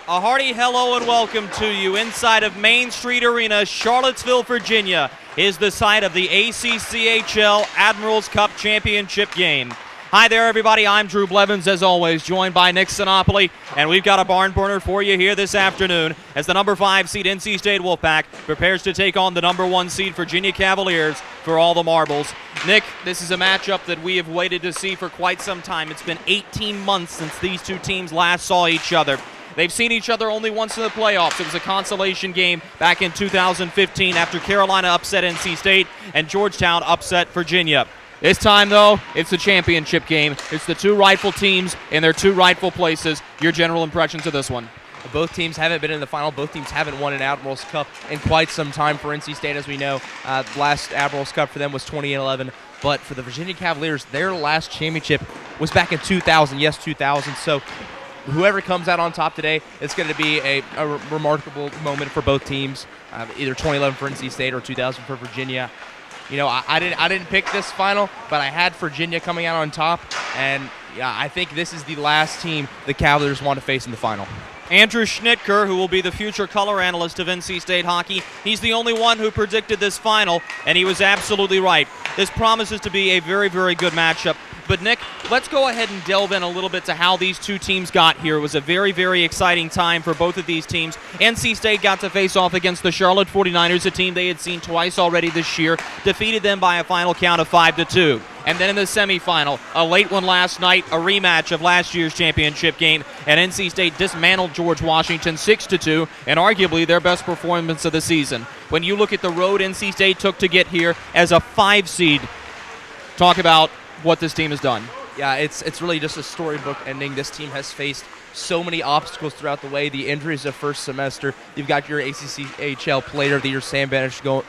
A hearty hello and welcome to you inside of Main Street Arena, Charlottesville, Virginia, is the site of the ACCHL Admirals Cup Championship game. Hi there, everybody. I'm Drew Blevins, as always, joined by Nick Sinopoli, and we've got a barn burner for you here this afternoon as the number 5 seed NC State Wolfpack prepares to take on the number 1 seed Virginia Cavaliers for all the marbles. Nick, this is a matchup that we have waited to see for quite some time. It's been 18 months since these two teams last saw each other. They've seen each other only once in the playoffs. It was a consolation game back in 2015 after Carolina upset NC State and Georgetown upset Virginia. This time, though, it's the championship game. It's the two rightful teams in their two rightful places. Your general impressions of this one? Both teams haven't been in the final. Both teams haven't won an Admirals Cup in quite some time for NC State, as we know. The last Admirals Cup for them was 2011. But for the Virginia Cavaliers, their last championship was back in 2000. Yes, 2000. So whoever comes out on top today, it's going to be a remarkable moment for both teams, either 2011 for NC State or 2000 for Virginia. You know, I didn't pick this final, but I had Virginia coming out on top, and yeah, I think this is the last team the Cavaliers want to face in the final. Andrew Schnitker, who will be the future color analyst of NC State hockey, he's the only one who predicted this final, and he was absolutely right. This promises to be a very, very good matchup. But, Nick, let's go ahead and delve in a little bit to how these two teams got here. It was a very, very exciting time for both of these teams. NC State got to face off against the Charlotte 49ers, a team they had seen twice already this year, defeated them by a final count of 5-2. And then in the semifinal, a late one last night, a rematch of last year's championship game, and NC State dismantled George Washington 6-2, and arguably their best performance of the season. When you look at the road NC State took to get here as a 5 seed, talk about what this team has done. Yeah, it's really just a storybook ending. This team has faced so many obstacles throughout the way. The injuries of first semester. You've got your ACCHL Player of the Year, Sam Banishevitz,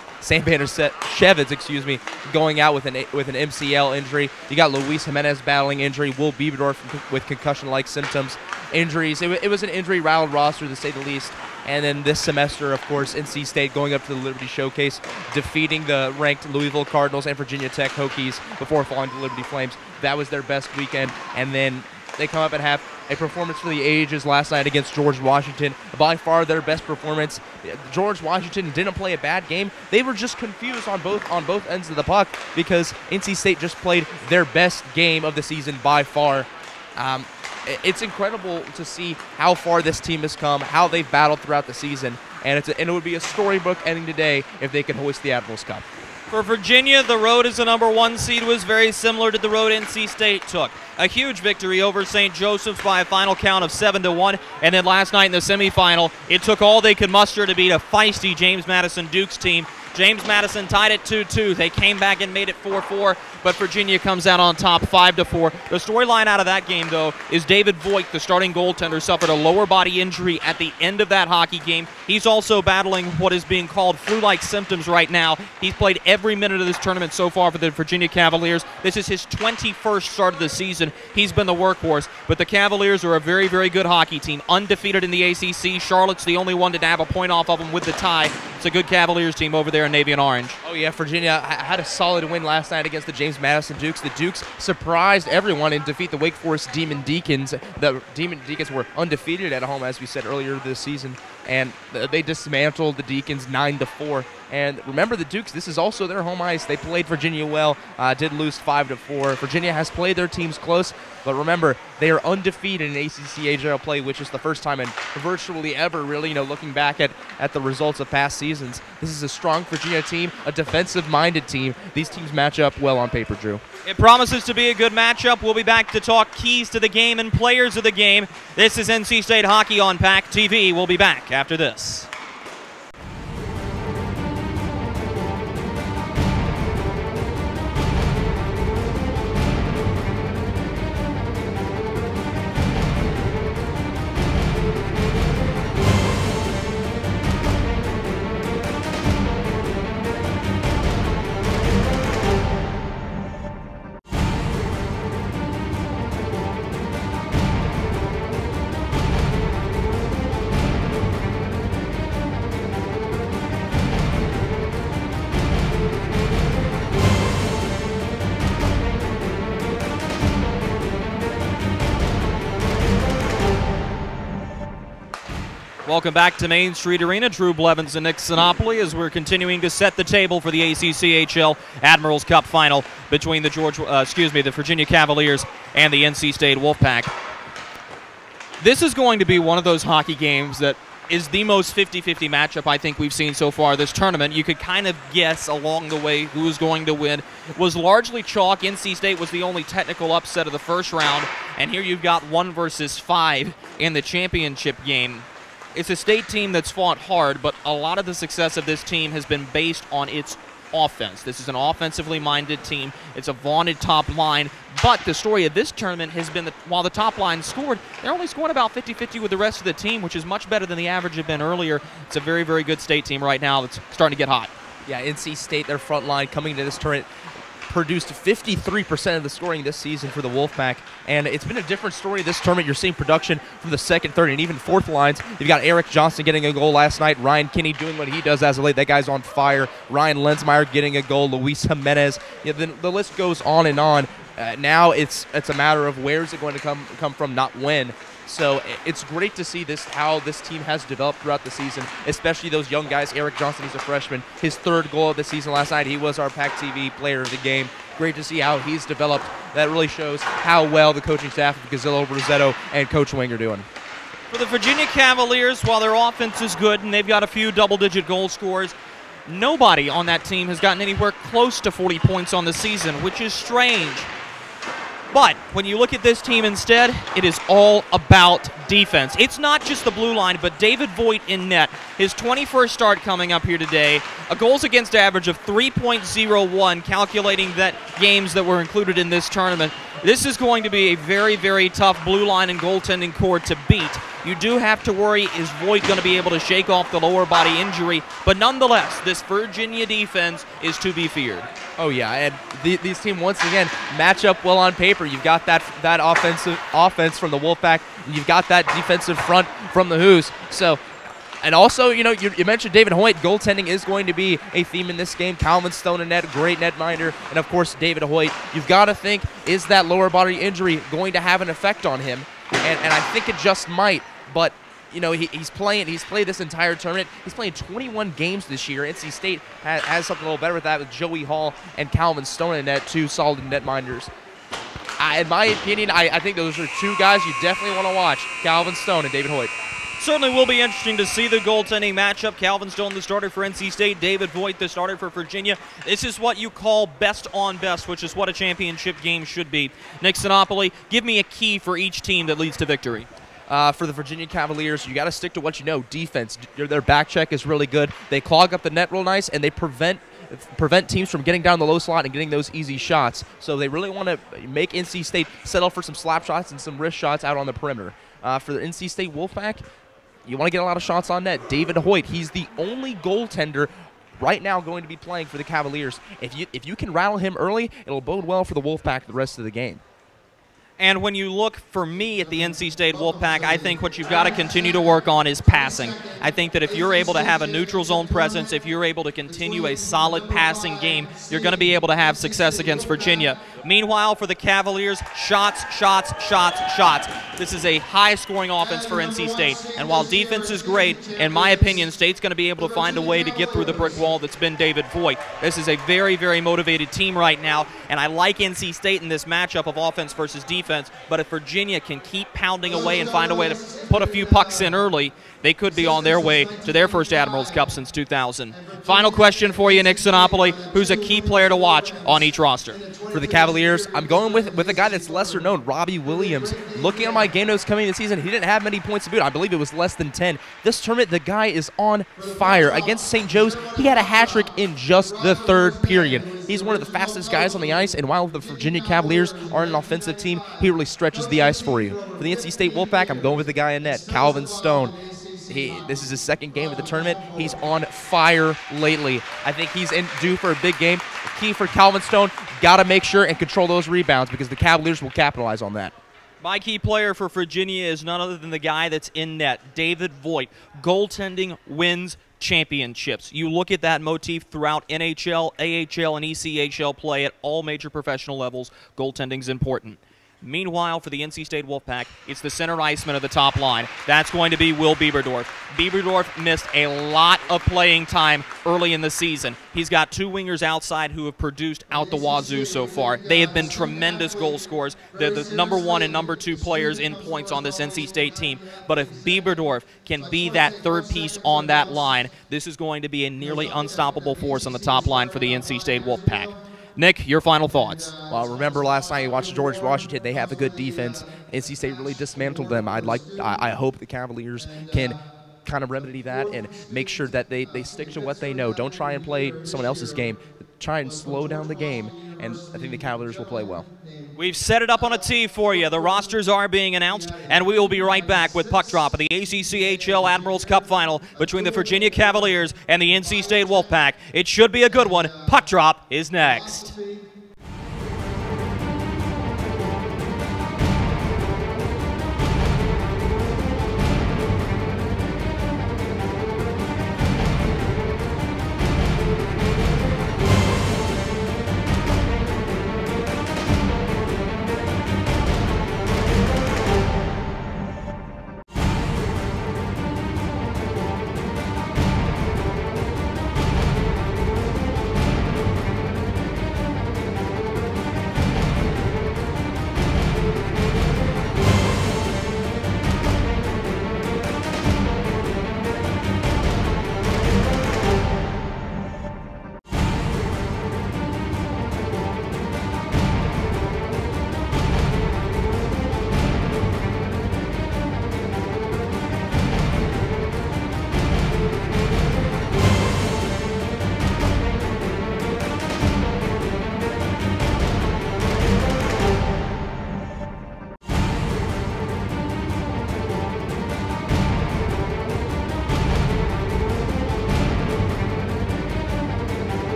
going out with an MCL injury. You got Luis Jimenez battling injury. Will Bieberdorf with concussion-like symptoms. Injuries. It was an injury-rattled roster, to say the least. And then this semester, of course, NC State going up to the Liberty Showcase, defeating the ranked Louisville Cardinals and Virginia Tech Hokies before falling to the Liberty Flames. That was their best weekend. And then they come up and have a performance for the ages last night against George Washington. By far their best performance. George Washington didn't play a bad game. They were just confused on both ends of the puck because NC State just played their best game of the season by far. It's incredible to see how far this team has come, how they've battled throughout the season, and it would be a storybook ending today if they could hoist the Admirals Cup. For Virginia, the road as a number 1 seed was very similar to the road NC State took. A huge victory over St. Joseph's by a final count of 7-1, and then last night in the semifinal, it took all they could muster to beat a feisty James Madison Dukes team. James Madison tied it 2-2. They came back and made it 4-4, but Virginia comes out on top 5-4. The storyline out of that game, though, is David Voigt, the starting goaltender, suffered a lower body injury at the end of that hockey game. He's also battling what is being called flu-like symptoms right now. He's played every minute of this tournament so far for the Virginia Cavaliers. This is his 21st start of the season. He's been the workhorse, but the Cavaliers are a very, very good hockey team. Undefeated in the ACC. Charlotte's the only one to have a point off of them with the tie. It's a good Cavaliers team over there in Navy and Orange. Oh, yeah, Virginia had a solid win last night against the James Madison Dukes. The Dukes surprised everyone and defeat the Wake Forest Demon Deacons. The Demon Deacons were undefeated at home, as we said earlier this season, and they dismantled the Deacons 9-4. And remember, the Dukes, this is also their home ice. They played Virginia well, did lose 5-4. Virginia has played their teams close, but remember, they are undefeated in ACCHL play, which is the first time in virtually ever, really, looking back at the results of past seasons. This is a strong Virginia team, a defensive-minded team. These teams match up well on paper, Drew. It promises to be a good matchup. We'll be back to talk keys to the game and players of the game. This is NC State Hockey on PackTV. We'll be back after this. Welcome back to Main Street Arena. Drew Blevins and Nick Sinopoli as we're continuing to set the table for the ACCHL Admirals Cup final between the the Virginia Cavaliers and the NC State Wolfpack. This is going to be one of those hockey games that is the most 50-50 matchup I think we've seen so far this tournament. You could kind of guess along the way who's going to win. It was largely chalk. NC State was the only technical upset of the first round, and here you've got 1 versus 5 in the championship game. It's a state team that's fought hard, but a lot of the success of this team has been based on its offense. This is an offensively minded team. It's a vaunted top line, but the story of this tournament has been that while the top line scored, they're only scoring about 50-50 with the rest of the team, which is much better than the average had been earlier. It's a very, very good state team right now that's starting to get hot. Yeah, NC State, their front line coming into this tournament, produced 53% of the scoring this season for the Wolfpack, and it's been a different story this tournament. You're seeing production from the second, third, and even fourth lines. You've got Eric Johnson getting a goal last night, Ryan Kinney doing what he does as of late. That guy's on fire. Ryan Lensmeyer getting a goal, Luis Jimenez. Yeah, the list goes on and on. Now it's a matter of where is it going to come from, not when. So it's great to see how this team has developed throughout the season, especially those young guys. Eric Johnson, he's a freshman. His 3rd goal of the season last night. He was our PackTV player of the game. Great to see how he's developed. That really shows how well the coaching staff of Gazillo, Rosetto, and Coach Wing are doing. For the Virginia Cavaliers, while their offense is good and they've got a few double-digit goal scorers, nobody on that team has gotten anywhere close to 40 points on the season, which is strange. But when you look at this team instead, it is all about defense. It's not just the blue line, but David Voigt in net. His 21st start coming up here today. A goals against average of 3.01, calculating that games that were included in this tournament. This is going to be a very, very tough blue line and goaltending core to beat. You do have to worry, is Voigt going to be able to shake off the lower body injury? But nonetheless, this Virginia defense is to be feared. Oh, yeah, and these teams, once again, match up well on paper. You've got that offense from the Wolfpack, and you've got that defensive front from the Hoos. So, and also, you mentioned David Hoyt. Goaltending is going to be a theme in this game. Calvin Stone in net, great netminder, and, of course, David Hoyt. You've got to think, is that lower body injury going to have an effect on him? And I think it just might, but he's played this entire tournament. He's playing 21 games this year. NC State has something a little better with that, with Joey Hall and Calvin Stone in net, 2 solid netminders. In my opinion, I think those are 2 guys you definitely want to watch, Calvin Stone and David Hoyt. Certainly will be interesting to see the goaltending matchup. Calvin Stone, the starter for NC State. David Voigt, the starter for Virginia. This is what you call best on best, which is what a championship game should be. Nick Sinopoli, give me a key for each team that leads to victory. For the Virginia Cavaliers, you got to stick to what you know. Defense. Their back check is really good. They clog up the net real nice, and they prevent teams from getting down the low slot and getting those easy shots. So they really want to make NC State settle for some slap shots and some wrist shots out on the perimeter. For the NC State Wolfpack, you want to get a lot of shots on net. David Hoyt, he's the only goaltender right now going to be playing for the Cavaliers. If you can rattle him early, it'll bode well for the Wolfpack the rest of the game. And when you look, for me, at the NC State Wolfpack, I think what you've got to continue to work on is passing. I think that if you're able to have a neutral zone presence, if you're able to continue a solid passing game, you're going to be able to have success against Virginia. Meanwhile, for the Cavaliers, shots, shots, shots, shots. This is a high-scoring offense for NC State. And while defense is great, in my opinion, State's going to be able to find a way to get through the brick wall that's been David Voigt. This is a very, very motivated team right now, and I like NC State in this matchup of offense versus defense. But if Virginia can keep pounding away and find a way to put a few pucks in early, they could be on their way to their first Admirals Cup since 2000. Final question for you, Nick Sinopoli. Who's a key player to watch on each roster? For the Cavaliers, I'm going with a guy that's lesser known, Robbie Williams. Looking at my game notes coming this season, he didn't have many points to boot. I believe it was less than 10. This tournament, the guy is on fire. Against St. Joe's, he had a hat trick in just the 3rd period. He's one of the fastest guys on the ice, and while the Virginia Cavaliers are an offensive team, he really stretches the ice for you. For the NC State Wolfpack, I'm going with the guy in net, Calvin Stone. This is his 2nd game of the tournament. He's on fire lately. I think he's due for a big game. The key for Calvin Stone, got to make sure and control those rebounds because the Cavaliers will capitalize on that. My key player for Virginia is none other than the guy that's in net, David Voigt. Goaltending wins championships. You look at that motif throughout NHL, AHL, and ECHL play at all major professional levels. Goaltending's important. Meanwhile, for the NC State Wolfpack, it's the center iceman of the top line. That's going to be Will Bieberdorf. Bieberdorf missed a lot of playing time early in the season. He's got two wingers outside who have produced out the wazoo so far. They have been tremendous goal scorers. They're the number 1 and number 2 players in points on this NC State team. But if Bieberdorf can be that third piece on that line, this is going to be a nearly unstoppable force on the top line for the NC State Wolfpack. Nick, your final thoughts? Well, remember last night you watched George Washington. They have a good defense. NC State really dismantled them. I hope the Cavaliers can kind of remedy that and make sure that they stick to what they know. Don't try and play someone else's game. Try and slow down the game, and I think the Cavaliers will play well. We've set it up on a tee for you. The rosters are being announced, and we will be right back with puck drop of the ACCHL Admirals Cup Final between the Virginia Cavaliers and the NC State Wolfpack. It should be a good one. Puck drop is next.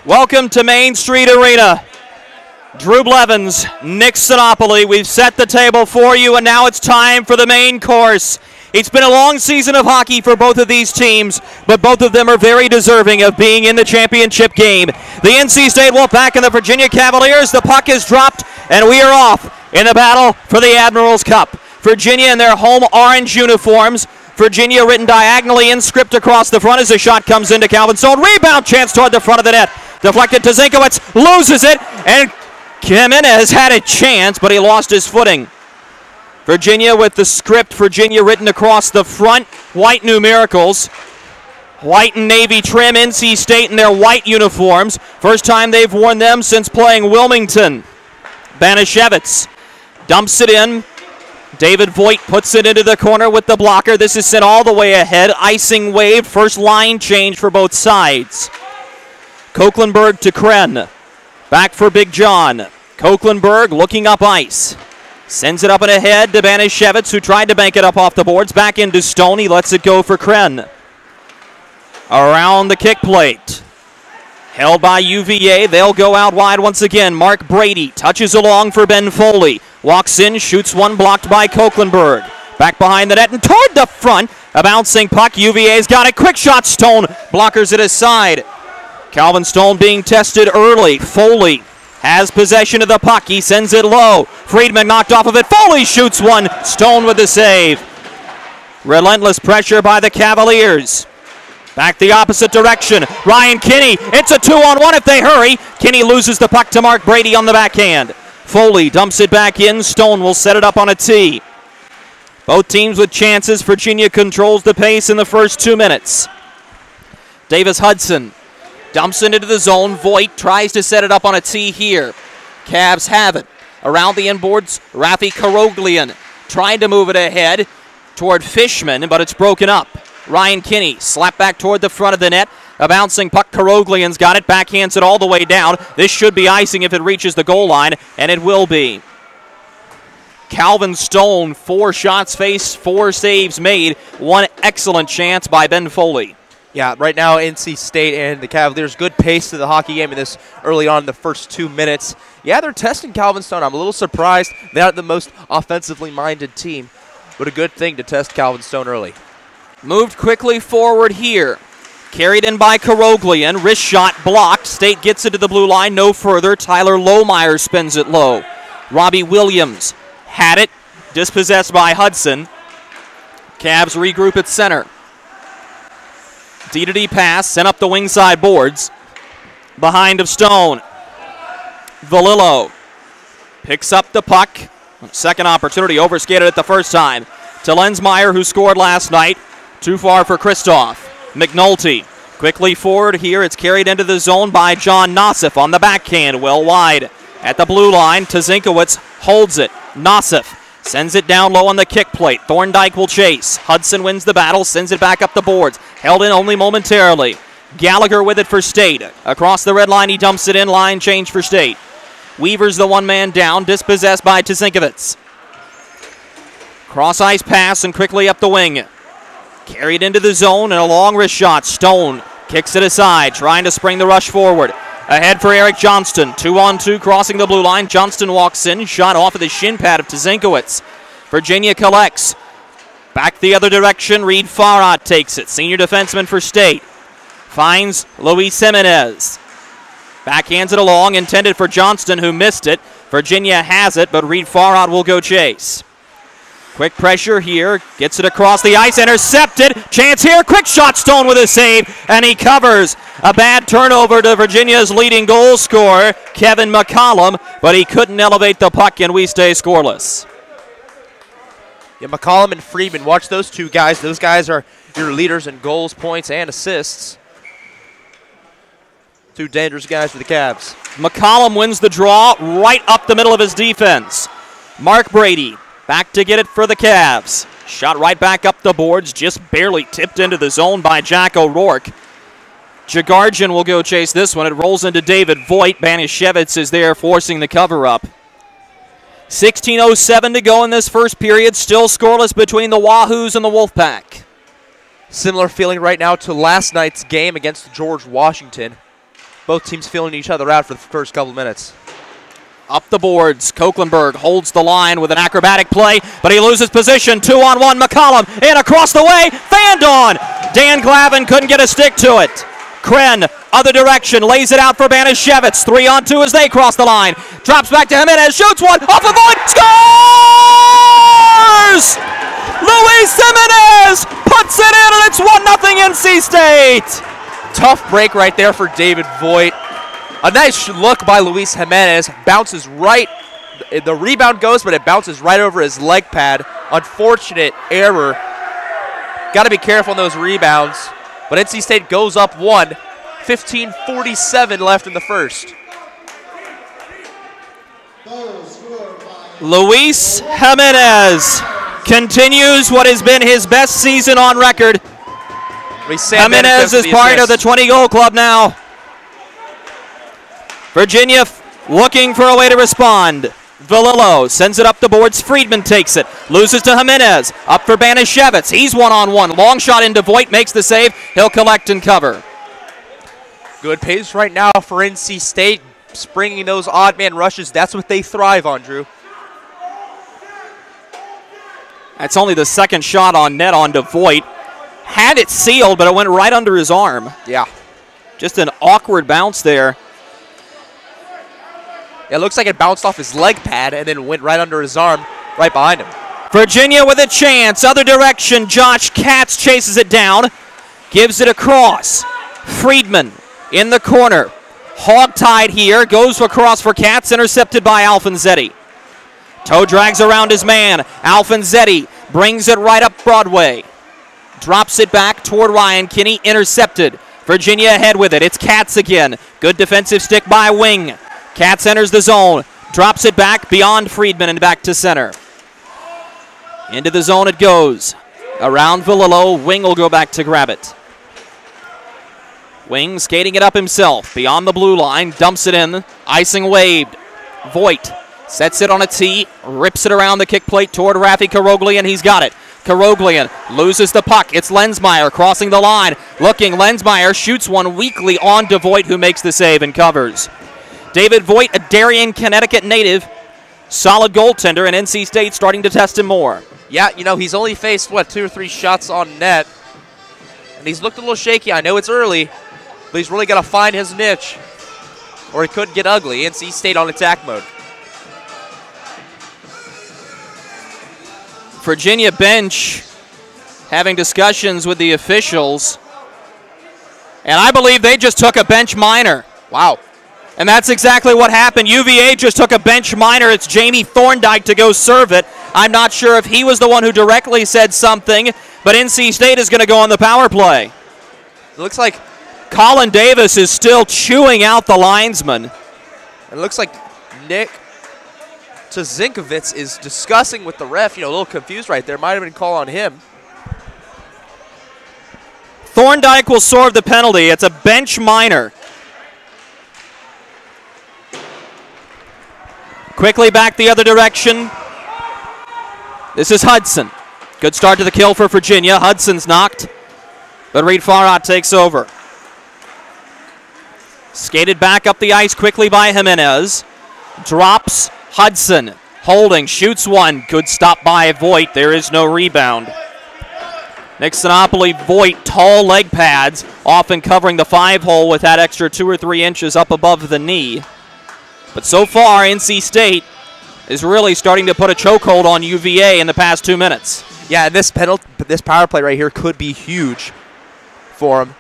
Welcome to Main Street Arena. Drew Blevins, Nick Sinopoli, we've set the table for you, and now it's time for the main course. It's been a long season of hockey for both of these teams, but both of them are very deserving of being in the championship game. The NC State Wolfpack and the Virginia Cavaliers, the puck is dropped, and we are off in the battle for the Admirals Cup. Virginia in their home orange uniforms. Virginia written diagonally in script across the front as the shot comes into Calvin Stone. Rebound chance toward the front of the net. Deflected to Zinkowitz, loses it, and Jimenez had a chance, but he lost his footing. Virginia with the script, Virginia written across the front, white numericals. White and navy trim, NC State in their white uniforms. First time they've worn them since playing Wilmington. Banishevitz dumps it in. David Voigt puts it into the corner with the blocker. This is sent all the way ahead. Icing waved, first line change for both sides. Koeklenberg to Kren. Back for Big John. Koeklenberg looking up ice. Sends it up and ahead to Banishevitz, who tried to bank it up off the boards. Back into Stone. He lets it go for Kren. Around the kick plate. Held by UVA. They'll go out wide once again. Mark Brady touches along for Ben Foley. Walks in, shoots one, blocked by Koeklenberg. Back behind the net and toward the front. A bouncing puck. UVA's got it. Quick shot. Stone blockers it aside. Calvin Stone being tested early. Foley has possession of the puck. He sends it low. Friedman knocked off of it. Foley shoots one. Stone with the save. Relentless pressure by the Cavaliers. Back the opposite direction. Ryan Kinney. It's a 2-on-1 if they hurry. Kinney loses the puck to Mark Brady on the backhand. Foley dumps it back in. Stone will set it up on a tee. Both teams with chances. Virginia controls the pace in the first 2 minutes. Davis Hudson dumps it into the zone. Voigt tries to set it up on a tee here. Cavs have it. Around the inboards, Rafi Karoglian trying to move it ahead toward Fishman, but it's broken up. Ryan Kinney slapped back toward the front of the net. A bouncing puck. Karoglian's got it. Backhands it all the way down. This should be icing if it reaches the goal line, and it will be. Calvin Stone, 4 shots faced, 4 saves made. One excellent chance by Ben Foley. Yeah, right now NC State and the Cavaliers, good pace to the hockey game in this early on in the first 2 minutes. Yeah, they're testing Calvin Stone. I'm a little surprised they aren't the most offensively minded team, but a good thing to test Calvin Stone early. Moved quickly forward here. Carried in by Karoglian. Wrist shot blocked. State gets it to the blue line. No further. Tyler Lohmeyer spins it low. Robbie Williams had it. Dispossessed by Hudson. Cavs regroup at center. D-to-D pass. Sent up the wing side boards. Behind of Stone. Valillo picks up the puck. Second opportunity. Overskated it the first time. To Lensmeyer, who scored last night. Too far for Kristoff. McNulty quickly forward here. It's carried into the zone by John Nosif on the backhand. Well wide at the blue line. Zinkowitz holds it. Nosif sends it down low on the kick plate. Thorndike will chase. Hudson wins the battle. Sends it back up the boards. Held in only momentarily. Gallagher with it for State. Across the red line, he dumps it in. Line change for State. Weaver's the one man down. Dispossessed by Zinkowitz. Cross ice pass and quickly up the wing. Carried into the zone and a long wrist shot. Stone kicks it aside, trying to spring the rush forward. Ahead for Eric Johnston. 2-on-2 crossing the blue line. Johnston walks in, shot off of the shin pad of Zinkowitz. Virginia collects. Back the other direction. Reed Farad takes it. Senior defenseman for State. Finds Luis Jimenez. Backhands it along, intended for Johnston, who missed it. Virginia has it, but Reed Farad will go chase. Quick pressure here, gets it across the ice, intercepted, chance here, quick shot, Stone with a save, and he covers. A bad turnover to Virginia's leading goal scorer, Kevin McCollum, but he couldn't elevate the puck, and we stay scoreless. Yeah, McCollum and Friedman, watch those two guys. Those guys are your leaders in goals, points, and assists. Two dangerous guys for the Cavs. McCollum wins the draw right up the middle of his defense. Mark Brady back to get it for the Cavs. Shot right back up the boards, just barely tipped into the zone by Jack O'Rourke. Jagarjian will go chase this one. It rolls into David Voigt. Banishevitz is there forcing the cover-up. 16:07 to go in this first period. Still scoreless between the Wahoos and the Wolfpack. Similar feeling right now to last night's game against George Washington. both teams feeling each other out for the first couple minutes. Up the boards, Koeklenberg holds the line with an acrobatic play, but he loses position. 2-on-1, McCollum in across the way, fanned on. Dan Glavin couldn't get a stick to it. Kren, other direction, lays it out for Banishevitz. 3-on-2 as they cross the line. Drops back to Jimenez, shoots one, off a void, scores! Luis Jimenez puts it in, and it's 1-0 NC State. Tough break right there for David Voigt. A nice look by Luis Jimenez. Bounces right. The rebound goes, but it bounces right over his leg pad. Unfortunate error. Got to be careful on those rebounds. But NC State goes up 1. 15:47 left in the first. Luis Jimenez continues what has been his best season on record. Jimenez is part of the 20-goal club now. Virginia looking for a way to respond. Valillo sends it up the boards. Friedman takes it. Loses to Jimenez. Up for Banishevitz. He's 1-on-1. Long shot into Voigt. Makes the save. He'll collect and cover. Good pace right now for NC State. Springing those odd man rushes. That's what they thrive on, Drew. That's only the second shot on net onto Voigt. Had it sealed, but it went right under his arm. Yeah. Just an awkward bounce there. It looks like it bounced off his leg pad and then went right under his arm, right behind him. Virginia with a chance. Other direction. Josh Katz chases it down. Gives it across. Friedman in the corner. Hog-tied here. Goes across for Katz. Intercepted by Alfonsetti. Toe drags around his man. Alfonsetti brings it right up Broadway. Drops it back toward Ryan Kinney. Intercepted. Virginia ahead with it. It's Katz again. Good defensive stick by Wing. Katz enters the zone, drops it back beyond Friedman and back to center. Into the zone it goes. Around Valillo, Wing will go back to grab it. Wing skating it up himself, beyond the blue line, dumps it in, icing waved. Voigt sets it on a tee, rips it around the kick plate toward Rafi Karoglian, he's got it. Karoglian loses the puck, it's Lensmeyer crossing the line. Looking, Lensmeyer shoots one weakly on to Voigt, who makes the save and covers. David Voigt, a Darien, Connecticut native, solid goaltender, and NC State starting to test him more. Yeah, you know, he's only faced, 2 or 3 shots on net, and he's looked a little shaky. I know it's early, but he's really got to find his niche, or it could get ugly. NC State on attack mode. Virginia bench having discussions with the officials, and I believe they just took a bench minor. Wow. And that's exactly what happened. UVA just took a bench minor. It's Jamie Thorndike to go serve it. I'm not sure if he was the one who directly said something, but NC State is going to go on the power play. It looks like Colin Davis is still chewing out the linesman. It looks like Nick Tzinkovitz is discussing with the ref. A little confused right there. Might have been a call on him. Thorndike will serve the penalty. It's a bench minor. Quickly back the other direction. This is Hudson. Good start to the kill for Virginia. Hudson's knocked, but Reed Farhat takes over. Skated back up the ice quickly by Jimenez. Drops Hudson. Holding, shoots one. Good stop by Voigt. There is no rebound. Nixonopoli, Voigt, tall leg pads, often covering the 5-hole with that extra 2 or 3 inches up above the knee. But so far, NC State is really starting to put a chokehold on UVA in the past 2 minutes. Yeah, and this power play right here could be huge for them.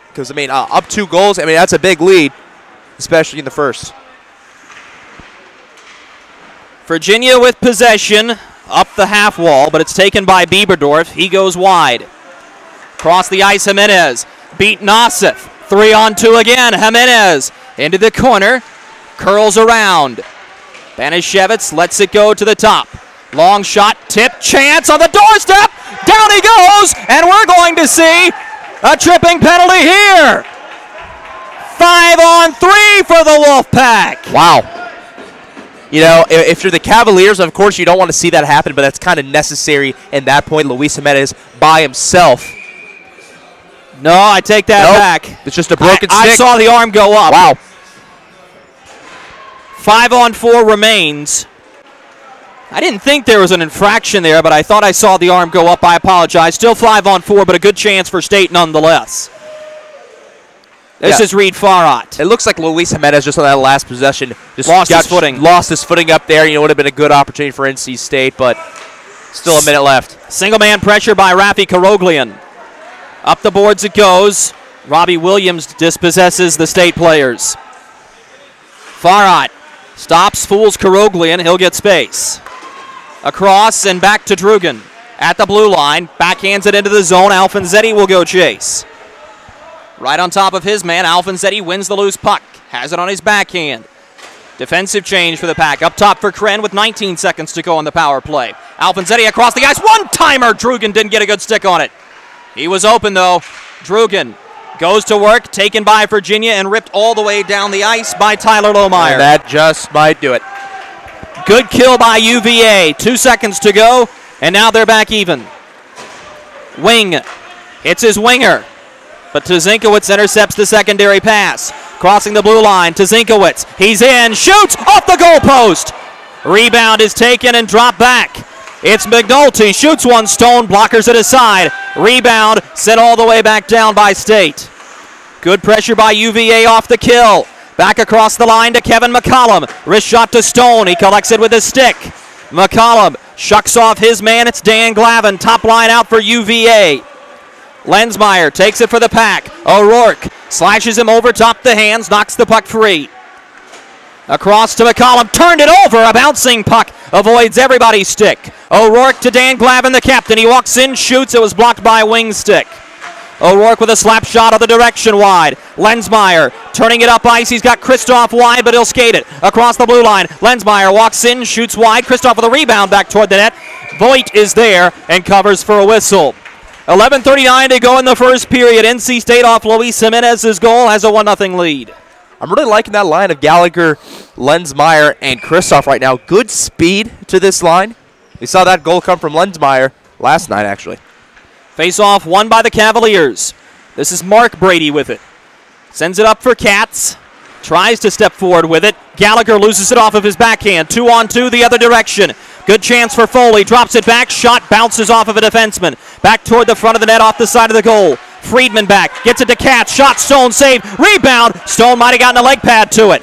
Because, up 2 goals, that's a big lead, especially in the first. Virginia with possession up the half wall, but it's taken by Bieberdorf. He goes wide. Across the ice, Jimenez. Beat Nassif. 3-on-2 again. Jimenez into the corner. Curls around. Banishevitz lets it go to the top. Long shot, tip, chance on the doorstep. Down he goes, and we're going to see a tripping penalty here. 5-on-3 for the Wolfpack. Wow. If you're the Cavaliers, of course you don't want to see that happen, but that's kind of necessary in that point. Luis Jimenez by himself No, I take that back. It's just a broken stick. I saw the arm go up. Wow. 5-on-4 remains. I didn't think there was an infraction there, but I thought I saw the arm go up. I apologize. Still 5-on-4, but a good chance for State nonetheless. This is Reed Farhat. It looks like Luis Jimenez just on that last possession just lost his footing. Lost his footing up there. You know, it would have been a good opportunity for NC State, but still a minute left. Single man pressure by Rafi Karoglian. Up the boards it goes. Robbie Williams dispossesses the State players. Farhat stops, fools Karoglian. He'll get space. Across and back to Drugan. At the blue line, backhands it into the zone. Alfonsetti will go chase. Right on top of his man, Alfonsetti wins the loose puck. Has it on his backhand. Defensive change for the Pack. Up top for Kren with 19 seconds to go on the power play. Alfonsetti across the ice. One-timer. Drugan didn't get a good stick on it. He was open, though. Drugan goes to work, taken by Virginia and ripped all the way down the ice by Tyler Lohmeyer. And that just might do it. Good kill by UVA. 2 seconds to go, and now they're back even. Wing hits his winger, but Tzinkowicz intercepts the secondary pass. Crossing the blue line, Tzinkowicz. He's in, shoots off the goalpost. Rebound is taken and dropped back. It's McNulty, shoots one, Stone blockers it aside. Rebound sent all the way back down by State. Good pressure by UVA off the kill. Back across the line to Kevin McCollum. Wrist shot to Stone, he collects it with his stick. McCollum shucks off his man, it's Dan Glavin. Top line out for UVA. Lensmeyer takes it for the Pack. O'Rourke slashes him over top the hands, knocks the puck free. Across to McCollum, turned it over, a bouncing puck, avoids everybody's stick. O'Rourke to Dan Glavin, the captain. He walks in, shoots, it was blocked by a wing stick. O'Rourke with a slap shot other direction wide. Lensmeyer turning it up ice, he's got Kristoff wide, but he'll skate it. Across the blue line, Lensmeyer walks in, shoots wide. Kristoff with a rebound back toward the net. Voigt is there and covers for a whistle. 11:39 to go in the first period. NC State off Luis Jimenez's goal has a 1-0 lead. I'm really liking that line of Gallagher, Lensmeyer, and Kristoff right now. Good speed to this line. We saw that goal come from Lensmeyer last night, actually. Face-off won by the Cavaliers. This is Mark Brady with it. Sends it up for Katz. Tries to step forward with it. Gallagher loses it off of his backhand. 2-on-2 the other direction. Good chance for Foley. Drops it back. Shot bounces off of a defenseman. Back toward the front of the net off the side of the goal. Friedman back. Gets it to Katz. Shot. Stone save. Rebound. Stone might have gotten a leg pad to it.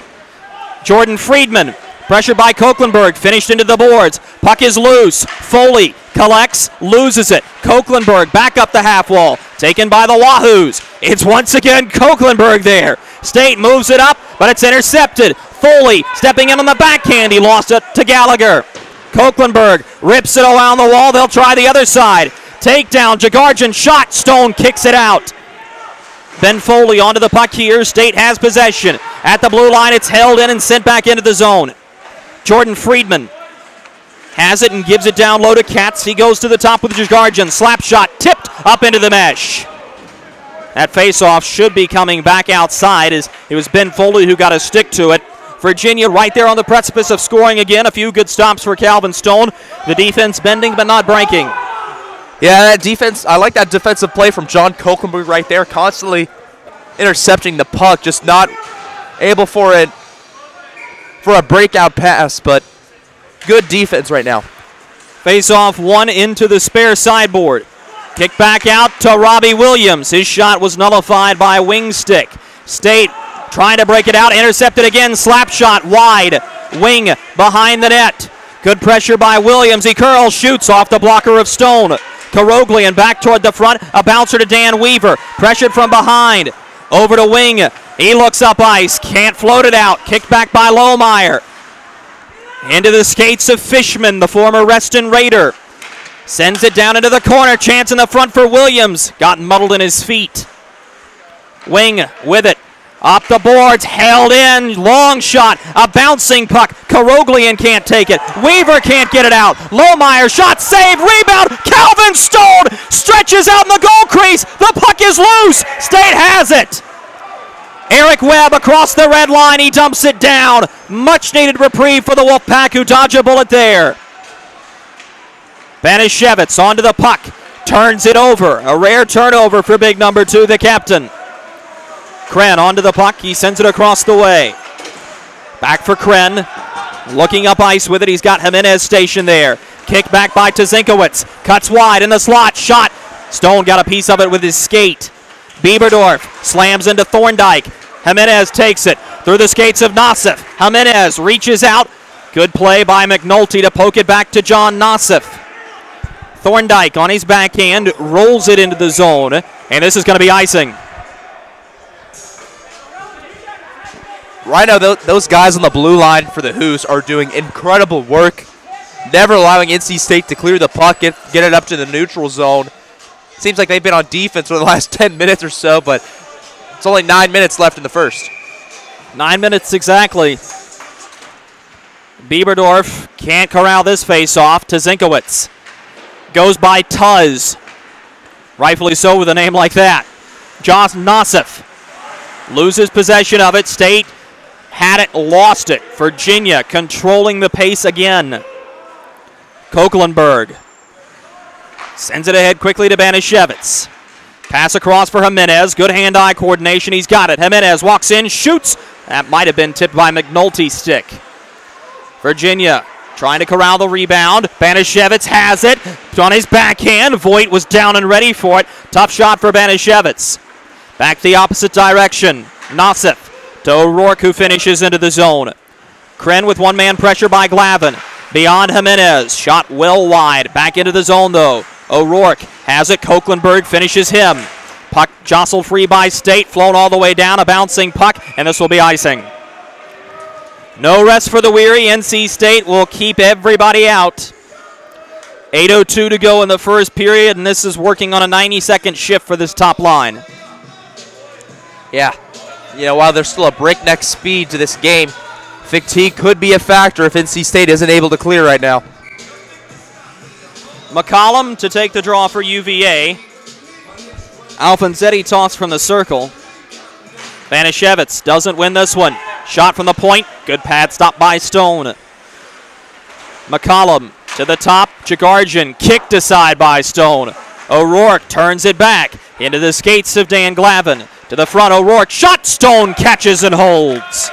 Jordan Friedman. Pressured by Koeklenberg. Finished into the boards. Puck is loose. Foley collects. Loses it. Koeklenberg back up the half wall. Taken by the Wahoos. It's once again Koeklenberg there. State moves it up, but it's intercepted. Foley stepping in on the backhand. He lost it to Gallagher. Koeklenberg rips it around the wall. They'll try the other side. Takedown. Jagarjan shot. Stone kicks it out. Ben Foley onto the puck here. State has possession. At the blue line, it's held in and sent back into the zone. Jordan Friedman has it and gives it down low to Katz. He goes to the top with Jagarjan. Slap shot tipped up into the mesh. That faceoff should be coming back outside as it was Ben Foley who got a stick to it. Virginia right there on the precipice of scoring again. A few good stops for Calvin Stone. The defense bending but not breaking. Yeah, that defense, I like that defensive play from John Koeklenberg right there, constantly intercepting the puck, just not able for a breakout pass, but good defense right now. Face-off one into the spare sideboard. Kick back out to Robbie Williams. His shot was nullified by a wing stick. State trying to break it out, intercepted again, slap shot wide, wing behind the net. Good pressure by Williams. He curls, shoots off the blocker of Stone. Karoglian back toward the front, a bouncer to Dan Weaver. Pressured from behind, over to wing. He looks up ice, can't float it out. Kicked back by Lohmeyer. Into the skates of Fishman, the former Reston Raider. Sends it down into the corner, chance in the front for Williams. Got muddled in his feet. Wing with it. Up the boards, held in, long shot, a bouncing puck. Karoglian can't take it. Weaver can't get it out. Lohmeyer, shot, save, rebound. Calvin Stone stretches out in the goal crease. The puck is loose. State has it. Eric Webb across the red line, he dumps it down. Much needed reprieve for the Wolfpack who dodge a bullet there. Banishevitz onto the puck. turns it over. A rare turnover for big number 2, the captain. Kren onto the puck. He sends it across the way. Back for Kren. Looking up ice with it. He's got Jimenez stationed there. Kick back by Tzinkowicz. Cuts wide in the slot. Shot. Stone got a piece of it with his skate. Bieberdorf slams into Thorndike. Jimenez takes it through the skates of Nassif. Jimenez reaches out. Good play by McNulty to poke it back to John Nassif. Thorndike on his backhand rolls it into the zone, and this is going to be icing. Right now, those guys on the blue line for the Hoos are doing incredible work, never allowing NC State to clear the puck, get it up to the neutral zone. Seems like they've been on defense for the last 10 minutes or so, but it's only 9 minutes left in the first. 9 minutes exactly. Bieberdorf can't corral this face-off. Tzinkowicz goes by Tuz. Rightfully so with a name like that. Josh Nassif loses possession of it. State had it, lost it. Virginia controlling the pace again. Koeklenberg sends it ahead quickly to Banashevitz. Pass across for Jimenez. Good hand-eye coordination. He's got it. Jimenez walks in, shoots. That might have been tipped by McNulty's stick. Virginia trying to corral the rebound. Banashevitz has it on his backhand. Voigt was down and ready for it. Tough shot for Banashevitz. Back the opposite direction. Nassif to O'Rourke, who finishes into the zone. Kren with one-man pressure by Glavin. Beyond Jimenez. Shot well wide. Back into the zone, though. O'Rourke has it. Koeklenberg finishes him. Puck jostled free by State. Flown all the way down. A bouncing puck, and this will be icing. No rest for the weary. NC State will keep everybody out. 8:02 to go in the first period, and this is working on a 90-second shift for this top line. Yeah. You know, while there's still a breakneck speed to this game, fatigue could be a factor if NC State isn't able to clear right now. McCollum to take the draw for UVA. Alfonsetti toss from the circle. Banashevitz doesn't win this one. Shot from the point. Good pad stop by Stone. McCollum to the top. Jagarjian kicked aside by Stone. O'Rourke turns it back into the skates of Dan Glavin. To the front, O'Rourke. Shot. Stone catches and holds.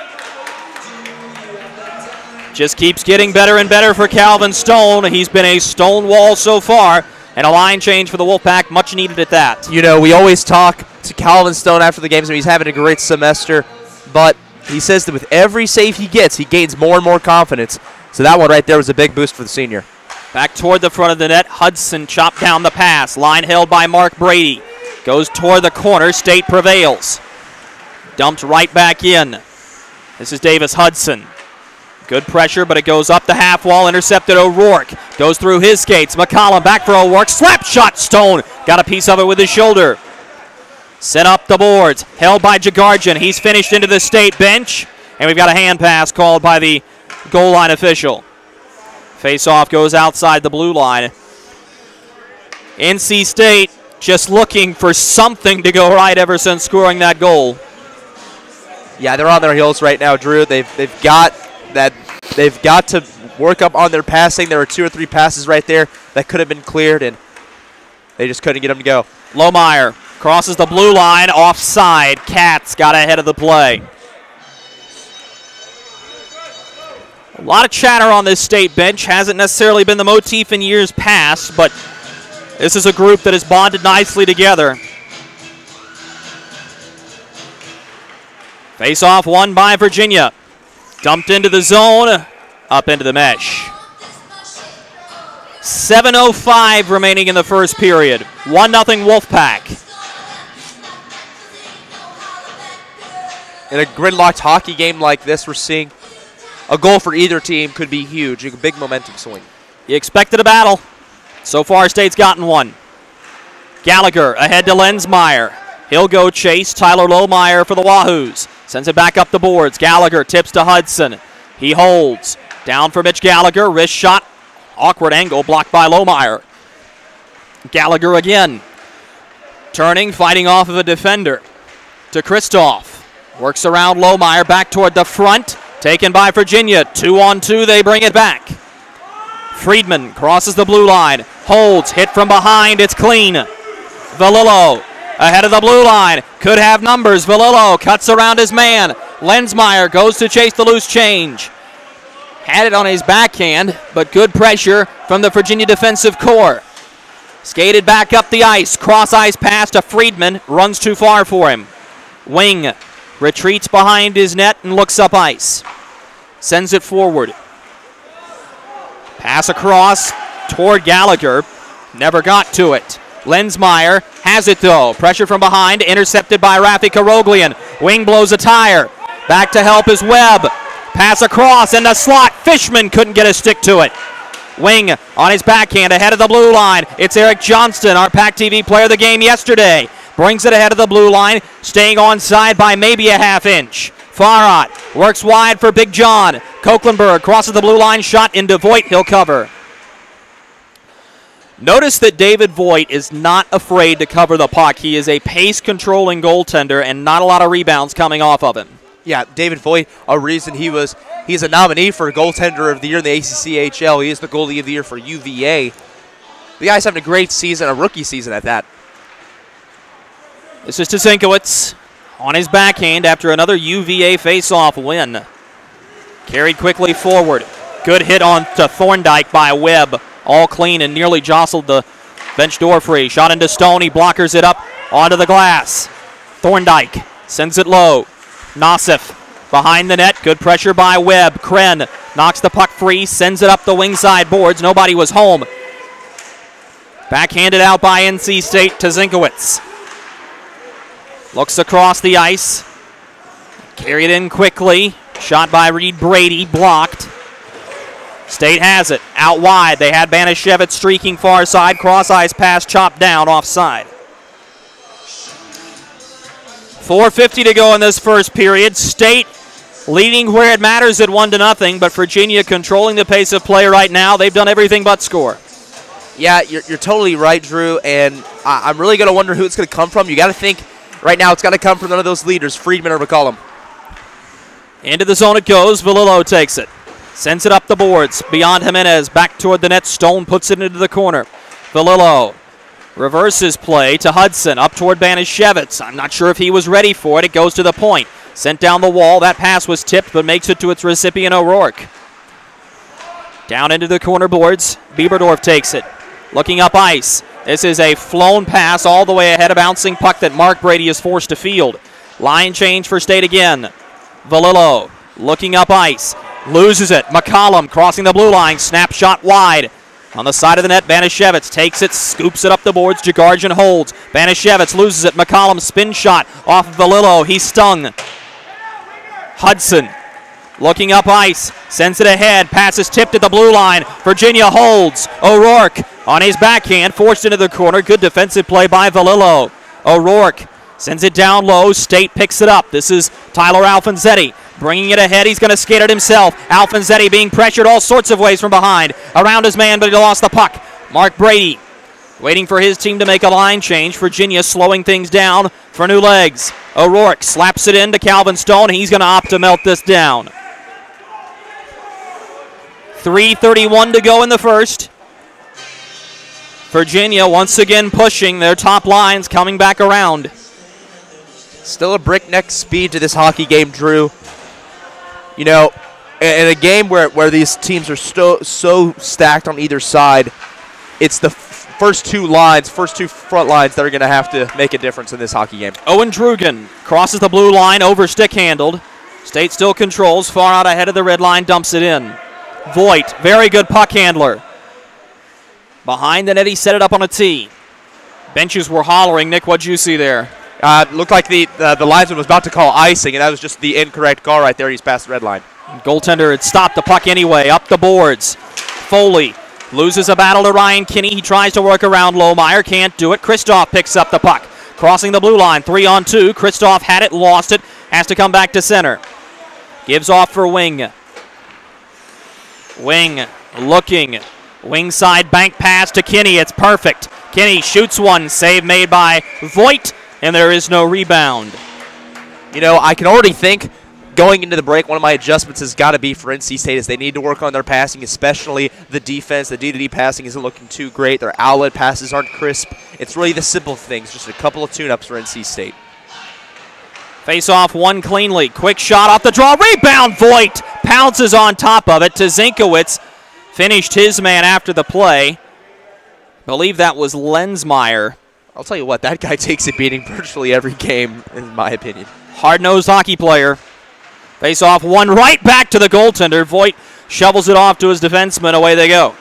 Just keeps getting better and better for Calvin Stone. He's been a stone wall so far. And a line change for the Wolfpack, much needed at that. You know, we always talk to Calvin Stone after the games, and he's having a great semester. But he says that with every save he gets, he gains more and more confidence. So that one right there was a big boost for the senior. Back toward the front of the net. Hudson chopped down the pass. Line held by Mark Brady. Goes toward the corner. State prevails. Dumped right back in. This is Davis Hudson. Good pressure, but it goes up the half wall. Intercepted O'Rourke. Goes through his skates. McCollum back for O'Rourke. Slap shot. Stone got a piece of it with his shoulder. Set up the boards. Held by Jagarjian. He's finished into the State bench. And we've got a hand pass called by the goal line official. Face-off goes outside the blue line. NC State just looking for something to go right ever since scoring that goal. Yeah, they're on their heels right now, Drew. They've got to work up on their passing. There were 2 or 3 passes right there that could have been cleared, and they just couldn't get them to go. Lohmeyer crosses the blue line, offside. Katz got ahead of the play. A lot of chatter on this State bench. Hasn't necessarily been the motif in years past, but this is a group that has bonded nicely together. Face-off won by Virginia. Dumped into the zone, up into the mesh. 7:05 remaining in the first period. 1-0 Wolfpack. In a gridlocked hockey game like this, we're seeing a goal for either team could be huge, a big momentum swing. You expected a battle. So far, State's gotten one. Gallagher ahead to Lensmeyer. He'll go chase. Tyler Lohmeyer for the Wahoos. Sends it back up the boards. Gallagher tips to Hudson. He holds. Down for Mitch Gallagher. Wrist shot. Awkward angle blocked by Lohmeyer. Gallagher again. Turning, fighting off of a defender. To Kristoff. Works around Lohmeyer back toward the front. Taken by Virginia. 2-on-2, they bring it back. Friedman crosses the blue line, holds, hit from behind, it's clean. Valillo ahead of the blue line, could have numbers. Valillo cuts around his man. Lensmeyer goes to chase the loose change. Had it on his backhand, but good pressure from the Virginia defensive core. Skated back up the ice, cross ice pass to Friedman, runs too far for him. Wing retreats behind his net and looks up ice. Sends it forward. Pass across toward Gallagher, never got to it. Lensmeyer has it though, pressure from behind, intercepted by Rafi Karoglian. Wing blows a tire, back to help is Webb. Pass across in the slot, Fishman couldn't get a stick to it. Wing on his backhand ahead of the blue line. It's Eric Johnston, our PackTV player of the game yesterday. Brings it ahead of the blue line, staying onside by maybe a half inch. Farhat works wide for Big John. Koeklenberg crosses the blue line, shot into Voigt, he'll cover. Notice that David Voigt is not afraid to cover the puck. He is a pace-controlling goaltender and not a lot of rebounds coming off of him. Yeah, David Voigt, a reason he's a nominee for goaltender of the year in the ACCHL. He is the goalie of the year for UVA. The guy's having a great season, a rookie season at that. This is to Zinkowitz on his backhand after another UVA face-off win. Carried quickly forward. Good hit on to Thorndike by Webb. All clean and nearly jostled the bench door free. Shot into Stone. He blockers it up onto the glass. Thorndike sends it low. Nassif behind the net. Good pressure by Webb. Kren knocks the puck free. Sends it up the wing side boards. Nobody was home. Backhanded out by NC State to Zinkowitz. Looks across the ice. Carried in quickly. Shot by Reed Brady. Blocked. State has it. Out wide. They had Banashevitz streaking far side. Cross ice pass chopped down offside. 4:50 to go in this first period. State leading where it matters at 1-0, but Virginia controlling the pace of play right now. They've done everything but score. Yeah, you're totally right, Drew, and I'm really going to wonder who it's going to come from. You got to think right now it's got to come from none of those leaders, Friedman or McCollum. Into the zone it goes. Valillo takes it. Sends it up the boards. Beyond Jimenez. Back toward the net. Stone puts it into the corner. Valillo reverses play to Hudson. Up toward Banashevitz. I'm not sure if he was ready for it. It goes to the point. Sent down the wall. That pass was tipped, but makes it to its recipient, O'Rourke. Down into the corner boards. Bieberdorf takes it. Looking up ice. This is a flown pass all the way ahead, a bouncing puck that Mark Brady is forced to field. Line change for State again. Valillo looking up ice. Loses it. McCollum crossing the blue line. Snapshot wide. On the side of the net, Banashevitz takes it, scoops it up the boards. Jagarjan holds. Banashevitz loses it. McCollum spin shot off of Valillo. He's stung. Hudson looking up ice. Sends it ahead. Passes tipped at the blue line. Virginia holds. O'Rourke on his backhand. Forced into the corner. Good defensive play by Valillo. O'Rourke sends it down low. State picks it up. This is Tyler Alfonsetti. Bringing it ahead, he's going to skate it himself. Alfonsetti being pressured all sorts of ways from behind. Around his man, but he lost the puck. Mark Brady waiting for his team to make a line change. Virginia slowing things down for new legs. O'Rourke slaps it in to Calvin Stone. He's going to opt to melt this down. 3:31 to go in the first. Virginia once again pushing. Their top lines coming back around. Still a breakneck speed to this hockey game, Drew. You know, in a game where these teams are so stacked on either side, it's the first two front lines that are going to have to make a difference in this hockey game. Owen Drugan crosses the blue line, over stick handled. State still controls, far out ahead of the red line, dumps it in. Voigt, very good puck handler. Behind the net, he set it up on a tee. Benches were hollering. Nick, what'd you see there? Looked like the linesman was about to call icing, and that was just the incorrect call right there. He's past the red line. Goaltender had stopped the puck anyway. Up the boards. Foley loses a battle to Ryan Kinney. He tries to work around Lohmeyer. Can't do it. Kristoff picks up the puck. Crossing the blue line. 3-on-2. Kristoff had it, lost it. Has to come back to center. Gives off for Wing. Wing looking. Wing side bank pass to Kinney. It's perfect. Kinney shoots one. Save made by Voigt. And there is no rebound. You know, I can already think going into the break, one of my adjustments has got to be for NC State is they need to work on their passing, especially the defense. The D-to-D passing isn't looking too great. Their outlet passes aren't crisp. It's really the simple things, just a couple of tune-ups for NC State. Face off one cleanly. Quick shot off the draw. Rebound. Voigt pounces on top of it. Zinkowitz finished his man after the play. I believe that was Lensmeyer. I'll tell you what, that guy takes a beating virtually every game, in my opinion. Hard-nosed hockey player. Face off one right back to the goaltender. Voigt shovels it off to his defenseman. Away they go.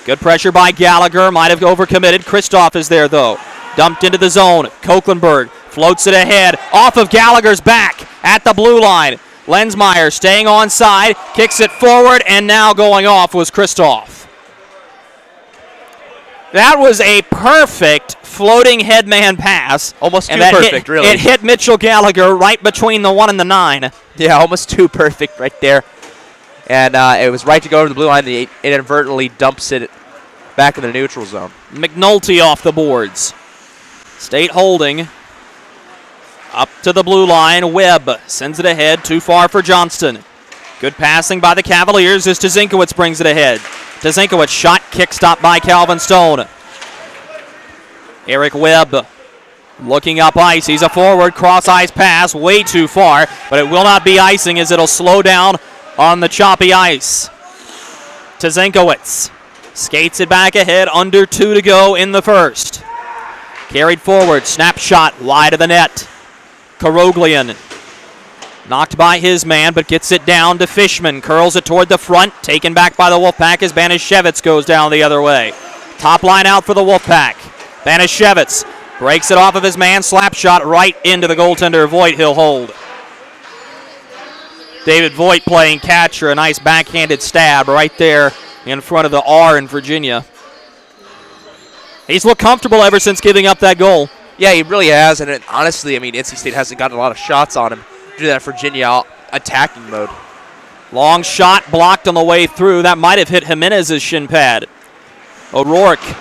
Good pressure by Gallagher. Might have overcommitted. Kristoff is there, though. Dumped into the zone. Kochlenberg floats it ahead. Off of Gallagher's back at the blue line. Lensmeyer staying on side. Kicks it forward, and now going off was Kristoff. That was a perfect floating headman pass. Almost too perfect, really. It hit Mitchell Gallagher right between the 1 and the 9. Yeah, almost too perfect right there. And it was right to go over the blue line. It inadvertently dumps it back in the neutral zone. McNulty off the boards. State holding. Up to the blue line. Webb sends it ahead. Too far for Johnston. Good passing by the Cavaliers as Zinkowitz brings it ahead. Zinkowitz shot, kick stop by Calvin Stone. Eric Webb looking up ice. He's a forward, cross ice pass, way too far, but it will not be icing as it'll slow down on the choppy ice. Zinkowitz skates it back ahead, under 2 to go in the first. Carried forward, snapshot wide of the net. Karoglian knocked by his man, but gets it down to Fishman. Curls it toward the front. Taken back by the Wolfpack as Banashevitz goes down the other way. Top line out for the Wolfpack. Banashevitz breaks it off of his man. Slap shot right into the goaltender. Voigt, he'll hold. David Voigt playing catcher. A nice backhanded stab right there in front of the R in Virginia. He's looked comfortable ever since giving up that goal. Yeah, he really has. And honestly, I mean, NC State hasn't gotten a lot of shots on him. Do that Virginia attacking mode. Long shot blocked on the way through. That might have hit Jimenez's shin pad. O'Rourke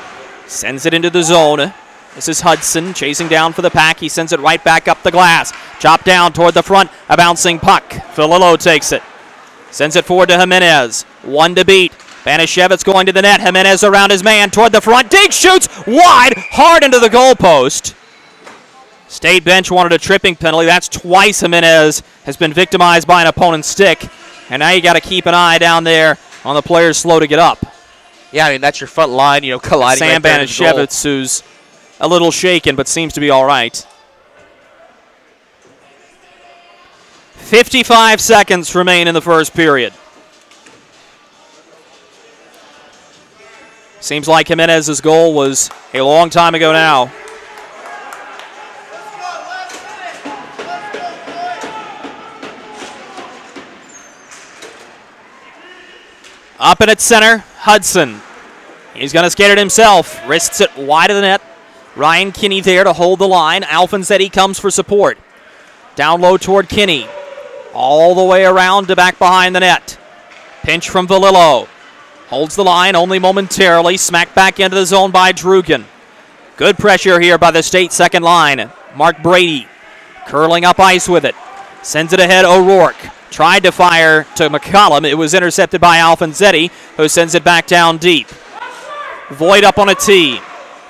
sends it into the zone. This is Hudson chasing down for the Pack. He sends it right back up the glass. Chopped down toward the front. A bouncing puck. Filillo takes it. Sends it forward to Jimenez. 1 to beat. Banashevitz going to the net. Jimenez around his man toward the front. Dig shoots wide, hard into the goalpost. State bench wanted a tripping penalty. That's twice Jimenez has been victimized by an opponent's stick. And now you got to keep an eye down there on the players slow to get up. Yeah, I mean, that's your front line, colliding. Sam Banashevitz, who's a little shaken but seems to be all right. 55 seconds remain in the first period. Seems like Jimenez's goal was a long time ago now. Up in its center, Hudson. He's going to skate it himself. Wrists it wide of the net. Ryan Kinney there to hold the line. Alfonsetti comes for support. Down low toward Kinney. All the way around to back behind the net. Pinch from Valillo. Holds the line only momentarily. Smacked back into the zone by Drugan. Good pressure here by the State second line. Mark Brady curling up ice with it. Sends it ahead, O'Rourke. Tried to fire to McCollum. It was intercepted by Alfonsetti, who sends it back down deep. Voigt up on a tee.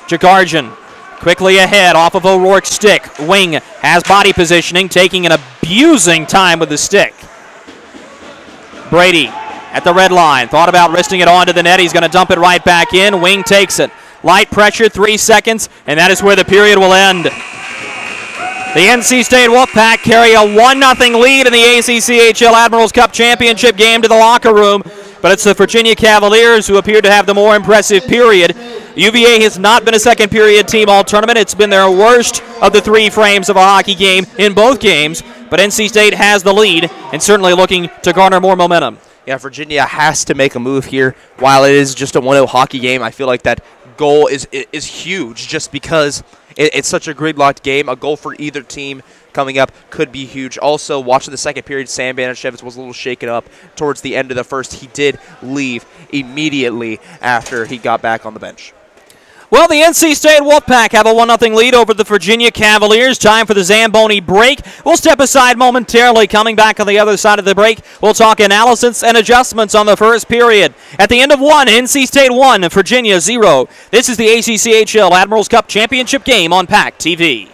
Jagarjan quickly ahead off of O'Rourke's stick. Wing has body positioning, taking an abusing time with the stick. Brady at the red line. Thought about wristing it onto the net. He's going to dump it right back in. Wing takes it. Light pressure, 3 seconds, and that is where the period will end. The NC State Wolfpack carry a 1-0 lead in the ACCHL Admirals Cup Championship game to the locker room, but it's the Virginia Cavaliers who appear to have the more impressive period. UVA has not been a second period team all tournament. It's been their worst of the 3 frames of a hockey game in both games, but NC State has the lead and certainly looking to garner more momentum. Yeah, Virginia has to make a move here. While it is just a 1-0 hockey game, I feel like that goal is huge just because it's such a gridlocked game. A goal for either team coming up could be huge. Also, watching the second period, Sam Banashevitz was a little shaken up towards the end of the first. He did leave immediately after he got back on the bench. Well, the NC State Wolfpack have a 1-0 lead over the Virginia Cavaliers. Time for the Zamboni break. We'll step aside momentarily. Coming back on the other side of the break, we'll talk analysis and adjustments on the first period. At the end of one, NC State 1, Virginia 0. This is the ACCHL Admirals Cup Championship game on PackTV.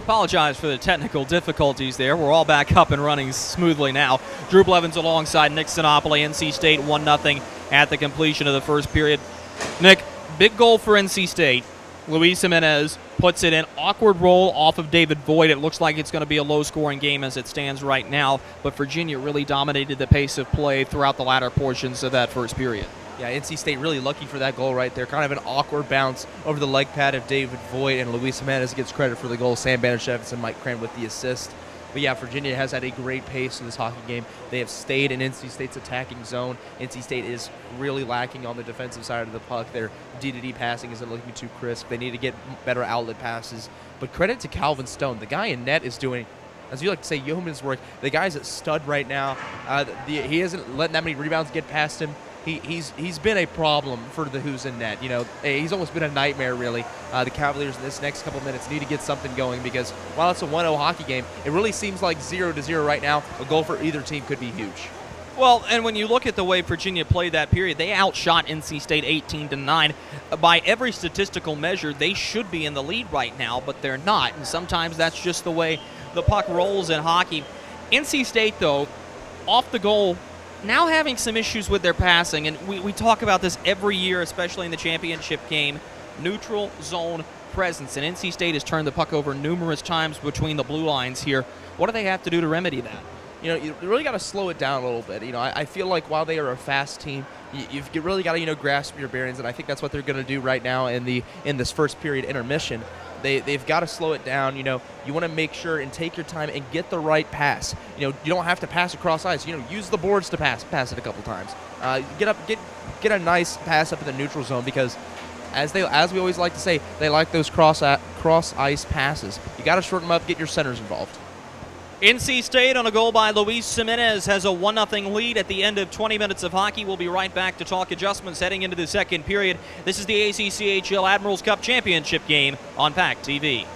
Apologize for the technical difficulties there. We're all back up and running smoothly now. Drew Blevins alongside Nick Sinopoli. NC State 1-0 at the completion of the first period. Nick, big goal for NC State. Luis Jimenez puts it in. Awkward roll off of David Voigt. It looks like it's going to be a low-scoring game as it stands right now, but Virginia really dominated the pace of play throughout the latter portions of that first period. Yeah, NC State really lucky for that goal right there. Kind of an awkward bounce over the leg pad of David Voigt, and Luis Jimenez gets credit for the goal. Sam Banishevitz and Mike Cram with the assist. But yeah, Virginia has had a great pace in this hockey game. They have stayed in NC State's attacking zone. NC State is really lacking on the defensive side of the puck. Their D-to-D passing isn't looking too crisp. They need to get better outlet passes. But credit to Calvin Stone. The guy in net is doing, as you like to say, yeoman's work. The guy's a stud right now. He hasn't letting that many rebounds get past him. He's been a problem for the Who's in net. You know, he's almost been a nightmare, really. The Cavaliers in this next couple minutes need to get something going because while it's a 1-0 hockey game, it really seems like 0-0 right now. A goal for either team could be huge. Well, and when you look at the way Virginia played that period, they outshot NC State 18-9. By every statistical measure, they should be in the lead right now, but they're not. And sometimes that's just the way the puck rolls in hockey. NC State, though, off the goal, now having some issues with their passing, and we talk about this every year, especially in the championship game, neutral zone presence, and NC State has turned the puck over numerous times between the blue lines here. What do they have to do to remedy that? you really got to slow it down a little bit. I feel like while they are a fast team, you've really got to grasp your bearings, and I think that's what they're going to do right now in this first period intermission. They've got to slow it down. You want to make sure and take your time and get the right pass. You don't have to pass across ice. Use the boards to pass it a couple times. Get a nice pass up in the neutral zone, because as we always like to say, they like those cross ice passes. You got to shorten them up, get your centers involved. NC State on a goal by Luis Jimenez has a 1-0 lead at the end of 20 minutes of hockey. We'll be right back to talk adjustments heading into the second period. This is the ACCHL Admirals Cup Championship game on PackTV.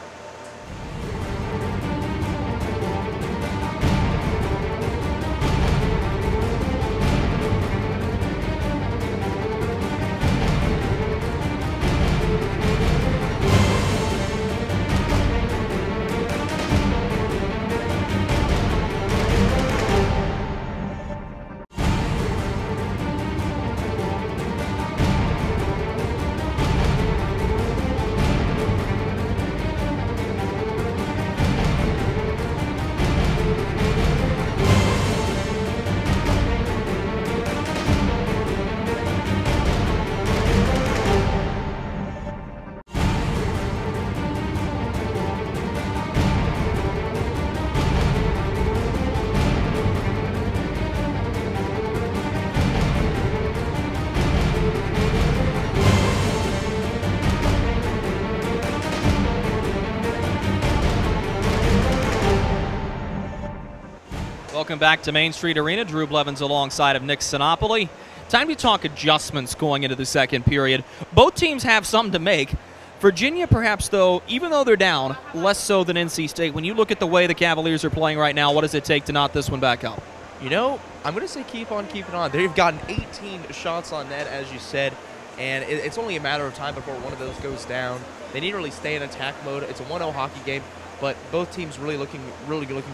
Welcome back to Main Street Arena. Drew Blevins alongside of Nick Sinopoli. Time to talk adjustments going into the second period. Both teams have something to make. Virginia, perhaps, though, even though they're down, less so than NC State. When you look at the way the Cavaliers are playing right now, what does it take to knot this one back up? I'm going to say keep on keeping on. They've gotten 18 shots on net, as you said, and it's only a matter of time before one of those goes down. They need to really stay in attack mode. It's a 1-0 hockey game, but both teams really looking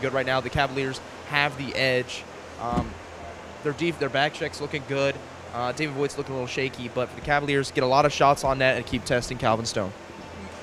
good right now. The Cavaliers have the edge. Their back check's looking good. David Voigt's looking a little shaky, but for the Cavaliers, get a lot of shots on net and keep testing Calvin Stone.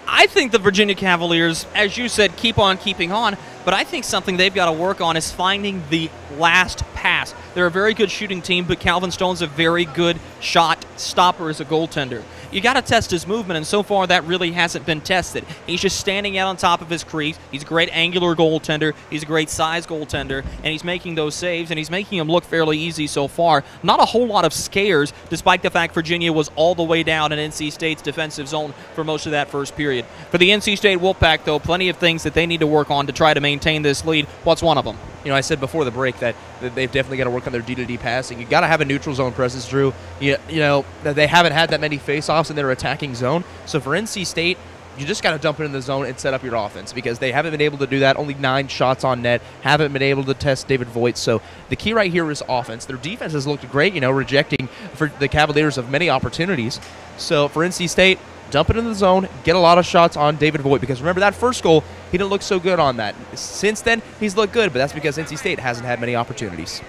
I think the Virginia Cavaliers, as you said, keep on keeping on, but I think something they've got to work on is finding the last pass. They're a very good shooting team, but Calvin Stone's a very good shot stopper as a goaltender. You got to test his movement, and so far that really hasn't been tested. He's just standing out on top of his crease. He's a great angular goaltender. He's a great size goaltender, and he's making those saves, and he's making them look fairly easy so far. Not a whole lot of scares, despite the fact Virginia was all the way down in NC State's defensive zone for most of that first period. For the NC State Wolfpack, though, plenty of things that they need to work on to try to maintain this lead. What's one of them? I said before the break that they've definitely got to work on their D-to-D passing. You got to have a neutral zone presence, Drew. They haven't had that many face-offs in their attacking zone. So for NC State, you just got to dump it in the zone and set up your offense, because they haven't been able to do that. Only 9 shots on net. Haven't been able to test David Voigt. So the key right here is offense. Their defense has looked great, rejecting for the Cavaliers of many opportunities. So for NC State, dump it in the zone, get a lot of shots on David Voigt, because remember that first goal, he didn't look so good on that. Since then, he's looked good, but that's because NC State hasn't had many opportunities.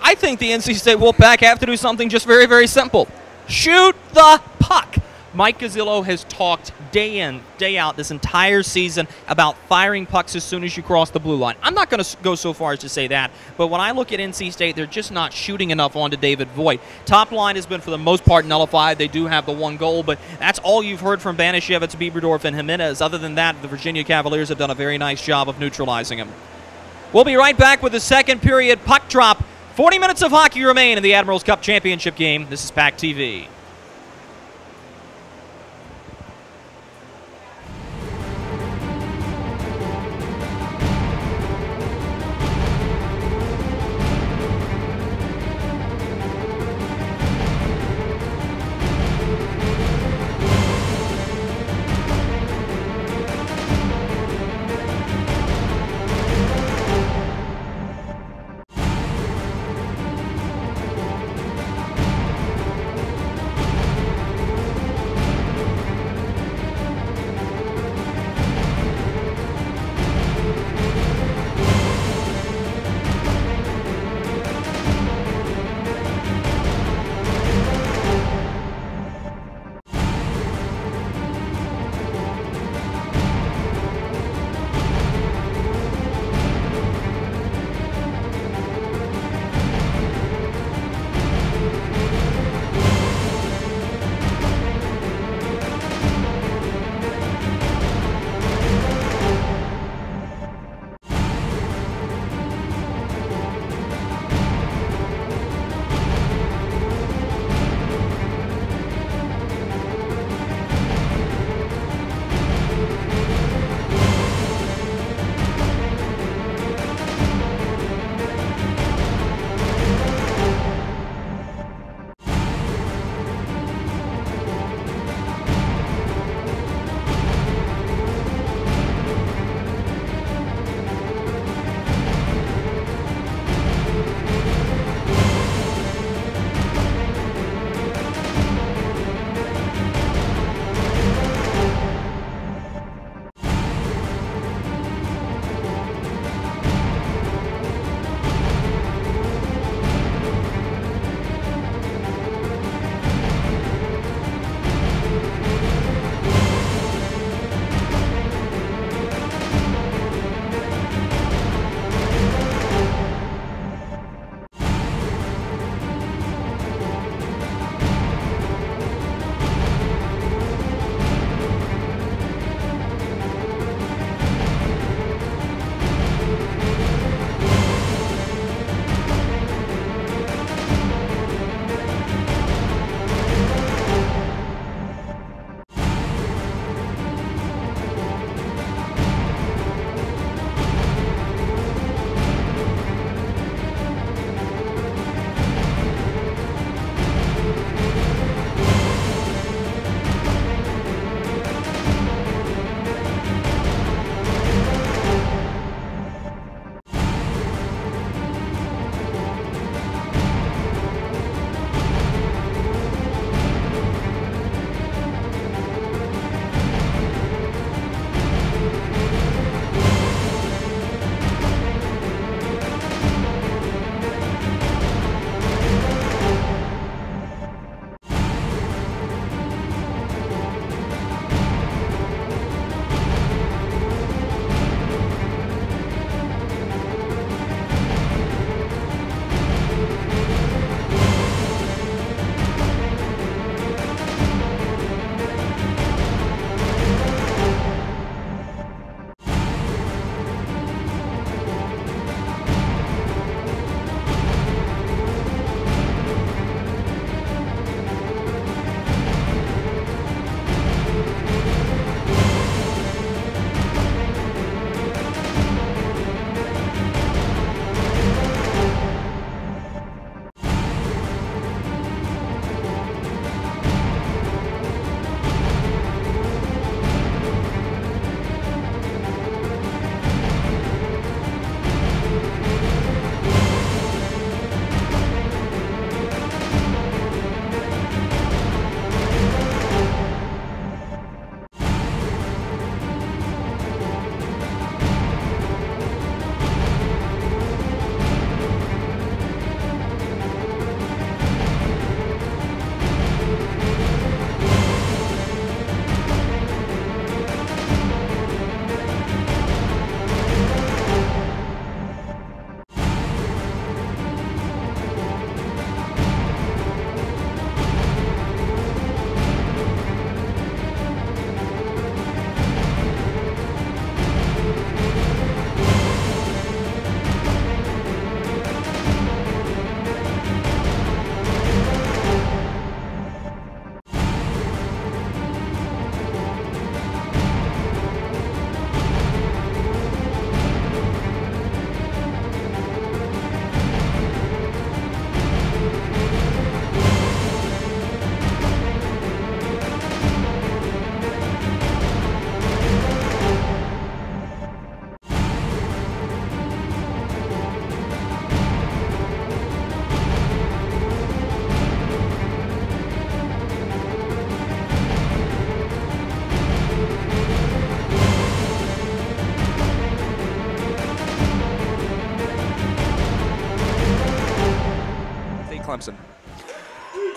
I think the NC State Wolfpack have to do something just very, very simple. Shoot the puck. Mike Gazzillo has talked day in, day out this entire season about firing pucks as soon as you cross the blue line. I'm not going to go so far as to say that, but when I look at NC State, they're just not shooting enough onto David Voigt. Top line has been, for the most part, nullified. They do have the 1 goal, but that's all you've heard from Banishevitz, Bieberdorf, and Jimenez. Other than that, the Virginia Cavaliers have done a very nice job of neutralizing him. We'll be right back with the second period puck drop. 40 minutes of hockey remain in the Admirals Cup Championship game. This is PackTV.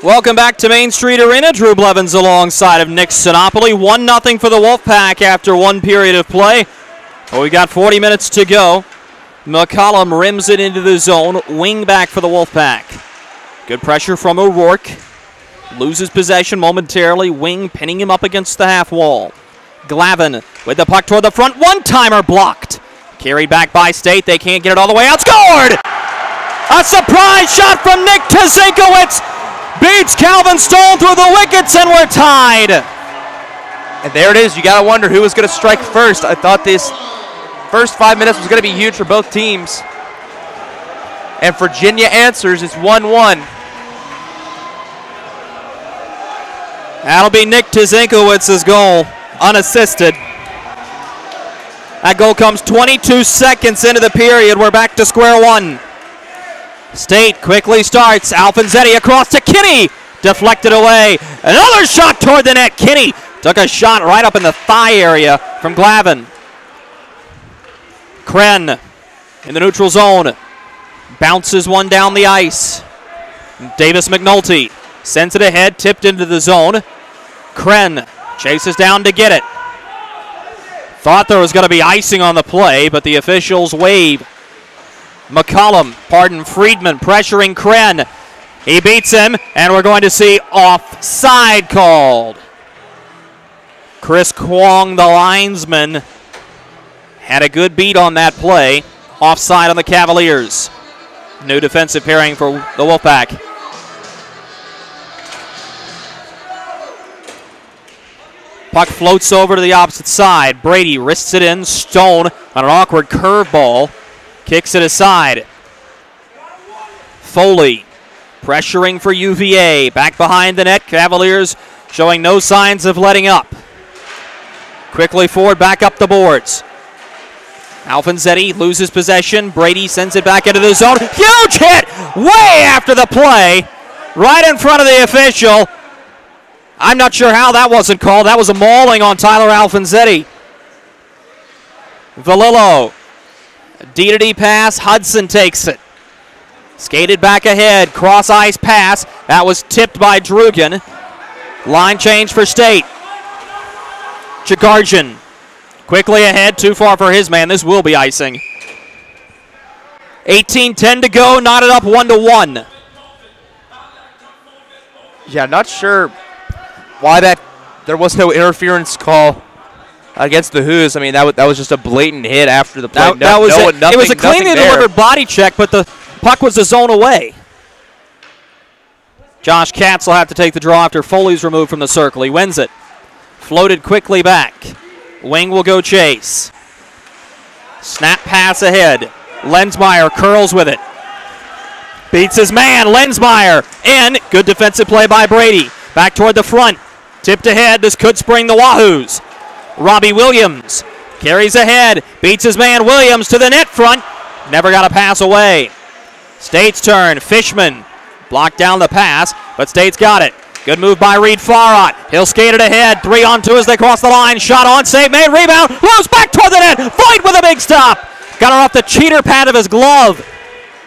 Welcome back to Main Street Arena. Drew Blevins alongside of Nick Sinopoli. 1-0 for the Wolfpack after one period of play. Well, we got 40 minutes to go. McCollum rims it into the zone. Wing back for the Wolfpack. Good pressure from O'Rourke. Loses possession momentarily. Wing pinning him up against the half wall. Glavin with the puck toward the front. One-timer blocked. Carried back by State. They can't get it all the way out. Scored! A surprise shot from Nick Tzinkowicz. Beats Calvin Stone through the wickets, and we're tied. And there it is. You got to wonder who was going to strike first. I thought this first 5 minutes was going to be huge for both teams. And Virginia answers. It's 1-1. That'll be Nick Tzinkowicz's goal, unassisted. That goal comes 22 seconds into the period. We're back to square one. State quickly starts. Alfonsetti across to Kinney. Deflected away. Another shot toward the net. Kinney took a shot right up in the thigh area from Glavin. Kren in the neutral zone. Bounces one down the ice. Davis McNulty sends it ahead. Tipped into the zone. Kren chases down to get it. Thought there was going to be icing on the play, but the officials wave. McCollum, Friedman pressuring Kren. He beats him, and we're going to see offside called. Chris Kwong, the linesman, had a good beat on that play. Offside on the Cavaliers. New defensive pairing for the Wolfpack. Puck floats over to the opposite side. Brady wrists it in. Stone on an awkward curveball. Kicks it aside. Foley pressuring for UVA. Back behind the net. Cavaliers showing no signs of letting up. Quickly forward, back up the boards. Alfonsetti loses possession. Brady sends it back into the zone. Huge hit way after the play. Right in front of the official. I'm not sure how that wasn't called. That was a mauling on Tyler Alfonsetti. Valillo. D-to-D pass. Hudson takes it. Skated back ahead. Cross-ice pass. That was tipped by Drugan. Line change for State. Chigarjan. Quickly ahead. Too far for his man. This will be icing. 18-10 to go. Knotted up 1-1. Yeah, not sure why there was no interference call against the Who's. I mean, that was just a blatant hit after the play. It was a cleanly delivered body check, but the puck was a zone away. Josh Katz will have to take the draw after Foley's removed from the circle. He wins it. Floated quickly back. Wing will go chase. Snap pass ahead. Lensmeyer curls with it. Beats his man. Lensmeyer in. Good defensive play by Brady. Back toward the front. Tipped ahead. This could spring the Wahoos. Robbie Williams carries ahead. Beats his man Williams to the net front. Never got a pass away. State's turn. Fishman blocked down the pass, but State's got it. Good move by Reed Farrott. He'll skate it ahead. 3-on-2 as they cross the line. Shot on, save made, rebound. Loose back toward the net. Voigt with a big stop. Got her off the cheater pad of his glove.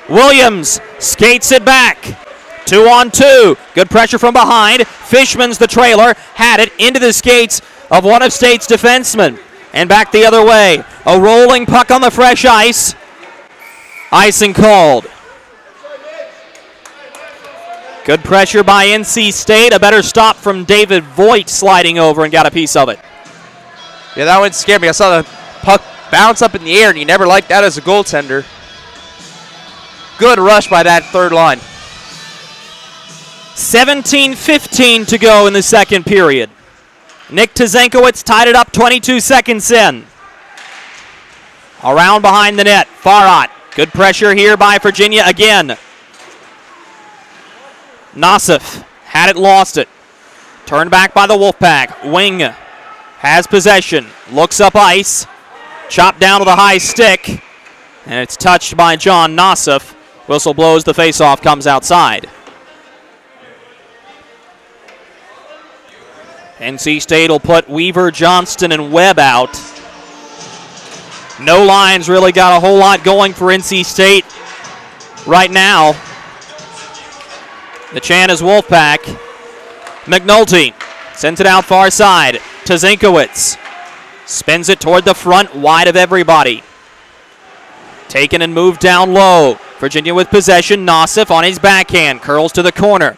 Williams skates it back. 2-on-2. Good pressure from behind. Fishman's the trailer. Had it into the skates of one of State's defensemen. And back the other way. A rolling puck on the fresh ice. Icing called. Good pressure by NC State. A better stop from David Voigt sliding over and got a piece of it. Yeah, that one scared me. I saw the puck bounce up in the air, and you never like that as a goaltender. Good rush by that third line. 17-15 to go in the second period. Nick Tzinkowicz tied it up 22 seconds in. Around behind the net. Farrott. Good pressure here by Virginia again. Nassif had it, lost it. Turned back by the Wolfpack. Wing has possession. Looks up ice. Chopped down to the high stick. And it's touched by John Nassif. Whistle blows. The faceoff comes outside. NC State will put Weaver, Johnston, and Webb out. No lines really got a whole lot going for NC State right now. The chant is Wolfpack. McNulty sends it out far side to Zinkowitz. Spins it toward the front, wide of everybody. Taken and moved down low. Virginia with possession. Nassif on his backhand. Curls to the corner.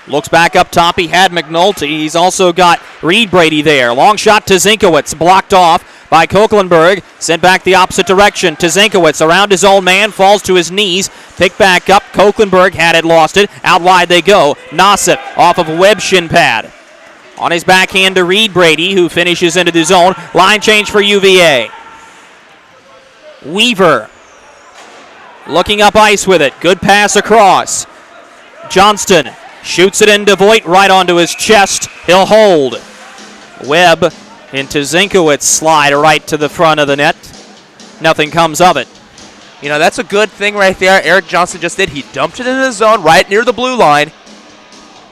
Looks back up top. He had McNulty. He's also got Reed Brady there. Long shot to Zinkowitz. Blocked off by Koeklenberg. Sent back the opposite direction to Zinkowitz. Around his own man. Falls to his knees. Picked back up. Koeklenberg had it, lost it. Out wide they go. Nassif off of a Webb shin pad. On his backhand to Reed Brady, who finishes into the zone. Line change for UVA. Weaver looking up ice with it. Good pass across. Johnston shoots it into Voigt right onto his chest. He'll hold. Webb into Zinkowitz, slide right to the front of the net. Nothing comes of it. You know, that's a good thing right there. Eric Johnson just did. He dumped it into the zone right near the blue line.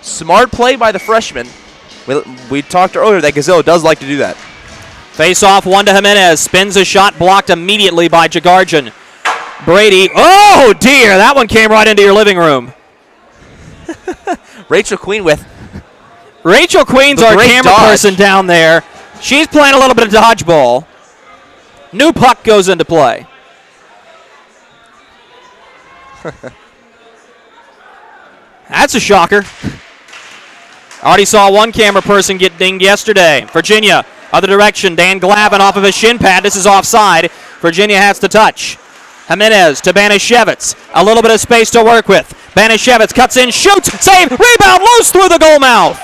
Smart play by the freshman. We talked earlier that Gazillo does like to do that. Face off, one to Jimenez. Spins a shot, blocked immediately by Jagarjan. Brady. Oh, dear. That one came right into your living room. Rachel Queen with. Rachel Queen's our camera person down there. She's playing a little bit of dodgeball. New puck goes into play. That's a shocker. Already saw one camera person get dinged yesterday. Virginia, other direction. Dan Glavin off of his shin pad. This is offside. Virginia has to touch. Jimenez to Banashevitz. A little bit of space to work with. Banashevitz cuts in, shoots, save, rebound, loose through the goal mouth.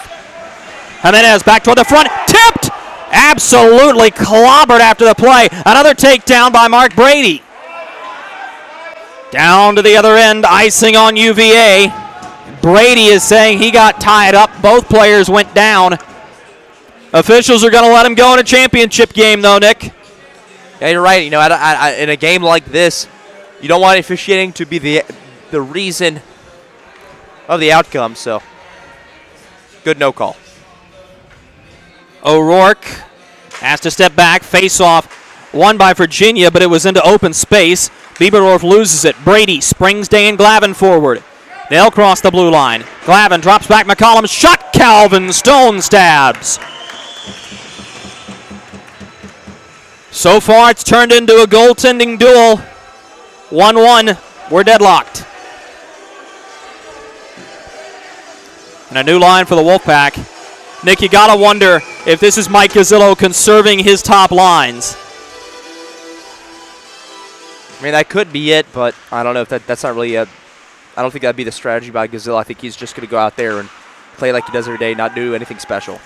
Jimenez back toward the front, tipped. Absolutely clobbered after the play. Another takedown by Mark Brady. Down to the other end, icing on UVA. Brady is saying he got tied up. Both players went down. Officials are going to let him go in a championship game, though, Nick. Yeah, you're right. You know, in a game like this, you don't want officiating to be the reason of the outcome. So, good no call. O'Rourke has to step back. Face-off won by Virginia, but it was into open space. Bieberdorf loses it. Brady springs Dan Glavin forward. They'll cross the blue line. Glavin drops back McCollum. Shot. Calvin Stone stabs. So far, it's turned into a goaltending duel. 1-1. We're deadlocked. And a new line for the Wolfpack. Nick, you got to wonder if this is Mike Gazillo conserving his top lines. I mean, that could be it, but I don't know if that's not really I don't think that'd be the strategy by Gazillo. I think he's just going to go out there and play like he does every day, not do anything special.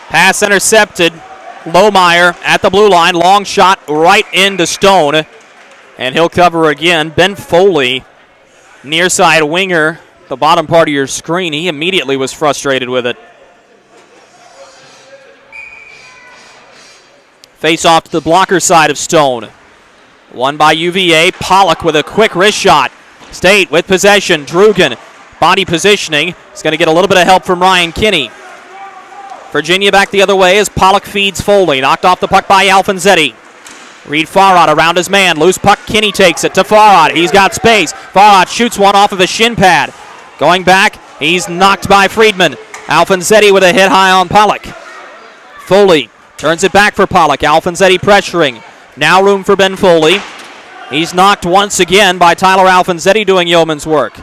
Pass intercepted. Lohmeyer at the blue line. Long shot right into Stone. And he'll cover again. Ben Foley, near side winger, the bottom part of your screen. He immediately was frustrated with it. Face off to the blocker side of Stone. Won by UVA. Pollock with a quick wrist shot. State with possession. Drugan, body positioning. He's going to get a little bit of help from Ryan Kinney. Virginia back the other way as Pollock feeds Foley. Knocked off the puck by Alfonsetti. Reed Farad around his man. Loose puck. Kinney takes it to Farad. He's got space. Farad shoots one off of a shin pad. Going back. He's knocked by Friedman. Alfonsetti with a hit high on Pollock. Foley turns it back for Pollock. Alfonsetti pressuring. Now room for Ben Foley. He's knocked once again by Tyler Alfonsetti doing yeoman's work.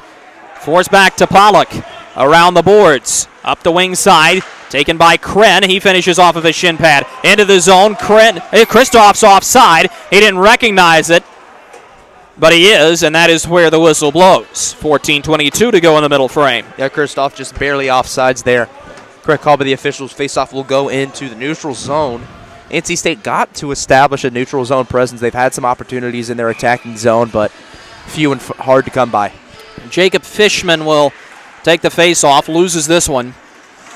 Forced back to Pollock. Around the boards. Up the wing side. Taken by Kren. He finishes off of his shin pad. Into the zone. Kristoff's offside. He didn't recognize it. But he is, and that is where the whistle blows. 14:22 to go in the middle frame. Yeah, Kristoff just barely offsides there. Correct call by the officials. Faceoff will go into the neutral zone. NC State got to establish a neutral zone presence. They've had some opportunities in their attacking zone, but few and hard to come by. Jacob Fishman will take the face-off, loses this one.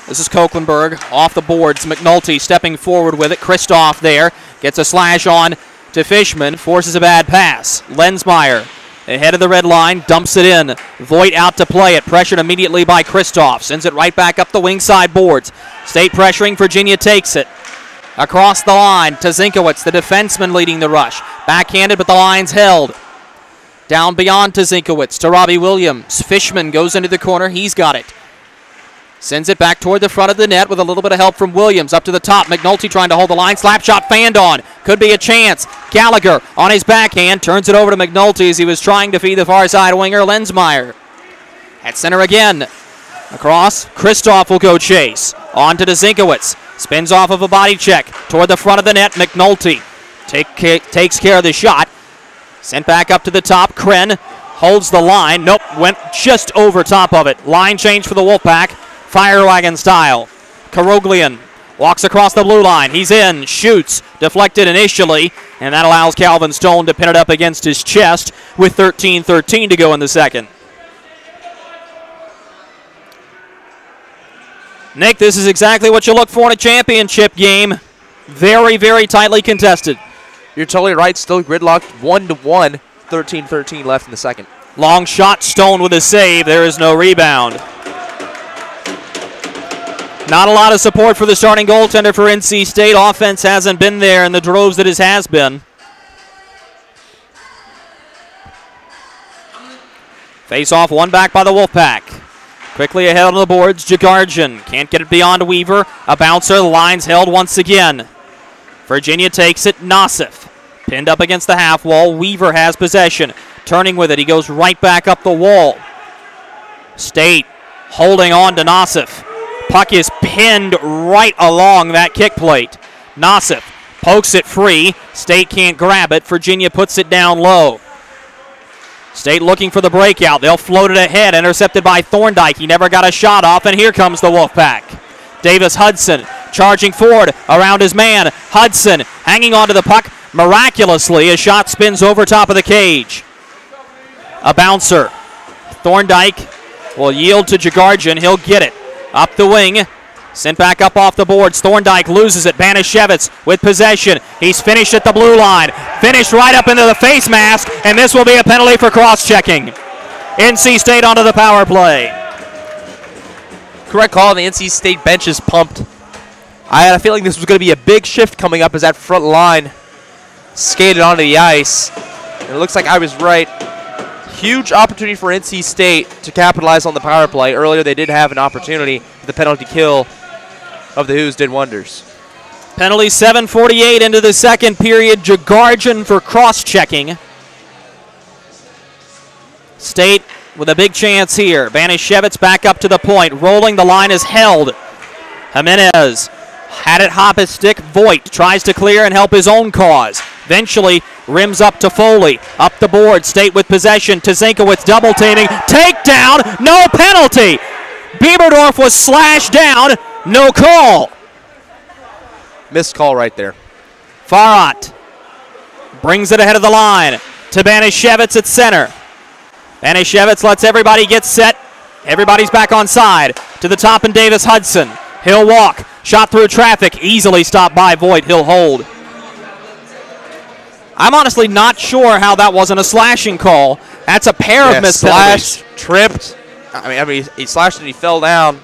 This is Koeklenberg off the boards. McNulty stepping forward with it. Kristoff there. Gets a slash on to Fishman. Forces a bad pass. Lensmeyer ahead of the red line. Dumps it in. Voigt out to play it. Pressured immediately by Kristoff. Sends it right back up the wing side boards. State pressuring. Virginia takes it. Across the line to Zinkowitz, the defenseman leading the rush. Backhanded, but the line's held. Down beyond to Zinkowitz, to Robbie Williams. Fishman goes into the corner. He's got it. Sends it back toward the front of the net with a little bit of help from Williams. Up to the top. McNulty trying to hold the line. Slap shot fanned on. Could be a chance. Gallagher on his backhand. Turns it over to McNulty as he was trying to feed the far side winger, Lensmeyer. At center again. Across. Kristoff will go chase. On to Zinkowitz. Spins off of a body check. Toward the front of the net. McNulty takes care of the shot. Sent back up to the top. Kren holds the line. Nope. Went just over top of it. Line change for the Wolfpack. Fire wagon style. Karoglian walks across the blue line. He's in, shoots, deflected initially, and that allows Calvin Stone to pin it up against his chest with 13-13 to go in the second. Nick, this is exactly what you look for in a championship game. Very, very tightly contested. You're totally right. Still gridlocked 1-1. 13-13 left in the second. Long shot, Stone with a save. There is no rebound. Not a lot of support for the starting goaltender for NC State. Offense hasn't been there in the droves that it has been. Face off, one back by the Wolfpack. Quickly ahead on the boards, Jagarjan. Can't get it beyond Weaver. A bouncer, the line's held once again. Virginia takes it, Nassif. Pinned up against the half wall. Weaver has possession. Turning with it, he goes right back up the wall. State holding on to Nassif. Puck is pinned right along that kick plate. Nassif pokes it free. State can't grab it. Virginia puts it down low. State looking for the breakout. They'll float it ahead. Intercepted by Thorndike. He never got a shot off, and here comes the Wolfpack. Davis Hudson charging forward around his man. Hudson hanging onto the puck miraculously. A shot spins over top of the cage. A bouncer. Thorndike will yield to Jagarjan. He'll get it. Up the wing, sent back up off the boards. Thorndike loses it. Banashevitz with possession. He's finished at the blue line. Finished right up into the face mask, and this will be a penalty for cross-checking. NC State onto the power play. Correct call, and the NC State bench is pumped. I had a feeling this was going to be a big shift coming up as that front line skated onto the ice. And it looks like I was right. Huge opportunity for NC State to capitalize on the power play. Earlier they did have an opportunity. The penalty kill of the Hoos did wonders. Penalty 7:48 into the second period. Jagarjan for cross-checking. State with a big chance here. Banashevitz back up to the point. Rolling, the line is held. Jimenez had it hop his stick. Voigt tries to clear and help his own cause. Eventually rims up to Foley. Up the board. State with possession. To Zinkowitz double teaming. Takedown. No penalty. Bieberdorf was slashed down. No call. Missed call right there. Farhat brings it ahead of the line to Banashevitz at center. Banashevitz lets everybody get set. Everybody's back on side. To the top and Davis Hudson. He'll walk. Shot through traffic. Easily stopped by Voigt. He'll hold. I'm honestly not sure how that wasn't a slashing call. That's a pair of missed penalties. Tripped. I mean, he slashed and he fell down.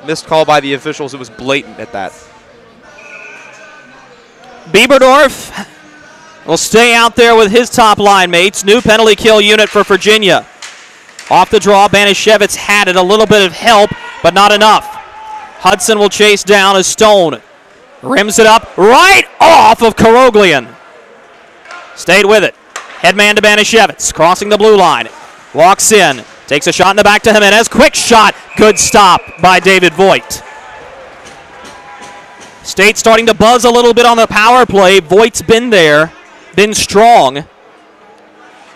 Missed call by the officials. It was blatant at that. Bieberdorf will stay out there with his top line mates. New penalty kill unit for Virginia. Off the draw, Banashevitz had it. A little bit of help, but not enough. Hudson will chase down as Stone rims it up right off of Karoglian. Stayed with it. Headman to Banashevitz, crossing the blue line. Walks in, takes a shot in the back to Jimenez. Quick shot, good stop by David Voigt. State starting to buzz a little bit on the power play. Voigt's been there, been strong.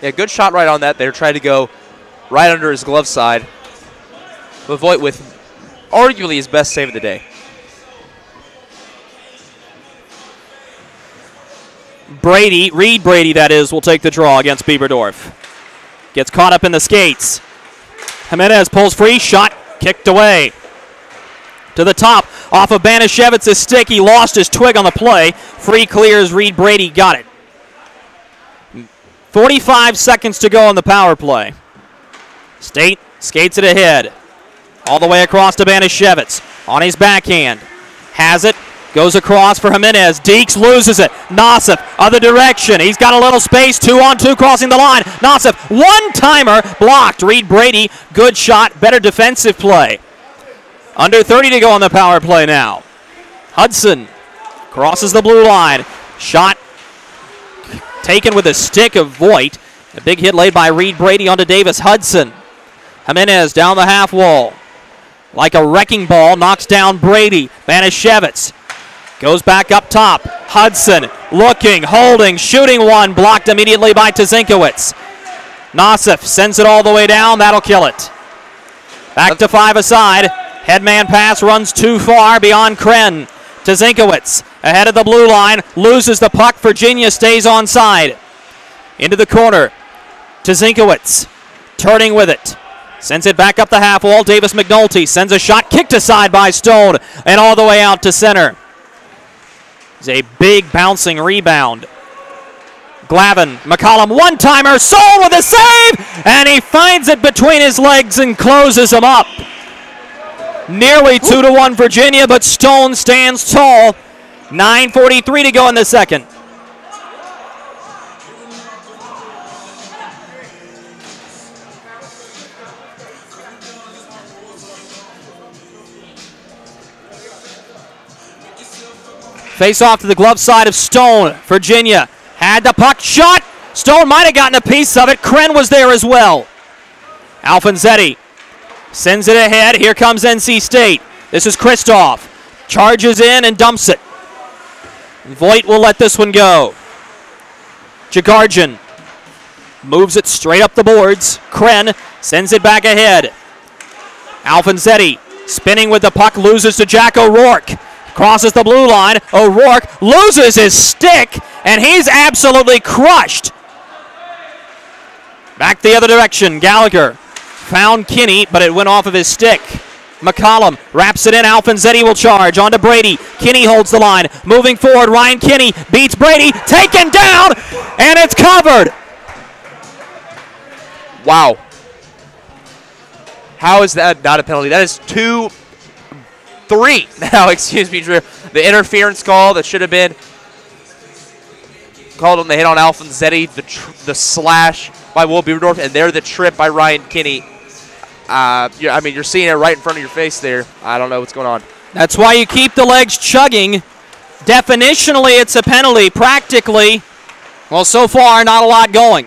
Yeah, good shot right on that there. Tried to go right under his glove side. But Voigt with arguably his best save of the day. Reed Brady, that is, will take the draw against Bieberdorf. Gets caught up in the skates. Jimenez pulls free, shot kicked away. To the top, off of Banashevitz's stick. He lost his twig on the play. Free clears, Reed Brady got it. 45 seconds to go on the power play. State skates it ahead. All the way across to Banashevitz. On his backhand. Has it. Goes across for Jimenez. Deeks loses it. Nassif, other direction. He's got a little space. 2-on-2 crossing the line. Nassif, one-timer, blocked. Reed Brady, good shot, better defensive play. Under 30 to go on the power play now. Hudson crosses the blue line. Shot taken with a stick of Voigt. A big hit laid by Reed Brady onto Davis Hudson. Jimenez down the half wall. Like a wrecking ball, knocks down Brady. Banashevitz goes back up top. Hudson looking, holding, shooting one. Blocked immediately by Tzinkiewicz. Nassif sends it all the way down. That'll kill it. Back to 5 aside. Headman pass runs too far beyond Kren. Tzinkiewicz ahead of the blue line. Loses the puck. Virginia stays onside. Into the corner. Tzinkiewicz turning with it. Sends it back up the half wall. Davis McNulty sends a shot, kicked aside by Stone, and all the way out to center. It's a big bouncing rebound. Glavin, McCollum, one-timer, Soul with a save, and he finds it between his legs and closes him up. Nearly 2-1 Virginia, but Stone stands tall. 9:43 to go in the second. Face off to the glove side of Stone. Virginia had the puck, shot. Stone might have gotten a piece of it. Kren was there as well. Alfonsetti sends it ahead. Here comes NC State. This is Kristoff. Charges in and dumps it. Voigt will let this one go. Jagarjan moves it straight up the boards. Kren sends it back ahead. Alfonsetti spinning with the puck, loses to Jack O'Rourke. Crosses the blue line. O'Rourke loses his stick, and he's absolutely crushed. Back the other direction. Gallagher found Kinney, but it went off of his stick. McCollum wraps it in. Alfonsetti will charge. On to Brady. Kinney holds the line. Moving forward, Ryan Kinney beats Brady. Taken down, and it's covered. Wow. How is that not a penalty? That is 2-3 now, excuse me, Drew. The interference call that should have been called on the hit on Alfonsetti, the slash by Will Bieberdorf, and there the trip by Ryan Kinney. I mean, you're seeing it right in front of your face there. I don't know what's going on. That's why you keep the legs chugging. Definitionally, it's a penalty. Practically, well, so far, not a lot going.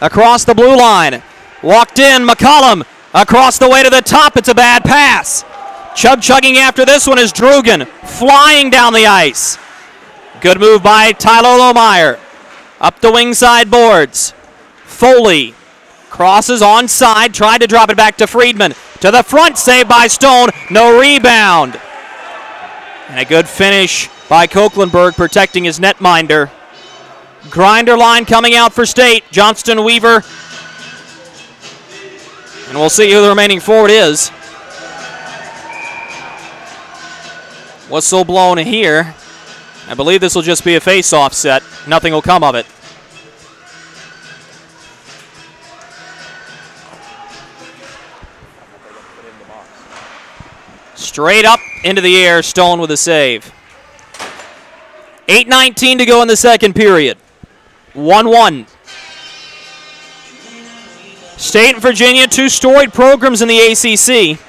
Across the blue line. Walked in, McCollum. Across the way to the top, it's a bad pass. Chugging after this one is Drugan, flying down the ice. Good move by Tyler Lohmeyer. Up the wing side boards. Foley crosses onside, tried to drop it back to Friedman. To the front, saved by Stone, no rebound. And a good finish by Koeklenberg, protecting his netminder. Grinder line coming out for State. Johnston Weaver. And we'll see who the remaining forward is. Whistle blown here. I believe this will just be a face-off set. Nothing will come of it. Straight up into the air, Stone with a save. 8:19 to go in the second period. 1-1. State and Virginia, two storied programs in the ACC.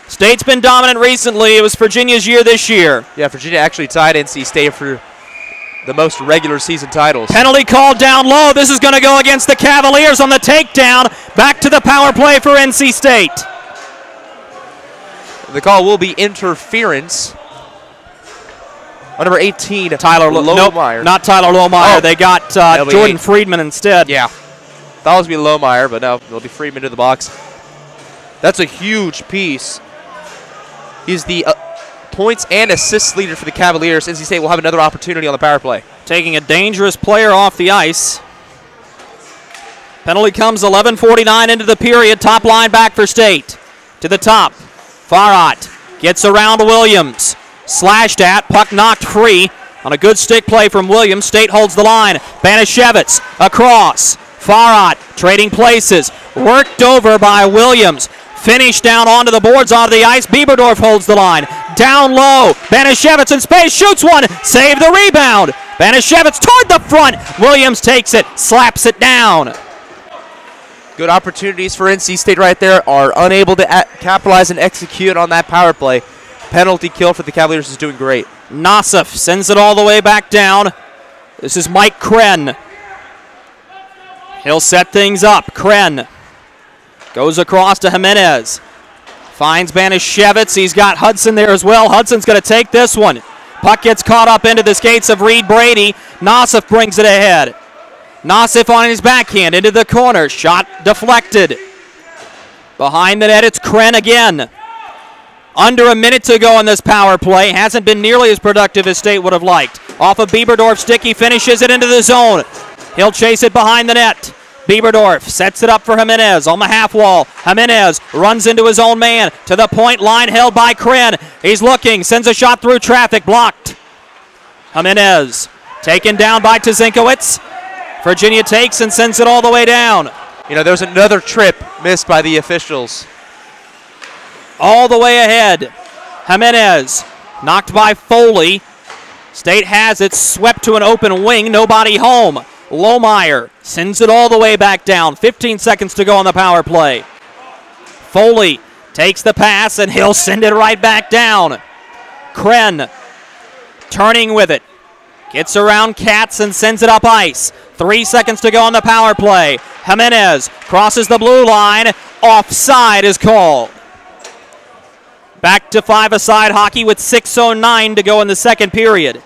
State's been dominant recently. It was Virginia's year this year. Yeah, Virginia actually tied NC State for the most regular season titles. Penalty called down low. This is going to go against the Cavaliers on the takedown. Back to the power play for NC State. The call will be interference. Number 18, Tyler Lohmeyer. Nope, not Tyler Lohmeyer. Oh. They got Jordan Friedman instead. Yeah. Thought it was going to be Lohmeyer, but no, it'll be Friedman to the box. That's a huge piece. He's the points and assists leader for the Cavaliers. NC State will have another opportunity on the power play. Taking a dangerous player off the ice. Penalty comes 11:49 into the period. Top line back for State. To the top. Farhat gets around Williams. Slashed at. Puck knocked free on a good stick play from Williams. State holds the line. Banashevitz across. Farhat trading places. Worked over by Williams. Finished down onto the boards, onto the ice. Bieberdorf holds the line. down low. Banashevitz in space, shoots one, save the rebound. Banashevitz toward the front. Williams takes it, slaps it down. Good opportunities for NC State right there, are unable to capitalize and execute on that power play. Penalty kill for the Cavaliers is doing great. Nosif sends it all the way back down. This is Mike Kren. He'll set things up. Kren goes across to Jimenez. Finds Banashevitz. He's got Hudson there as well. Hudson's going to take this one. Puck gets caught up into the skates of Reed Brady. Nosif brings it ahead. Nosif on his backhand into the corner. Shot deflected. Behind the net, it's Kren again. Under a minute to go in this power play. Hasn't been nearly as productive as State would have liked. Off of Bieberdorf's stick, he finishes it into the zone. He'll chase it behind the net. Bieberdorf sets it up for Jimenez on the half wall. Jimenez runs into his own man to the point line held by Kren. He's looking, sends a shot through traffic, blocked. Jimenez taken down by Tzinkowicz. Virginia takes and sends it all the way down. You know, there was another trip missed by the officials. All the way ahead. Jimenez knocked by Foley. State has it, swept to an open wing, nobody home. Lohmeyer sends it all the way back down. 15 seconds to go on the power play. Foley takes the pass and he'll send it right back down. Kren turning with it. Gets around Katz and sends it up ice. 3 seconds to go on the power play. Jimenez crosses the blue line. Offside is called. Back to five-a-side hockey with 6:09 to go in the second period.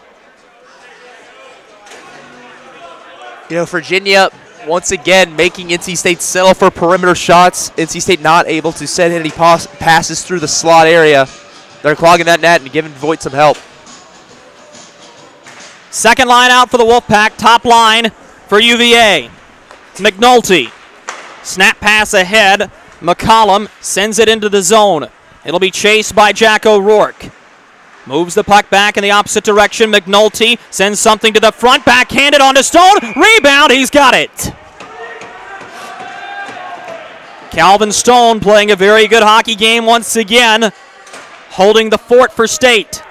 You know, Virginia, once again, making NC State settle for perimeter shots. NC State not able to send any passes through the slot area. They're clogging that net and giving Voigt some help. Second line out for the Wolfpack. Top line for UVA. McNulty. Snap pass ahead. McCollum sends it into the zone. It'll be chased by Jack O'Rourke. Moves the puck back in the opposite direction. McNulty sends something to the front. Backhanded onto Stone. Rebound. He's got it. Calvin Stone playing a very good hockey game once again. Holding the fort for State.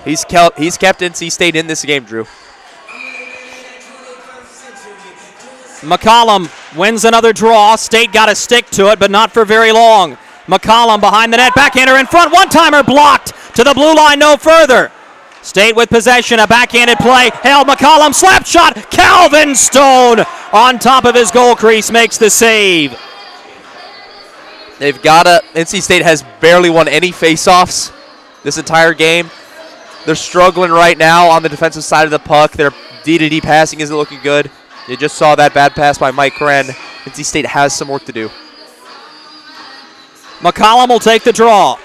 He's kept NC State in this game, Drew. McCollum wins another draw. State got a stick to it, but not for very long. McCollum behind the net. Backhander in front. One-timer blocked. To the blue line, no further. State with possession. A backhanded play. Held McCollum. Slap shot. Calvin Stone on top of his goal crease makes the save. They've got to. NC State has barely won any face-offs this entire game. They're struggling right now on the defensive side of the puck. Their D-to-D passing isn't looking good. You just saw that bad pass by Mike Kren. NC State has some work to do. McCollum will take the draw.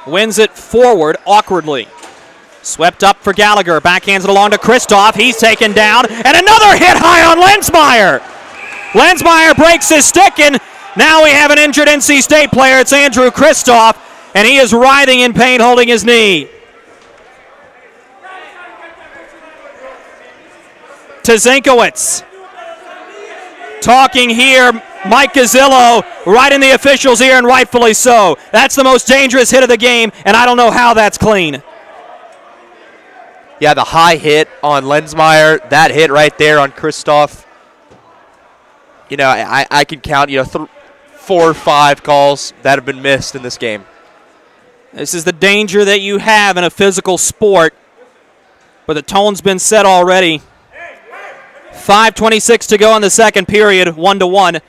Wins it forward awkwardly. Swept up for Gallagher. Backhands it along to Kristoff. He's taken down. And another hit high on Lensmeyer. Lensmeyer breaks his stick, and now we have an injured NC State player. It's Andrew Kristoff, and he is writhing in pain, holding his knee. Tzinkowicz talking here. Mike Gazzillo right in the official's ear, and rightfully so. That's the most dangerous hit of the game, and I don't know how that's clean. Yeah, the high hit on Lensmeyer, that hit right there on Kristoff. You know, I can count, 4 or 5 calls that have been missed in this game. This is the danger that you have in a physical sport, but the tone's been set already. 5:26 to go in the second period, 1-1.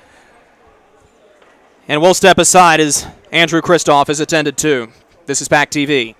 And we'll step aside as Andrew Kristoff is attended to. This is PackTV.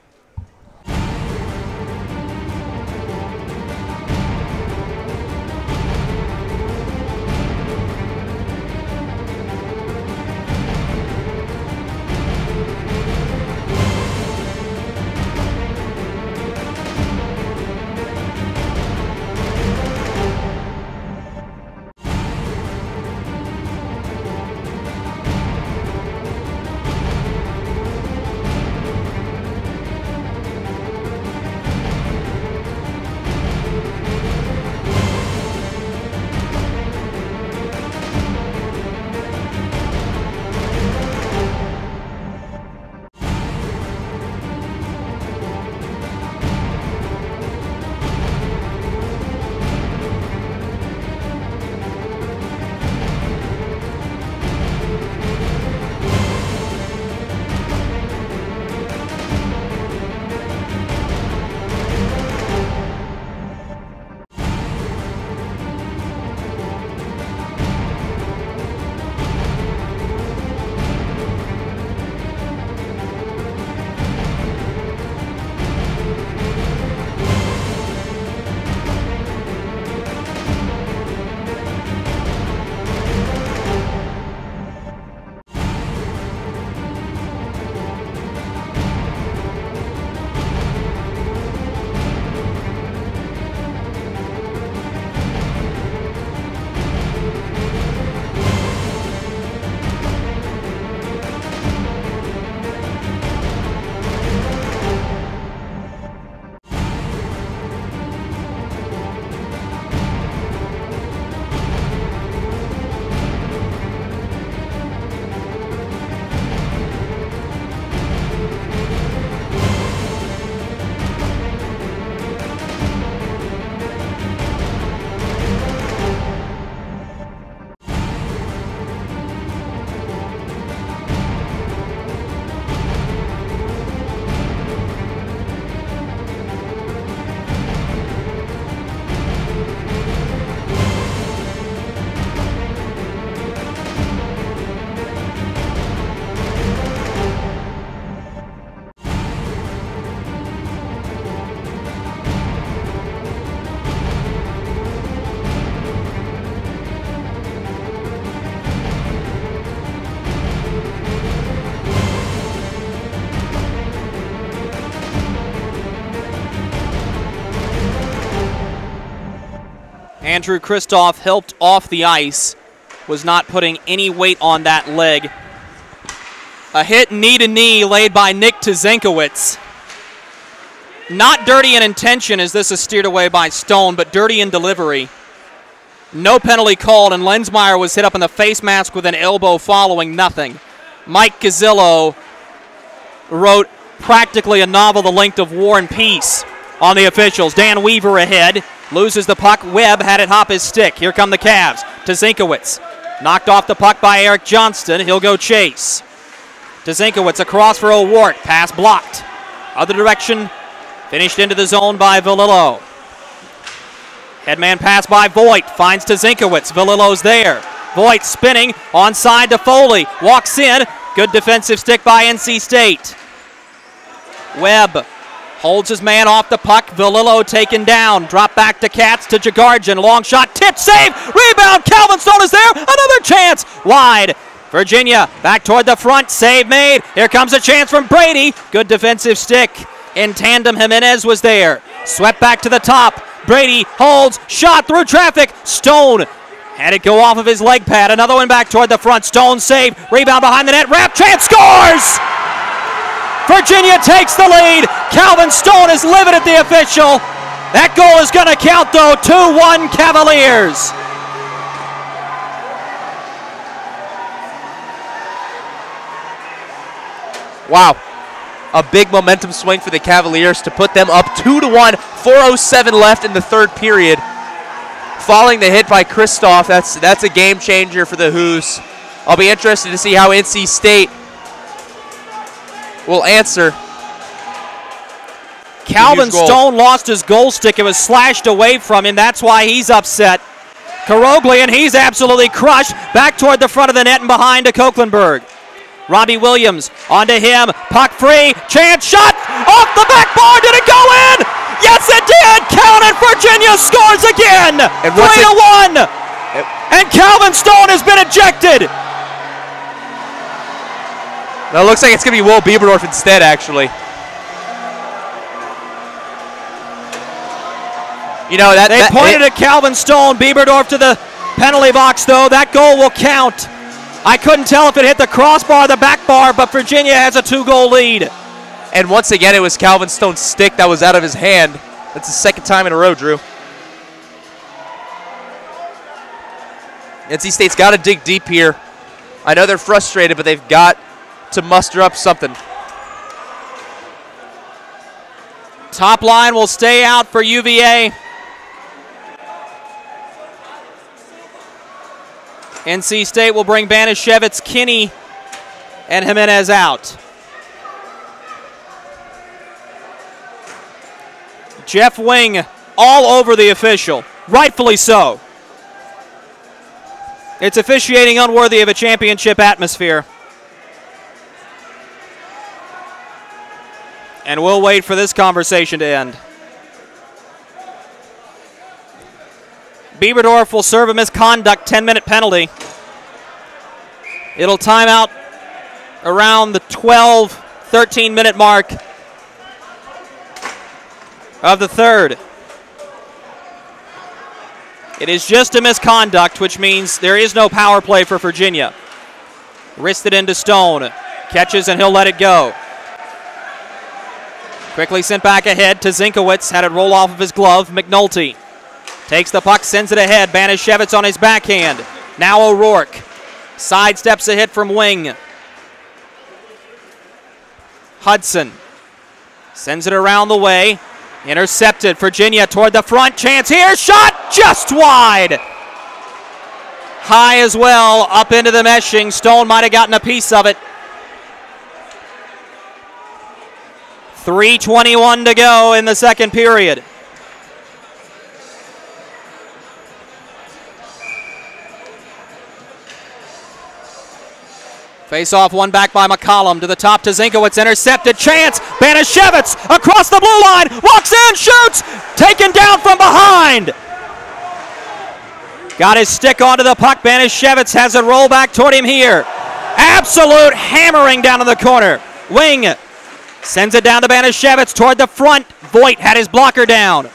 Andrew Kristoff helped off the ice, was not putting any weight on that leg. A hit knee to knee laid by Nick Tzinkowicz. Not dirty in intention as this is steered away by Stone, but dirty in delivery. No penalty called, and Lensmeyer was hit up in the face mask with an elbow following, nothing. Mike Gazzillo wrote practically a novel the length of War and Peace on the officials. Dan Weaver ahead, loses the puck. Webb had it hop his stick. Here come the Cavs. Tzinkowicz knocked off the puck by Eric Johnston. He'll go chase. Tzinkowicz across for O'Rourke. Pass blocked. Other direction, finished into the zone by Valillo. Headman pass by Voigt, finds Tzinkowicz. Valillo's there. Voigt spinning, onside to Foley. Walks in, good defensive stick by NC State. Webb holds his man off the puck. Valillo taken down. Drop back to Katz to Jagarjan. Long shot, tip, save, rebound. Calvin Stone is there. Another chance. Wide. Virginia back toward the front. Save made. Here comes a chance from Brady. Good defensive stick. In tandem, Jimenez was there. Swept back to the top. Brady holds. Shot through traffic. Stone had it go off of his leg pad. Another one back toward the front. Stone save. Rebound behind the net. Wrap chance. Scores! Virginia takes the lead. Calvin Stone is livid at the official. That goal is going to count, though. 2-1 Cavaliers. Wow. A big momentum swing for the Cavaliers to put them up 2-1. 4:07 left in the third period. Following the hit by Kristoff, that's a game changer for the Hoos. I'll be interested to see how NC State will answer. Calvin Stone lost his goal stick. It was slashed away from him. That's why he's upset. Karoglian, he's absolutely crushed. Back toward the front of the net and behind to Koeklenberg. Robbie Williams onto him. Puck free. Chance shot off the backboard. Did it go in? Yes, it did. Count it. Virginia scores again. 3-1. And Calvin Stone has been ejected. Now it looks like it's going to be Will Bieberdorf instead, actually. You know, they pointed at Calvin Stone. Bieberdorf to the penalty box, though. That goal will count. I couldn't tell if it hit the crossbar or the back bar, but Virginia has a 2-goal lead. And once again, it was Calvin Stone's stick that was out of his hand. That's the second time in a row, Drew. NC State's got to dig deep here. I know they're frustrated, but they've got to muster up something. Top line will stay out for UVA. NC State will bring Banishevitz, Kinney, and Jimenez out. Jeff Wing all over the official, rightfully so. It's officiating unworthy of a championship atmosphere. And we'll wait for this conversation to end. Bieberdorf will serve a misconduct 10-minute penalty. It'll time out around the 12, 13-minute mark of the third. It is just a misconduct, which means there is no power play for Virginia. Wristed into Stone. Catches and he'll let it go. Quickly sent back ahead to Tzinkowicz. Had it roll off of his glove. McNulty takes the puck, sends it ahead. Banishevitz on his backhand. Now O'Rourke. Sidesteps a hit from Wing. Hudson sends it around the way. Intercepted. Virginia toward the front. Chance here. Shot just wide. High as well. Up into the meshing. Stone might have gotten a piece of it. 3:21 to go in the second period. Face-off, one back by McCollum. To the top to Tzinkowicz. Intercepted. Chance. Banishevitz across the blue line. Walks in. Shoots. Taken down from behind. Got his stick onto the puck. Banishevitz has it roll back toward him here. Absolute hammering down in the corner. Wing sends it down to Banishevitz toward the front. Voigt had his blocker down.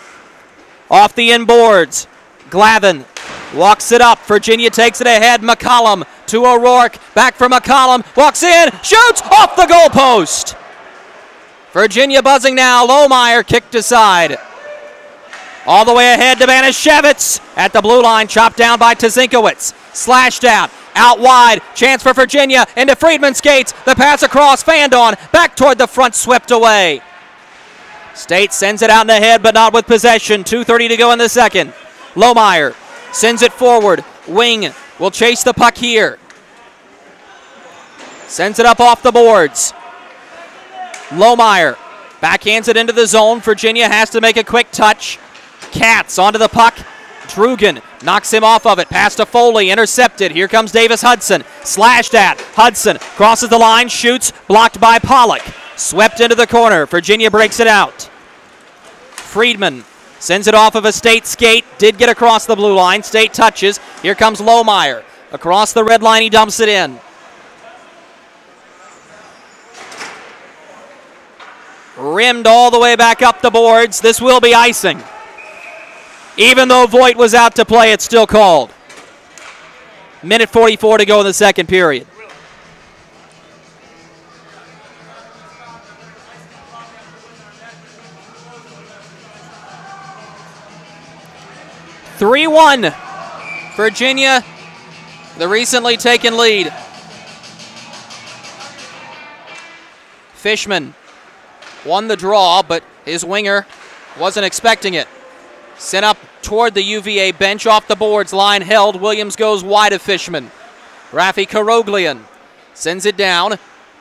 Off the inboards. Glavin walks it up. Virginia takes it ahead. McCollum to O'Rourke. Back for McCollum. Walks in. Shoots off the goalpost. Virginia buzzing now. Lohmeyer kicked aside. All the way ahead to Banashevitz at the blue line. Chopped down by Tazinkowicz. Slashed out. Out wide. Chance for Virginia. Into Friedman skates. The pass across. Fanned on. Back toward the front. Swept away. State sends it out in the head, but not with possession. 2:30 to go in the second. Lohmeyer sends it forward. Wing will chase the puck here. Sends it up off the boards. Lohmeyer backhands it into the zone. Virginia has to make a quick touch. Katz onto the puck. Drugan knocks him off of it. Pass to Foley. Intercepted. Here comes Davis Hudson. Slashed at. Hudson crosses the line. Shoots. Blocked by Pollock. Swept into the corner. Virginia breaks it out. Friedman sends it off of a State skate. Did get across the blue line. State touches. Here comes Lohmeyer. Across the red line, he dumps it in. Rimmed all the way back up the boards. This will be icing. Even though Voigt was out to play, it's still called. Minute 44 to go in the second period. (3-1) Virginia, the recently taken lead. Fishman won the draw, but his winger wasn't expecting it. Sent up toward the UVA bench off the boards. Line held. Williams goes wide of Fishman. Rafi Karoglian sends it down.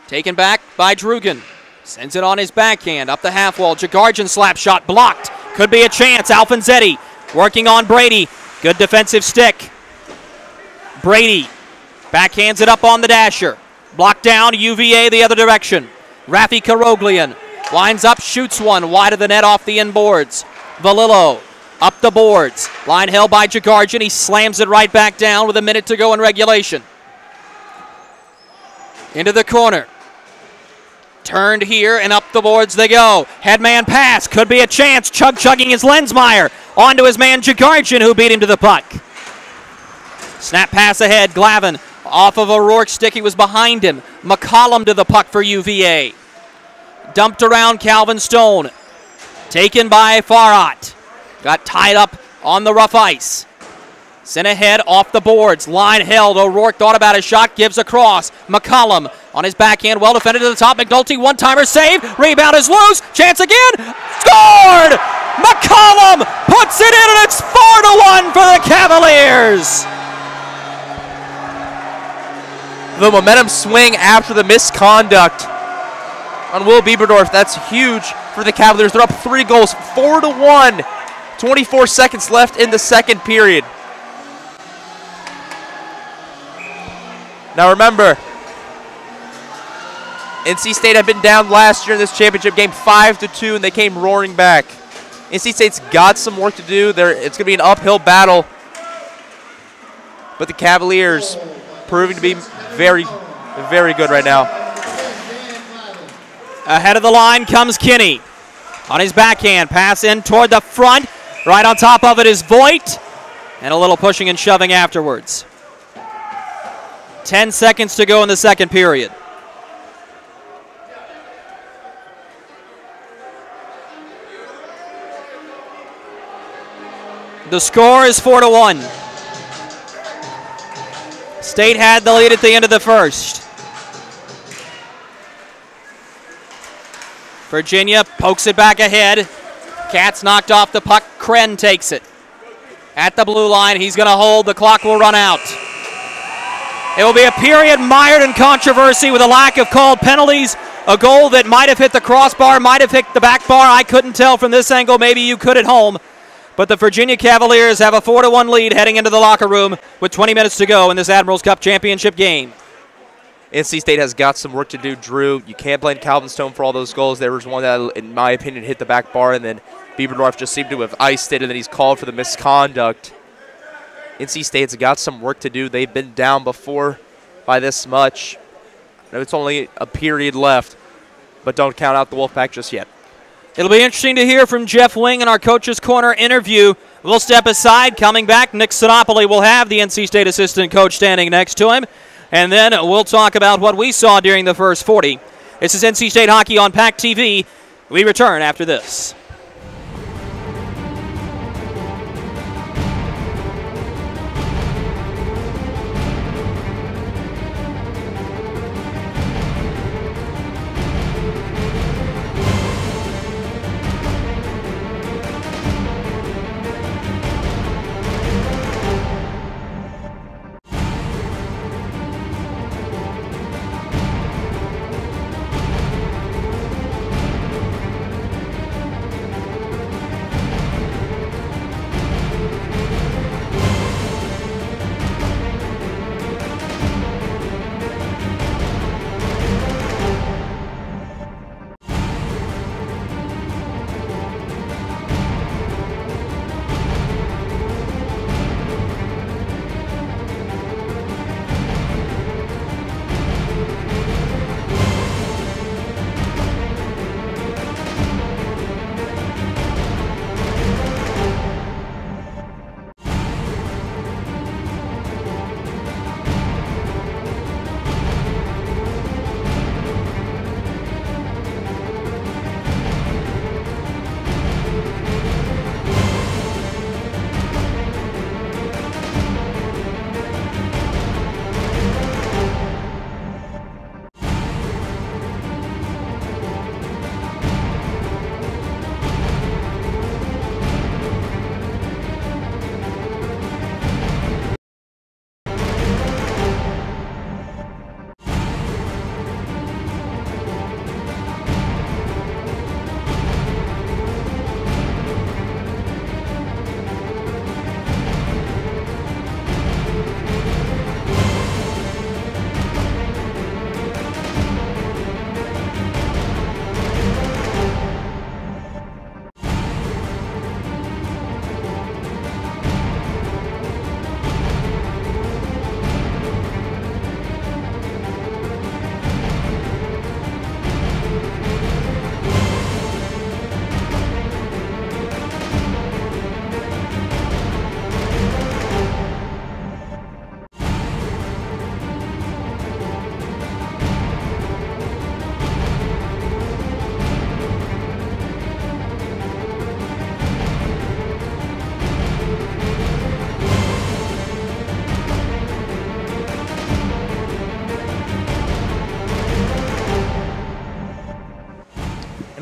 Taken back by Drugan. Sends it on his backhand up the half wall. Jagarjan slap shot blocked. Could be a chance. Alfonsetti working on Brady. Good defensive stick. Brady backhands it up on the dasher. Blocked down. UVA the other direction. Rafi Karoglian winds up, shoots one wide of the net off the inboards. Valillo up the boards. Line held by Jagarjan. He slams it right back down with a minute to go in regulation. Into the corner. Turned here and up the boards they go. Headman pass. Could be a chance. Chugging is Lensmeyer. Onto his man Jagarjan, who beat him to the puck. Snap pass ahead. Glavin off of O'Rourke's stick. He was behind him. McCollum to the puck for UVA. Dumped around Calvin Stone. Taken by Farhat. Got tied up on the rough ice. Sent ahead off the boards. Line held. O'Rourke thought about a shot. Gives across. McCollum on his backhand. Well defended to the top. McNulty one-timer save. Rebound is loose. Chance again. Scored! McCollum puts it in, and it's 4-1 for the Cavaliers. The momentum swing after the misconduct on Will Bieberdorf. That's huge for the Cavaliers. They're up 3 goals, 4-1. 24 seconds left in the second period. Now remember, NC State had been down last year in this championship game 5-2, and they came roaring back. NC State's got some work to do. It's going to be an uphill battle. But the Cavaliers proving to be very, very good right now. Ahead of the line comes Kinney. On his backhand, pass in toward the front. Right on top of it is Voigt. And a little pushing and shoving afterwards. 10 seconds to go in the second period. The score is 4-1. State had the lead at the end of the first. Virginia pokes it back ahead. Katz knocked off the puck. Kren takes it. At the blue line, he's going to hold. The clock will run out. It will be a period mired in controversy with a lack of called penalties. A goal that might have hit the crossbar, might have hit the back bar. I couldn't tell from this angle. Maybe you could at home. But the Virginia Cavaliers have a 4-1 lead heading into the locker room with 20 minutes to go in this Admirals Cup championship game. NC State has got some work to do, Drew. You can't blame Calvin Stone for all those goals. There was one that, in my opinion, hit the back bar, and then Bieberdorf just seemed to have iced it, and then he's called for the misconduct. NC State's got some work to do. They've been down before by this much. I know it's only a period left, but don't count out the Wolfpack just yet. It'll be interesting to hear from Jeff Wing in our Coach's Corner interview We'll step aside. Coming back, Nick Sinopoli will have the NC State assistant coach standing next to him. And then we'll talk about what we saw during the first 40. This is NC State Hockey on PackTV. We return after this.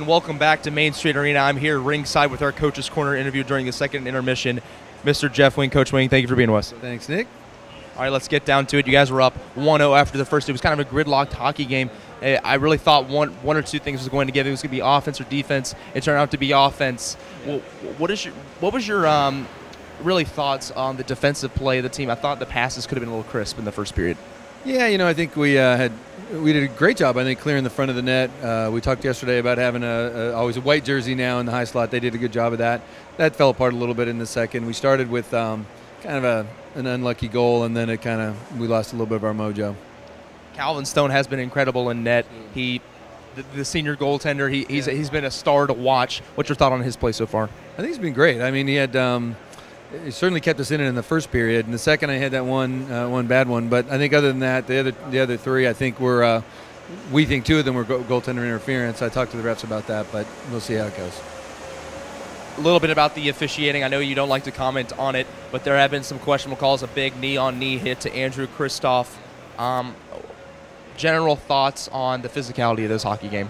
Welcome back to Main Street Arena. I'm here ringside with our Coach's Corner interview during the second intermission. Mr. Jeff Wing, Coach Wing, thank you for being with us. Thanks, Nick. All right, let's get down to it. You guys were up 1-0 after the first. It was kind of a gridlocked hockey game. I really thought one or two things was going to give. It was going to be offense or defense. It turned out to be offense. Well, what was your really thoughts on the defensive play of the team? I thought the passes could have been a little crisp in the first period. Yeah, I think we did a great job, I think, clearing the front of the net. We talked yesterday about having always a white jersey now in the high slot. They did a good job of that. That fell apart a little bit in the second. We started with kind of an unlucky goal, and then we lost a little bit of our mojo. Calvin Stone has been incredible in net. The senior goaltender, he's been a star to watch. What's your thought on his play so far? I think he's been great. I mean, he certainly kept us in it in the first period. In the second, I had that one bad one. But I think other than that, the other three, I think we think two of them were goaltender interference. I talked to the refs about that, but we'll see how it goes. A little bit about the officiating. I know you don't like to comment on it, but there have been some questionable calls. A big knee-on-knee hit to Andrew Kristoff. General thoughts on the physicality of this hockey game?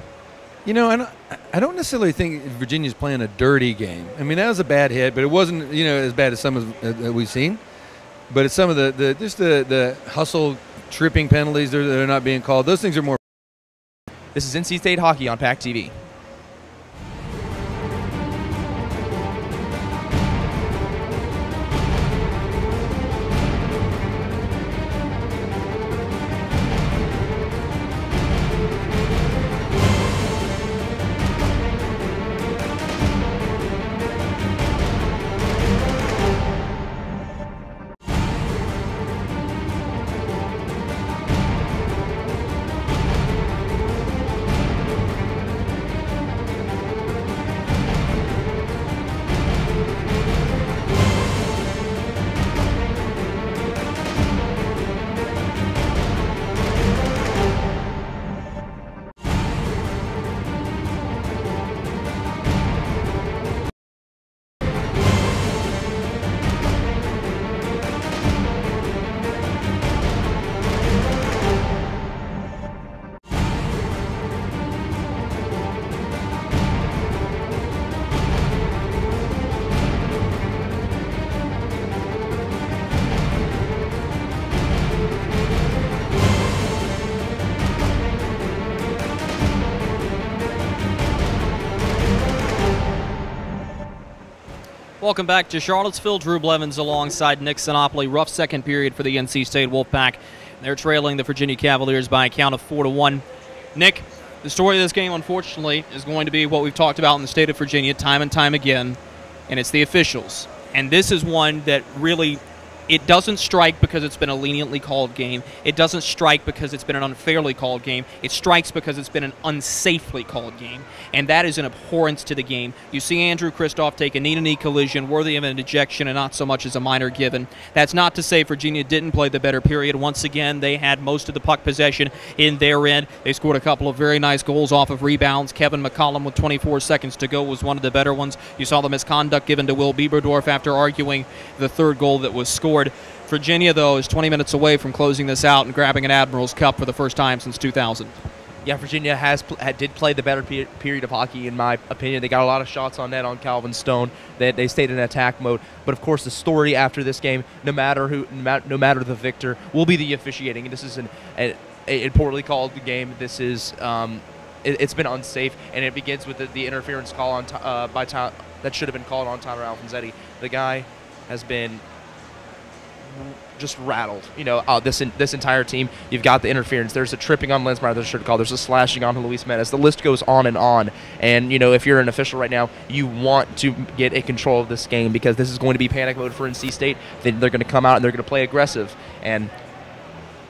I don't necessarily think Virginia's playing a dirty game. I mean, that was a bad hit, but it wasn't as bad as some that we've seen. But it's some of the hustle tripping penalties that are not being called. Those things are more. This is NC State Hockey on PackTV. Welcome back to Charlottesville. Drew Blevins alongside Nick Sinopoli. Rough second period for the NC State Wolfpack. They're trailing the Virginia Cavaliers by a count of 4-1. Nick, the story of this game, unfortunately, is going to be what we've talked about in the state of Virginia time and time again, and it's the officials. And this is one that really, it doesn't strike because it's been a leniently called game. It doesn't strike because it's been an unfairly called game. It strikes because it's been an unsafely called game. And that is an abhorrence to the game. You see Andrew Kristoff take a knee-to-knee collision worthy of an ejection and not so much as a minor given. That's not to say Virginia didn't play the better period. Once again, they had most of the puck possession in their end. They scored a couple of very nice goals off of rebounds. Kevin McCollum with 24 seconds to go was one of the better ones. You saw the misconduct given to Will Bieberdorf after arguing the third goal that was scored. Virginia, though, is 20 minutes away from closing this out and grabbing an Admiral's Cup for the first time since 2000. Yeah, Virginia did play the better period of hockey, in my opinion. They got a lot of shots on net on Calvin Stone. They stayed in attack mode. But of course, the story after this game, no matter the victor, will be the officiating. And this is a poorly called game. This is it's been unsafe, and it begins with the interference call on that should have been called on Tyler Alfonsetti. The guy has been just rattled. You know, this entire team. You've got the interference. There's a tripping on Lensmeyer that should call. There's a slashing on Luis Menes. The list goes on and on. And you know, if you're an official right now, you want to get a control of this game because this is going to be panic mode for NC State. Then they're going to come out and they're going to play aggressive. And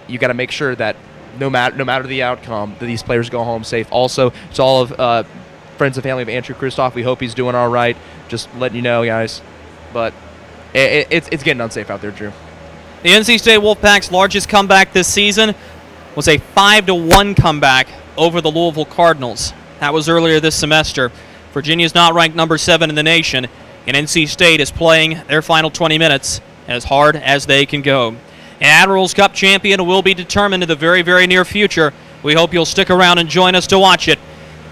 you got to make sure that no matter the outcome, that these players go home safe. Also, to all of friends and family of Andrew Kristoff, we hope he's doing all right. Just letting you know, guys. But it's getting unsafe out there, Drew. The NC State Wolfpack's largest comeback this season was a 5-1 comeback over the Louisville Cardinals. That was earlier this semester. Virginia's not ranked number 7 in the nation, and NC State is playing their final 20 minutes as hard as they can go. An Admiral's Cup champion will be determined in the very, very near future. We hope you'll stick around and join us to watch it.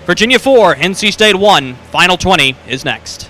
Virginia 4, NC State 1. Final 20 is next.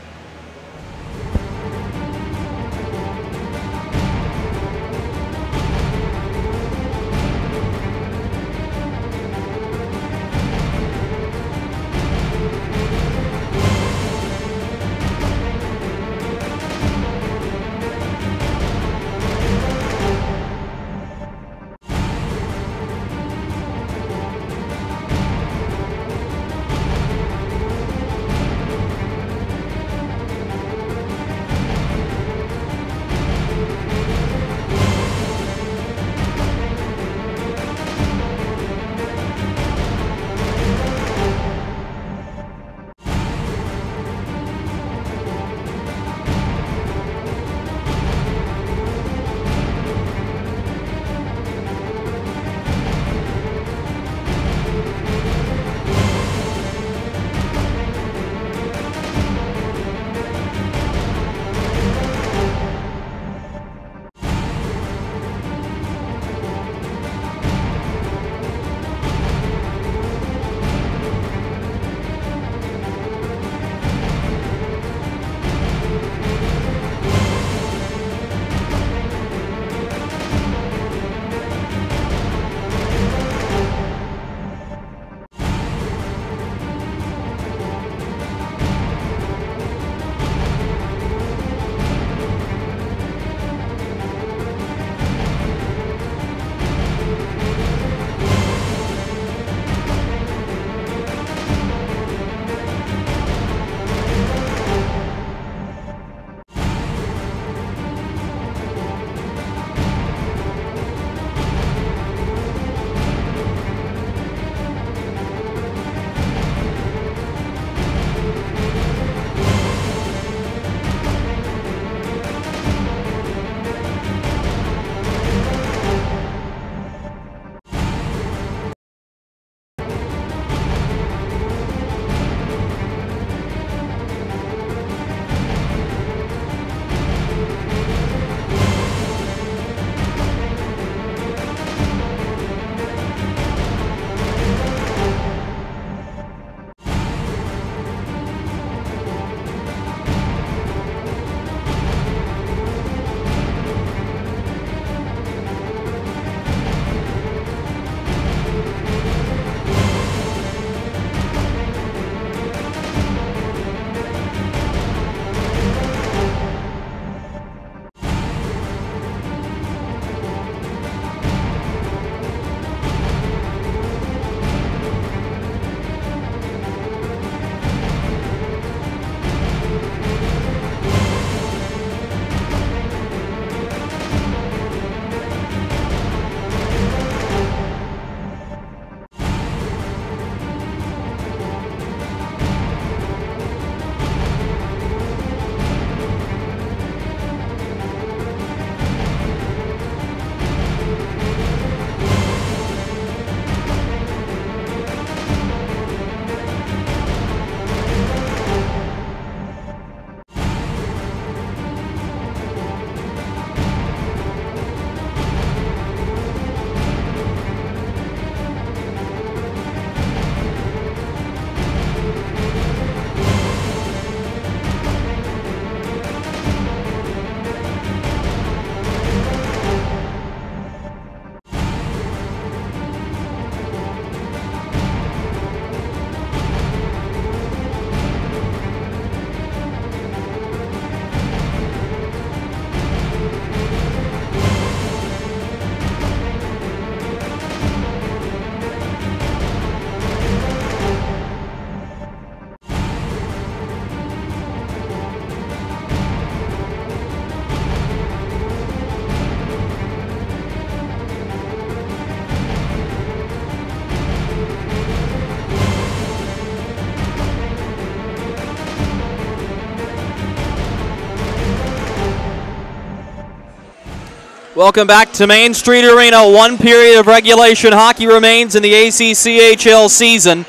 Welcome back to Main Street Arena. One period of regulation hockey remains in the ACCHL season.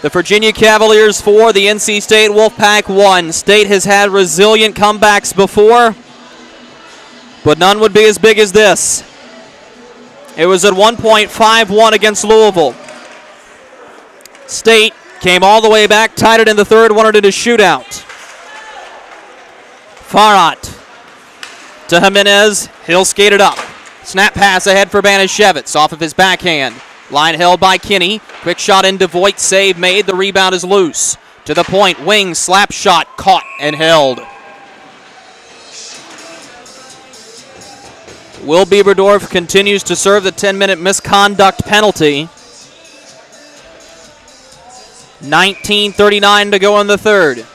The Virginia Cavaliers 4, the NC State Wolfpack 1. State has had resilient comebacks before, but none would be as big as this. It was at 1.51 against Louisville. State came all the way back, tied it in the third, won it in a shootout. Farhat to Jimenez, he'll skate it up. Snap pass ahead for Banishevitz off of his backhand. Line held by Kinney. Quick shot into Voigt, save made. The rebound is loose. To the point, wing, slap shot, caught and held. Will Bieberdorf continues to serve the 10-minute misconduct penalty. 19:39 to go in the third.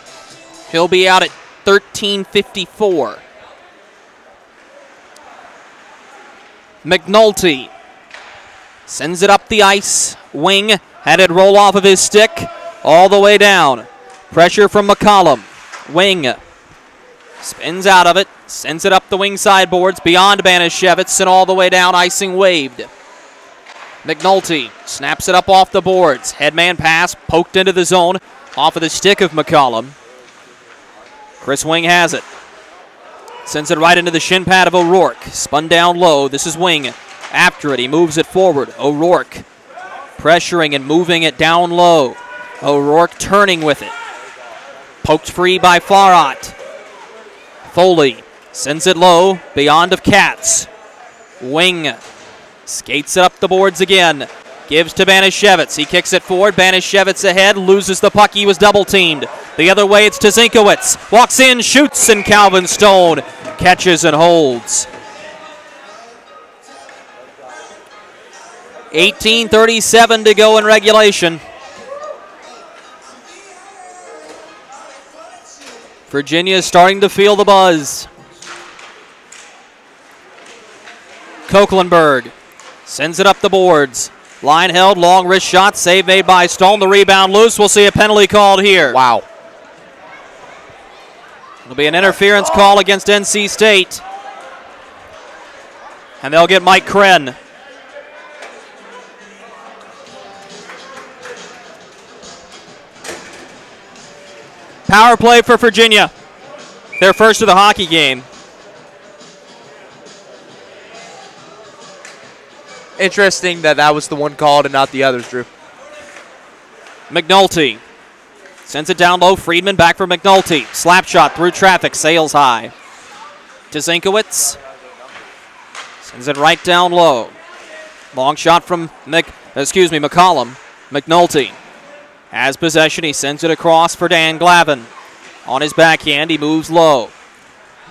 He'll be out at 13:54. McNulty sends it up the ice. Wing had it roll off of his stick all the way down. Pressure from McCollum. Wing spins out of it, sends it up the wing sideboards beyond Banishevitz and all the way down, icing waved. McNulty snaps it up off the boards. Headman pass poked into the zone off of the stick of McCollum. Chris Wing has it. Sends it right into the shin pad of O'Rourke. Spun down low. This is Wing. After it, he moves it forward. O'Rourke pressuring and moving it down low. O'Rourke turning with it. Poked free by Farhat. Foley sends it low beyond of Katz. Wing skates it up the boards again. Gives to Banishevitz. He kicks it forward. Banishevitz ahead. Loses the puck. He was double teamed. The other way it's to Zinkowitz. Walks in, shoots, and Calvin Stone catches and holds. 18:37 to go in regulation. Virginia is starting to feel the buzz. Koeklenberg sends it up the boards. Line held, long wrist shot, save made by Stone. The rebound loose. We'll see a penalty called here. Wow. It'll be an interference call against NC State. And they'll get Mike Krenn. Power play for Virginia. Their first of the hockey game. Interesting that was the one called and not the others, Drew. McNulty sends it down low. Friedman back for McNulty. Slap shot through traffic, sails high. To Zinkowitz. Sends it right down low. Long shot from McCollum. McNulty has possession. He sends it across for Dan Glavin. On his backhand, he moves low.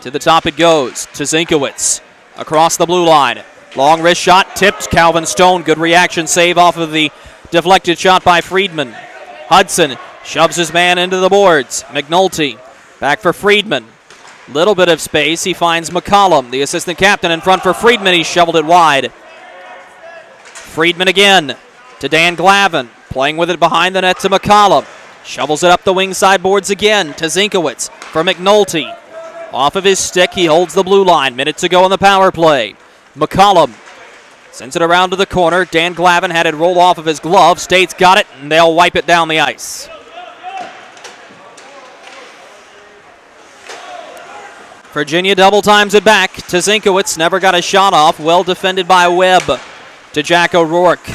To the top it goes. To Zinkowitz. Across the blue line. Long wrist shot, tipped. Calvin Stone, good reaction save off of the deflected shot by Friedman. Hudson shoves his man into the boards. McNulty back for Friedman. Little bit of space. He finds McCollum, the assistant captain, in front for Friedman. He shoveled it wide. Friedman again to Dan Glavin. Playing with it behind the net to McCollum. Shovels it up the wing sideboards again to Zinkowitz for McNulty. Off of his stick, he holds the blue line. Minute to go on the power play. McCollum sends it around to the corner. Dan Glavin had it roll off of his glove. State's got it, and they'll wipe it down the ice. Virginia double times it back to Zinkowitz. Never got a shot off. Well defended by Webb to Jack O'Rourke.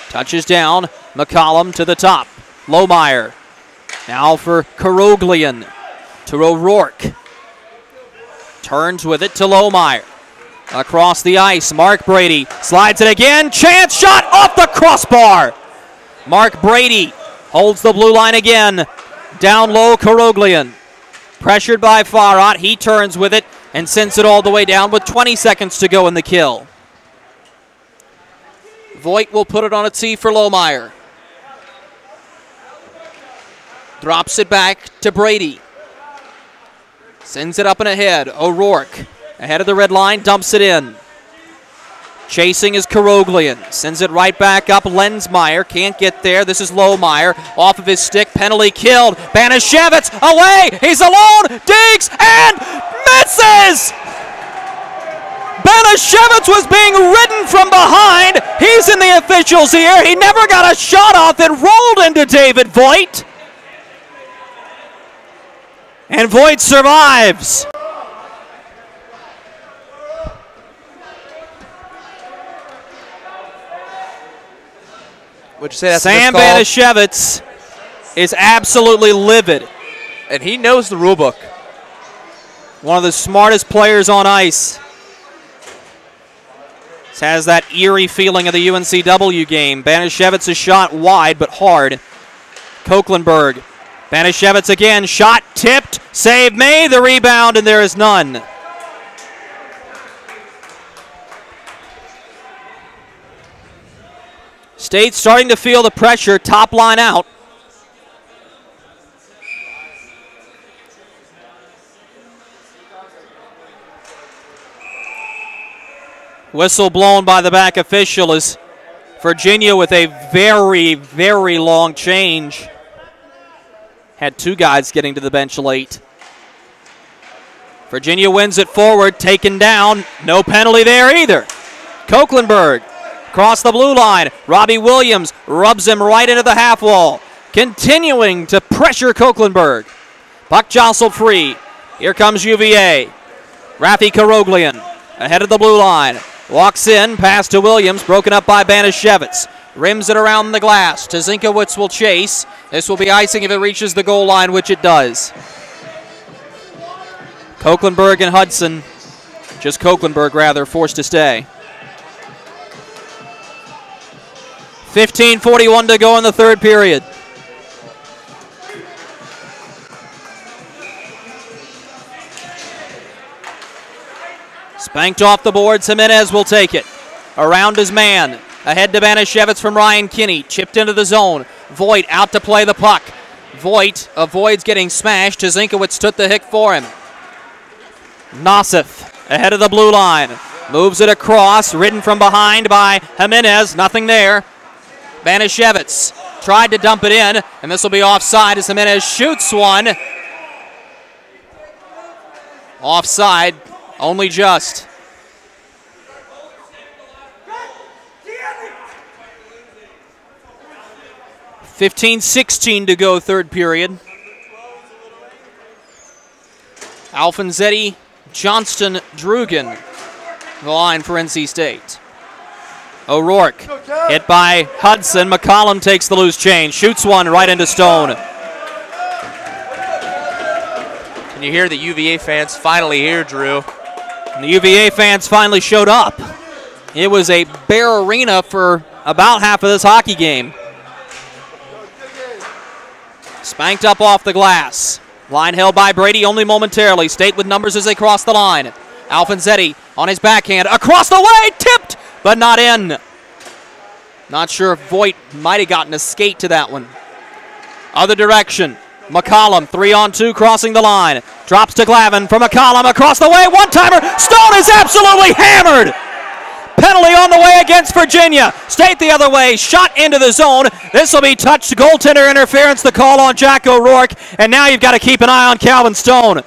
Touches down. McCollum to the top. Lohmeyer now for Karoglian to O'Rourke. Turns with it to Lohmeyer. Across the ice, Mark Brady slides it again. Chance shot off the crossbar. Mark Brady holds the blue line again. Down low, Karoglian. Pressured by Farhat. He turns with it and sends it all the way down with 20 seconds to go in the kill. Voigt will put it on a tee for Lohmeyer. Drops it back to Brady. Sends it up and ahead. O'Rourke ahead of the red line, dumps it in. Chasing is Karoglian. Sends it right back up. Lensmeyer can't get there. This is Lohmeyer. Off of his stick. Penalty killed. Banishevitz away. He's alone. Digs and misses. Banashevitz was being ridden from behind. He's in the official's ear. He never got a shot off. It rolled into David Voigt. And Voigt survives. Would you say that's Sam Banashevitz is absolutely livid. And he knows the rule book. One of the smartest players on ice. This has that eerie feeling of the UNCW game. Banashevitz is shot wide but hard. Koeklenberg. Banashevitz again, shot tipped, save made, the rebound, and there is none. State starting to feel the pressure, top line out. Whistle blown by the back official as Virginia with a very, very long change. Had two guys getting to the bench late. Virginia wins it forward, taken down. No penalty there either. Koeklenberg across the blue line. Robbie Williams rubs him right into the half wall. Continuing to pressure Koeklenberg. Puck jostled free. Here comes UVA. Rafi Karoglian ahead of the blue line. Walks in, pass to Williams, broken up by Banashevitz. Rims it around the glass. Tazinkowicz will chase. This will be icing if it reaches the goal line, which it does. Koeklenberg and Hudson, just Koeklenberg rather, forced to stay. 15:41 to go in the third period. Spanked off the boards, Jimenez will take it. Around his man. Ahead to Banashevitz from Ryan Kinney. Chipped into the zone. Voigt out to play the puck. Voigt avoids getting smashed. Tazinkowicz took the hit for him. Nosif ahead of the blue line. Moves it across. Ridden from behind by Jimenez. Nothing there. Banashevitz tried to dump it in, and this will be offside as Jimenez shoots one. Offside. Only just. $15:16 to go, third period. Alfonsetti, Johnston, Drugan, the line for NC State. O'Rourke hit by Hudson. McCollum takes the loose change, shoots one right into Stone. Can you hear the UVA fans finally here, Drew? And the UVA fans finally showed up. It was a bare arena for about half of this hockey game. Spanked up off the glass. Line held by Brady only momentarily. State with numbers as they cross the line. Alfonsetti on his backhand. Across the way, tipped, but not in. Not sure if Voigt might have gotten a skate to that one. Other direction. McCollum, 3-on-2, crossing the line. Drops to Glavin from McCollum across the way. One-timer. Stone is absolutely hammered. Penalty on the way against Virginia. State the other way. Shot into the zone. This will be touched. Goaltender interference. The call on Jack O'Rourke. And now you've got to keep an eye on Calvin Stone.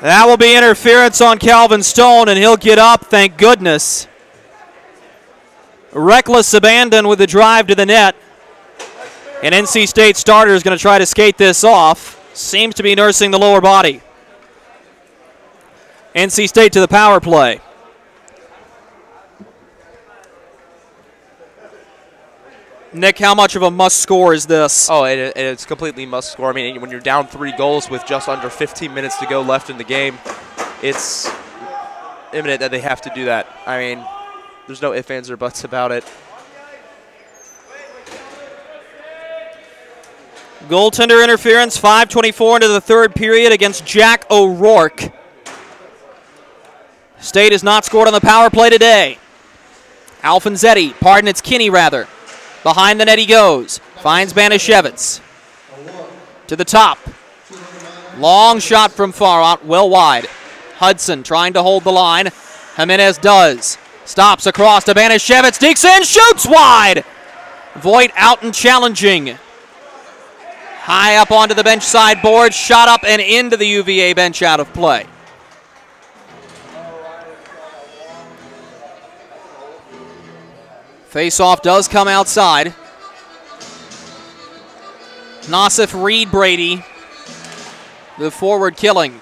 That will be interference on Calvin Stone, and he'll get up, thank goodness. Reckless abandon with the drive to the net. And NC State starter is going to try to skate this off. Seems to be nursing the lower body. NC State to the power play. Nick, how much of a must score is this? Oh, it's completely must score. I mean, when you're down 3 goals with just under 15 minutes to go left in the game, it's imminent that they have to do that. I mean, there's no ifs, ands, or buts about it. Goaltender interference, 5:24 into the third period against Jack O'Rourke. State has not scored on the power play today. Alfonsetti, pardon, it's Kinney rather. Behind the net he goes. Finds Banashevitz. To the top. Long shot from far out, well wide. Hudson trying to hold the line. Jimenez does. Stops across to Banashevitz. Deeks in, shoots wide. Voigt out and challenging. High up onto the bench side board, shot up and into the UVA bench, out of play. Face-off does come outside. Nassif Reed Brady, the forward killing.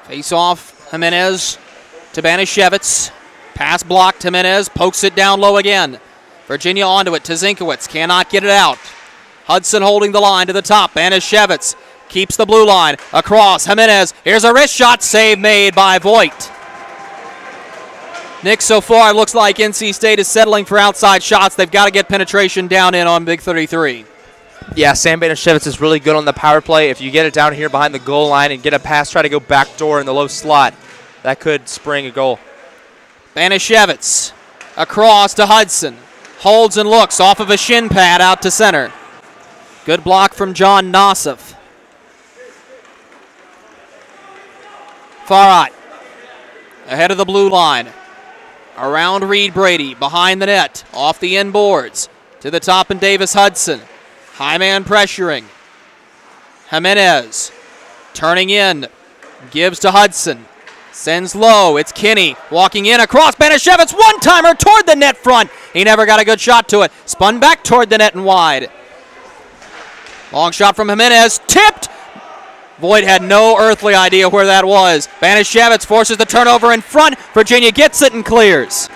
Face-off, Jimenez to Banishevitz. Pass blocked, Jimenez pokes it down low again. Virginia onto it to Zinkowitz, cannot get it out. Hudson holding the line to the top. Banishevitz keeps the blue line. Across, Jimenez. Here's a wrist shot, save made by Voigt. Nick, so far it looks like NC State is settling for outside shots. They've got to get penetration down in on Big 33. Yeah, Sam Banishevitz is really good on the power play. If you get it down here behind the goal line and get a pass, try to go backdoor in the low slot, that could spring a goal. Banishevitz across to Hudson. Holds and looks off of a shin pad out to center. Good block from John Nassif. Farhat ahead of the blue line. Around Reed Brady, behind the net, off the end boards. To the top and Davis Hudson. High man pressuring. Jimenez turning in. Gives to Hudson. Sends low. It's Kinney walking in across. Banishevitz, one-timer toward the net front. He never got a good shot to it. Spun back toward the net and wide. Long shot from Jimenez. Tipped. Voigt had no earthly idea where that was. Banishevitz forces the turnover in front. Virginia gets it and clears.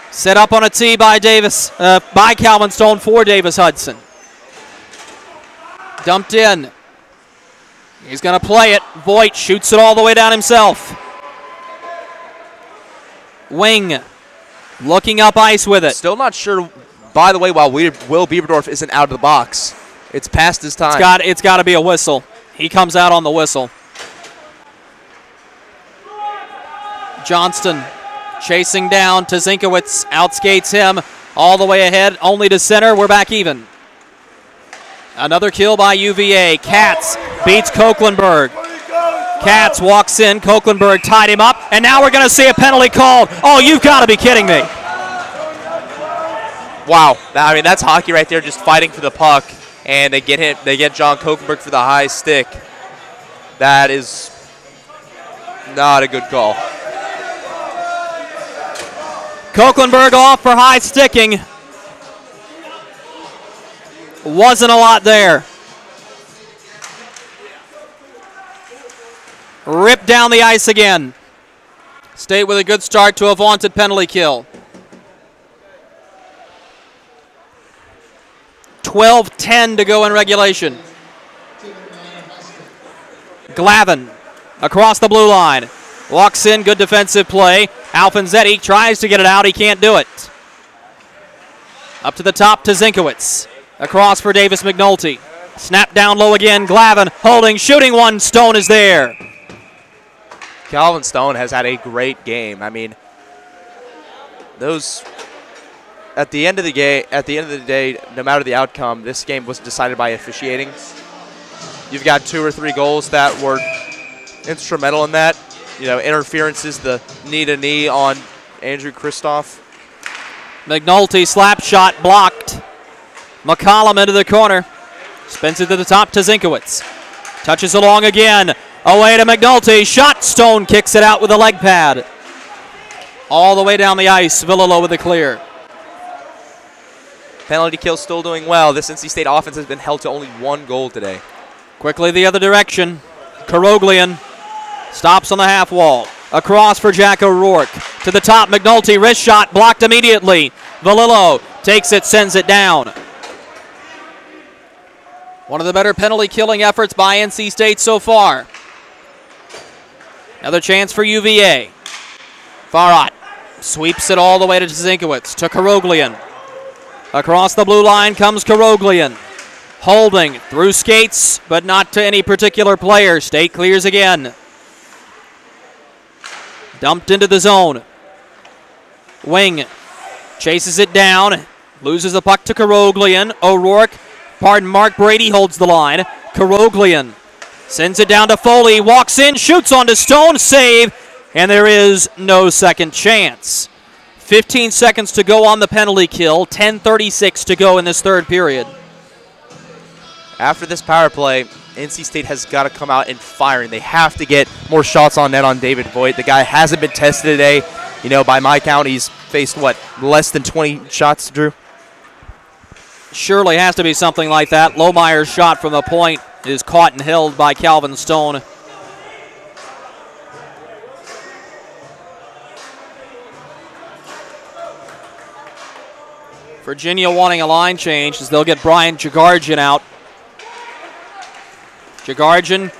Set up on a tee by by Calvin Stone for Davis Hudson. Dumped in. He's going to play it. Voigt shoots it all the way down himself. Wing looking up ice with it. Still not sure, by the way, why Will Bieberdorf isn't out of the box. It's past his time. It's got to be a whistle. He comes out on the whistle. Johnston chasing down to Zinkowitz. Outskates him all the way ahead, only to center. We're back even. Another kill by UVA. Katz beats Koeklenberg. Katz walks in. Koeklenberg tied him up. And now we're going to see a penalty called. Oh, you've got to be kidding me. Wow. I mean, that's hockey right there, just fighting for the puck. And they get him. They get John Koeklenberg for the high stick. That is not a good call. Koeklenberg off for high sticking. Wasn't a lot there. Ripped down the ice again. State with a good start to a vaunted penalty kill. 12:10 to go in regulation. Glavin across the blue line. Walks in, good defensive play. Alfanzetti tries to get it out. He can't do it. Up to the top to Zinkowitz. Across for Davis McNulty. Snap down low again. Glavin holding, shooting one. Stone is there. Calvin Stone has had a great game. I mean, those at the end of the day, no matter the outcome, this game was decided by officiating. You've got 2 or 3 goals that were instrumental in that. You know, interferences, the knee-to-knee on Andrew Kristoff. McNulty slap shot blocked. McCollum into the corner. Spins it to the top to Zinkowitz. Touches along again. Away to McNulty. Shot. Stone kicks it out with a leg pad. All the way down the ice. Villalo with the clear. Penalty kill still doing well. This NC State offense has been held to only 1 goal today. Quickly the other direction. Karoglian stops on the half wall. Across for Jack O'Rourke. To the top, McNulty. Wrist shot blocked immediately. Valillo takes it, sends it down. One of the better penalty killing efforts by NC State so far. Another chance for UVA. Farhat sweeps it all the way to Zinkowitz. To Karoglian. Across the blue line comes Karoglian. Holding through skates, but not to any particular player. State clears again. Dumped into the zone. Wing chases it down. Loses the puck to Karoglian. Mark Brady holds the line. Karoglian sends it down to Foley. Walks in, shoots onto Stone. Save, and there is no second chance. 15 seconds to go on the penalty kill, 10:36 to go in this third period. After this power play, NC State has got to come out and firing. They have to get more shots on net on David Voigt. The guy hasn't been tested today. You know, by my count, he's faced, what, less than 20 shots, Drew? Surely has to be something like that. Lohmeyer's shot from the point is caught and held by Calvin Stone. Virginia wanting a line change as they'll get Brian Jagarjian out. Jagarjian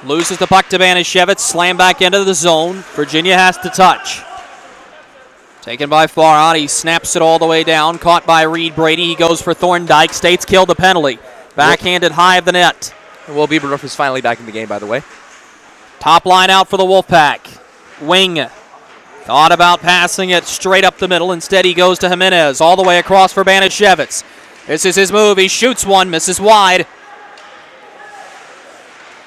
loses the puck to Banashevitz, slam back into the zone. Virginia has to touch. Taken by far out, he snaps it all the way down, caught by Reed Brady. He goes for Thorndike, State's killed the penalty. Backhanded high of the net. Will Bieberdorf is finally back in the game, by the way. Top line out for the Wolfpack. Wing. Thought about passing it straight up the middle. Instead, he goes to Jimenez, all the way across for Banashevitz. This is his move. He shoots one, misses wide.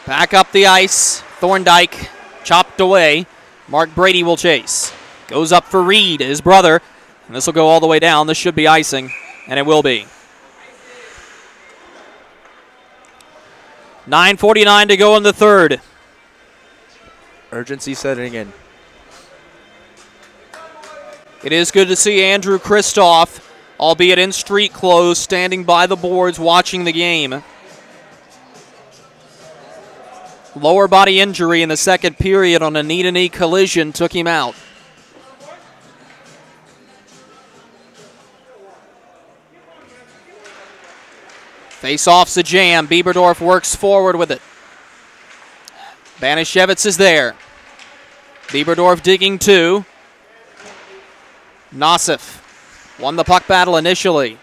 Back up the ice. Thorndike chopped away. Mark Brady will chase. Goes up for Reed, his brother. And this will go all the way down. This should be icing, and it will be. 9:49 to go in the third. Urgency setting in. It is good to see Andrew Kristoff, albeit in street clothes, standing by the boards watching the game. Lower body injury in the second period on a knee-to-knee collision took him out. Face-off's a jam. Bieberdorf works forward with it. Banashevitz is there. Bieberdorf digging two. Nosif won the puck battle initially.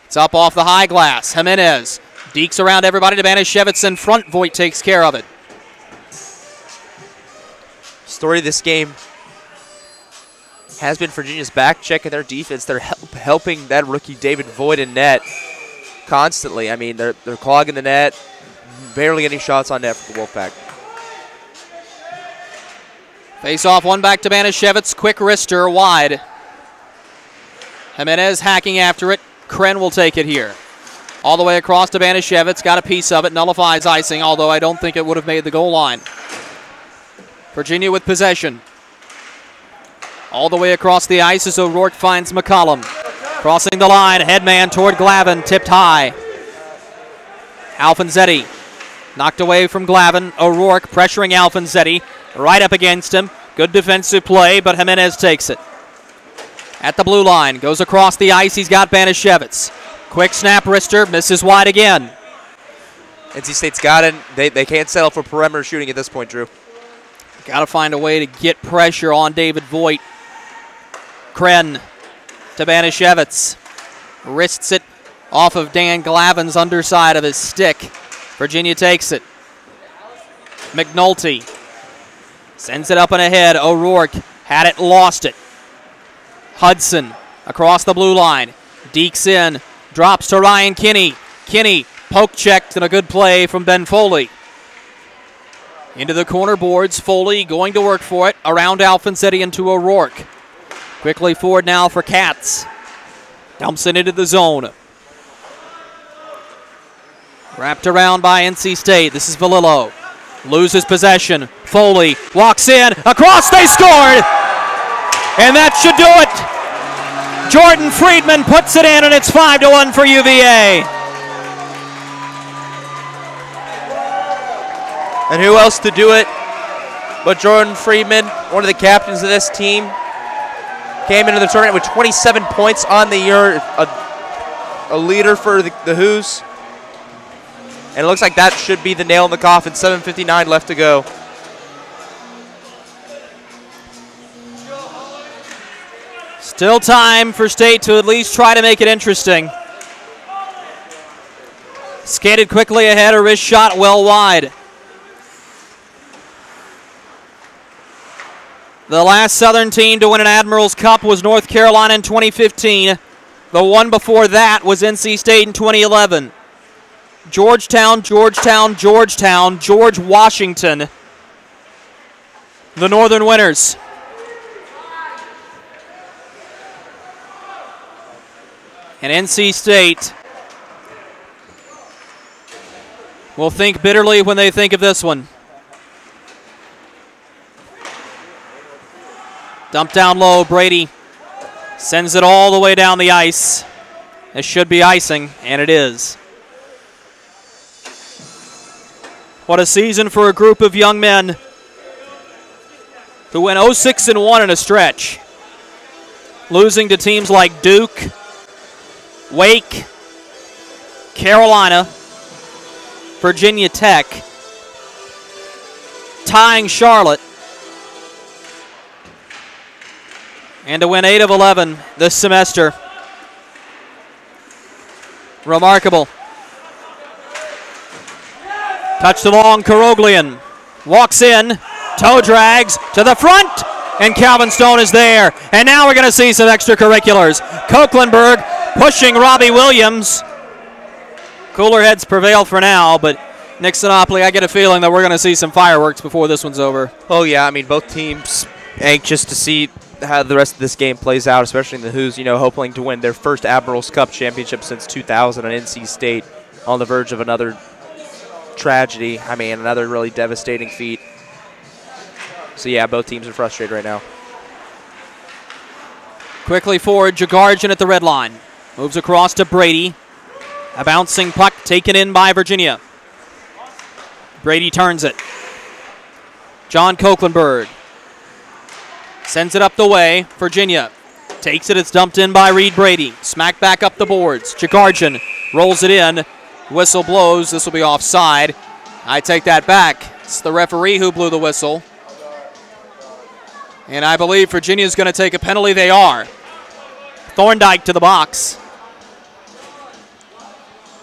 It's up off the high glass. Jimenez dekes around everybody to Banashevitz in front. Voigt takes care of it. Story of this game has been Virginia's back checking their defense. They're helping that rookie David Voigt in net constantly. I mean, they're clogging the net, barely getting shots on net for the Wolfpack. Face off, one back to Banashevitz. Quick wrister wide. Jimenez hacking after it. Kren will take it here. All the way across to Banashevitz. Got a piece of it. Nullifies icing, although I don't think it would have made the goal line. Virginia with possession. All the way across the ice as O'Rourke finds McCollum. Crossing the line, headman toward Glavin, tipped high. Alfonsetti knocked away from Glavin. O'Rourke pressuring Alfonsetti, right up against him. Good defensive play, but Jimenez takes it. At the blue line, goes across the ice, he's got Banashevitz. Quick snap wrister, misses wide again. NC State's got it. They can't settle for perimeter shooting at this point, Drew. Got to find a way to get pressure on David Voigt. Kren to Banashevitz. Wrists it off of Dan Glavin's underside of his stick. Virginia takes it. McNulty sends it up and ahead. O'Rourke had it, lost it. Hudson across the blue line. Dekes in, drops to Ryan Kinney. Kinney poke checked and a good play from Ben Foley. Into the corner boards, Foley going to work for it. Around Alfonsetti and to O'Rourke. Quickly forward now for Katz. Dumps it into the zone. Wrapped around by NC State. This is Valillo. Loses possession. Foley walks in. Across, they scored! And that should do it. Jordan Friedman puts it in, and it's 5-1 for UVA. And who else to do it but Jordan Friedman, one of the captains of this team. Came into the tournament with 27 points on the year, a leader for the Hoos. And it looks like that should be the nail in the coffin. 7:59 left to go. Still time for State to at least try to make it interesting. Skated quickly ahead, a wrist shot well wide. The last Southern team to win an Admirals Cup was North Carolina in 2015. The one before that was NC State in 2011. Georgetown, Georgetown, Georgetown, George Washington, the Northern winners. And NC State will think bitterly when they think of this one. Dump down low, Brady sends it all the way down the ice. This should be icing, and it is. What a season for a group of young men who went 0-6-1 in a stretch, losing to teams like Duke, Wake, Carolina, Virginia Tech, tying Charlotte, and to win 8 of 11 this semester. Remarkable. Touch the long, Karoglian walks in, toe drags to the front, and Calvin Stone is there. And now we're going to see some extracurriculars. Coquelenberg pushing Robbie Williams. Cooler heads prevail for now, but Nick Sinopoli, I get a feeling that we're going to see some fireworks before this one's over. Oh, yeah. I mean, both teams anxious to see how the rest of this game plays out, especially the Hoos, hoping to win their first Admirals Cup championship since 2000 on NC State, on the verge of another tragedy. I mean, another really devastating feat. So, yeah, both teams are frustrated right now. Quickly forward, Jagarjan at the red line. Moves across to Brady. A bouncing puck taken in by Virginia. Brady turns it. John Coquelenberg sends it up the way. Virginia takes it. It's dumped in by Reed Brady. Smack back up the boards. Jagarjan rolls it in. Whistle blows. This will be offside. I take that back. It's the referee who blew the whistle. And I believe Virginia's going to take a penalty. They are. Thorndike to the box.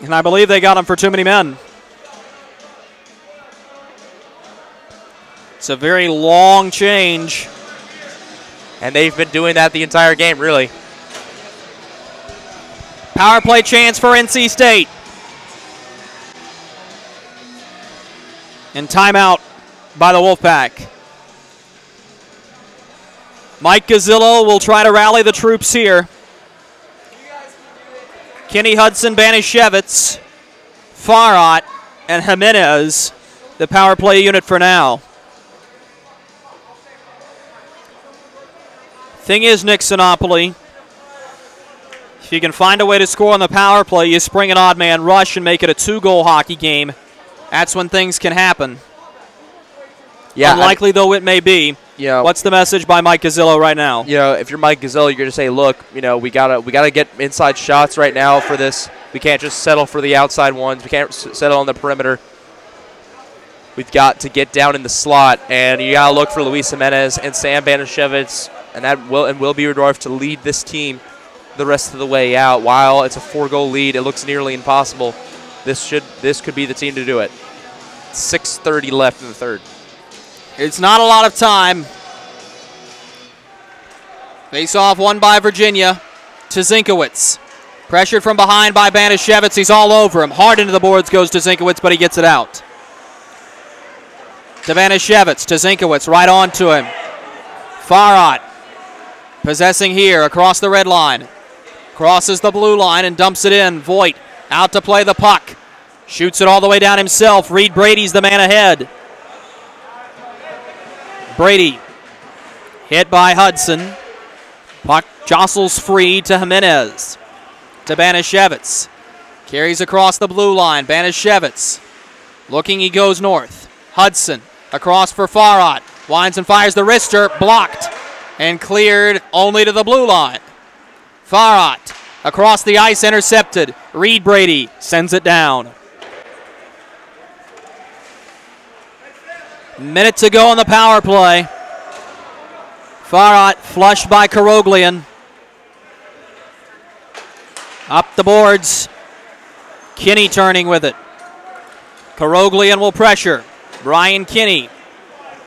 And I believe they got him for too many men. It's a very long change. And they've been doing that the entire game, really. Power play chance for NC State. And timeout by the Wolfpack. Mike Gazzillo will try to rally the troops here. Kenny Hudson, Banishevitz, Farhat, and Jimenez, the power play unit for now. Thing is, Nick Sinopoli, if you can find a way to score on the power play, you spring an odd man rush and make it a 2-goal hockey game. That's when things can happen. Yeah, unlikely though it may be. What's the message by Mike Gazzillo right now? If you're Mike Gazzillo, you're going to say, look, we gotta get inside shots right now for this. We can't just settle for the outside ones. We can't settle on the perimeter. We've got to get down in the slot, and you got to look for Luis Jimenez and Sam Banishevitz and Will Bieberdorf to lead this team the rest of the way out. While it's a 4-goal lead, it looks nearly impossible. This could be the team to do it. 6:30 left in the third. It's not a lot of time. Face off won by Virginia to Zinkowitz. Pressured from behind by Banishevitz. He's all over him. Hard into the boards goes to Zinkowitz, but he gets it out. To Banishevitz, to Zinkowitz, right on to him. Farhat possessing here across the red line. Crosses the blue line and dumps it in. Voigt out to play the puck. Shoots it all the way down himself. Reed Brady's the man ahead. Brady hit by Hudson. Puck jostles free to Jimenez. To Banishevitz. Carries across the blue line. Banishevitz looking, he goes north. Hudson across for Farhat. Winds and fires the wrister. Blocked and cleared only to the blue line. Farhat across the ice, intercepted. Reed Brady sends it down. Minute to go on the power play. Farhat flushed by Karoglian. Up the boards. Kinney turning with it. Karoglian will pressure. Brian Kinney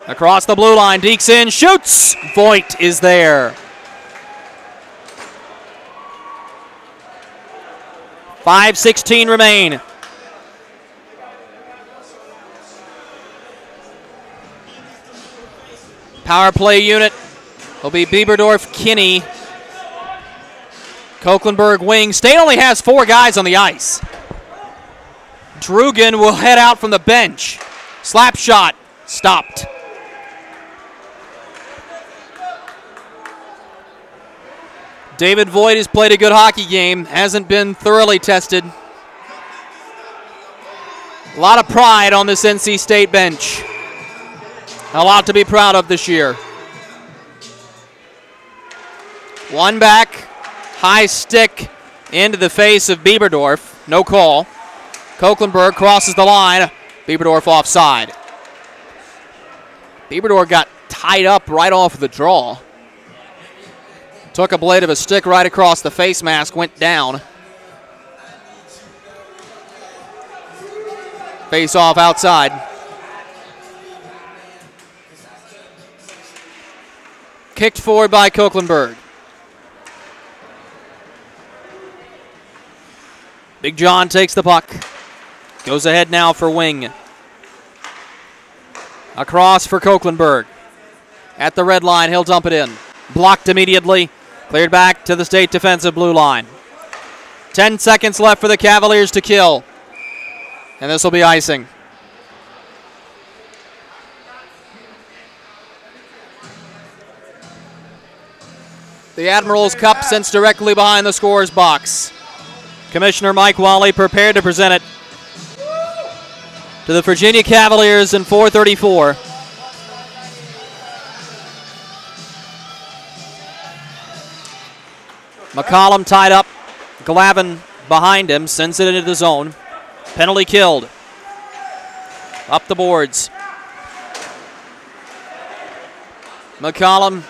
across the blue line. Dekes in, shoots. Voigt is there. 5:16 remain. Power play unit will be Bieberdorf, Kinney, Coquelenberg wing. State only has 4 guys on the ice. Drugan will head out from the bench. Slap shot stopped. David Voigt has played a good hockey game, hasn't been thoroughly tested. A lot of pride on this NC State bench. A lot to be proud of this year. One back, high stick into the face of Bieberdorf. No call. Coquelenberg crosses the line. Bieberdorf offside. Bieberdorf got tied up right off the draw. Took a blade of a stick right across the face mask, went down. Face off outside. Kicked forward by Coquelenberg. Big John takes the puck. Goes ahead now for wing. Across for Coquelenberg. At the red line, he'll dump it in. Blocked immediately. Cleared back to the State defensive blue line. 10 seconds left for the Cavaliers to kill. And this will be icing. The Admirals Cup sits directly behind the scorer's box. Commissioner Mike Wally prepared to present it to the Virginia Cavaliers in 4:34. McCollum tied up. Glavin behind him, sends it into the zone. Penalty killed. Up the boards. McCollum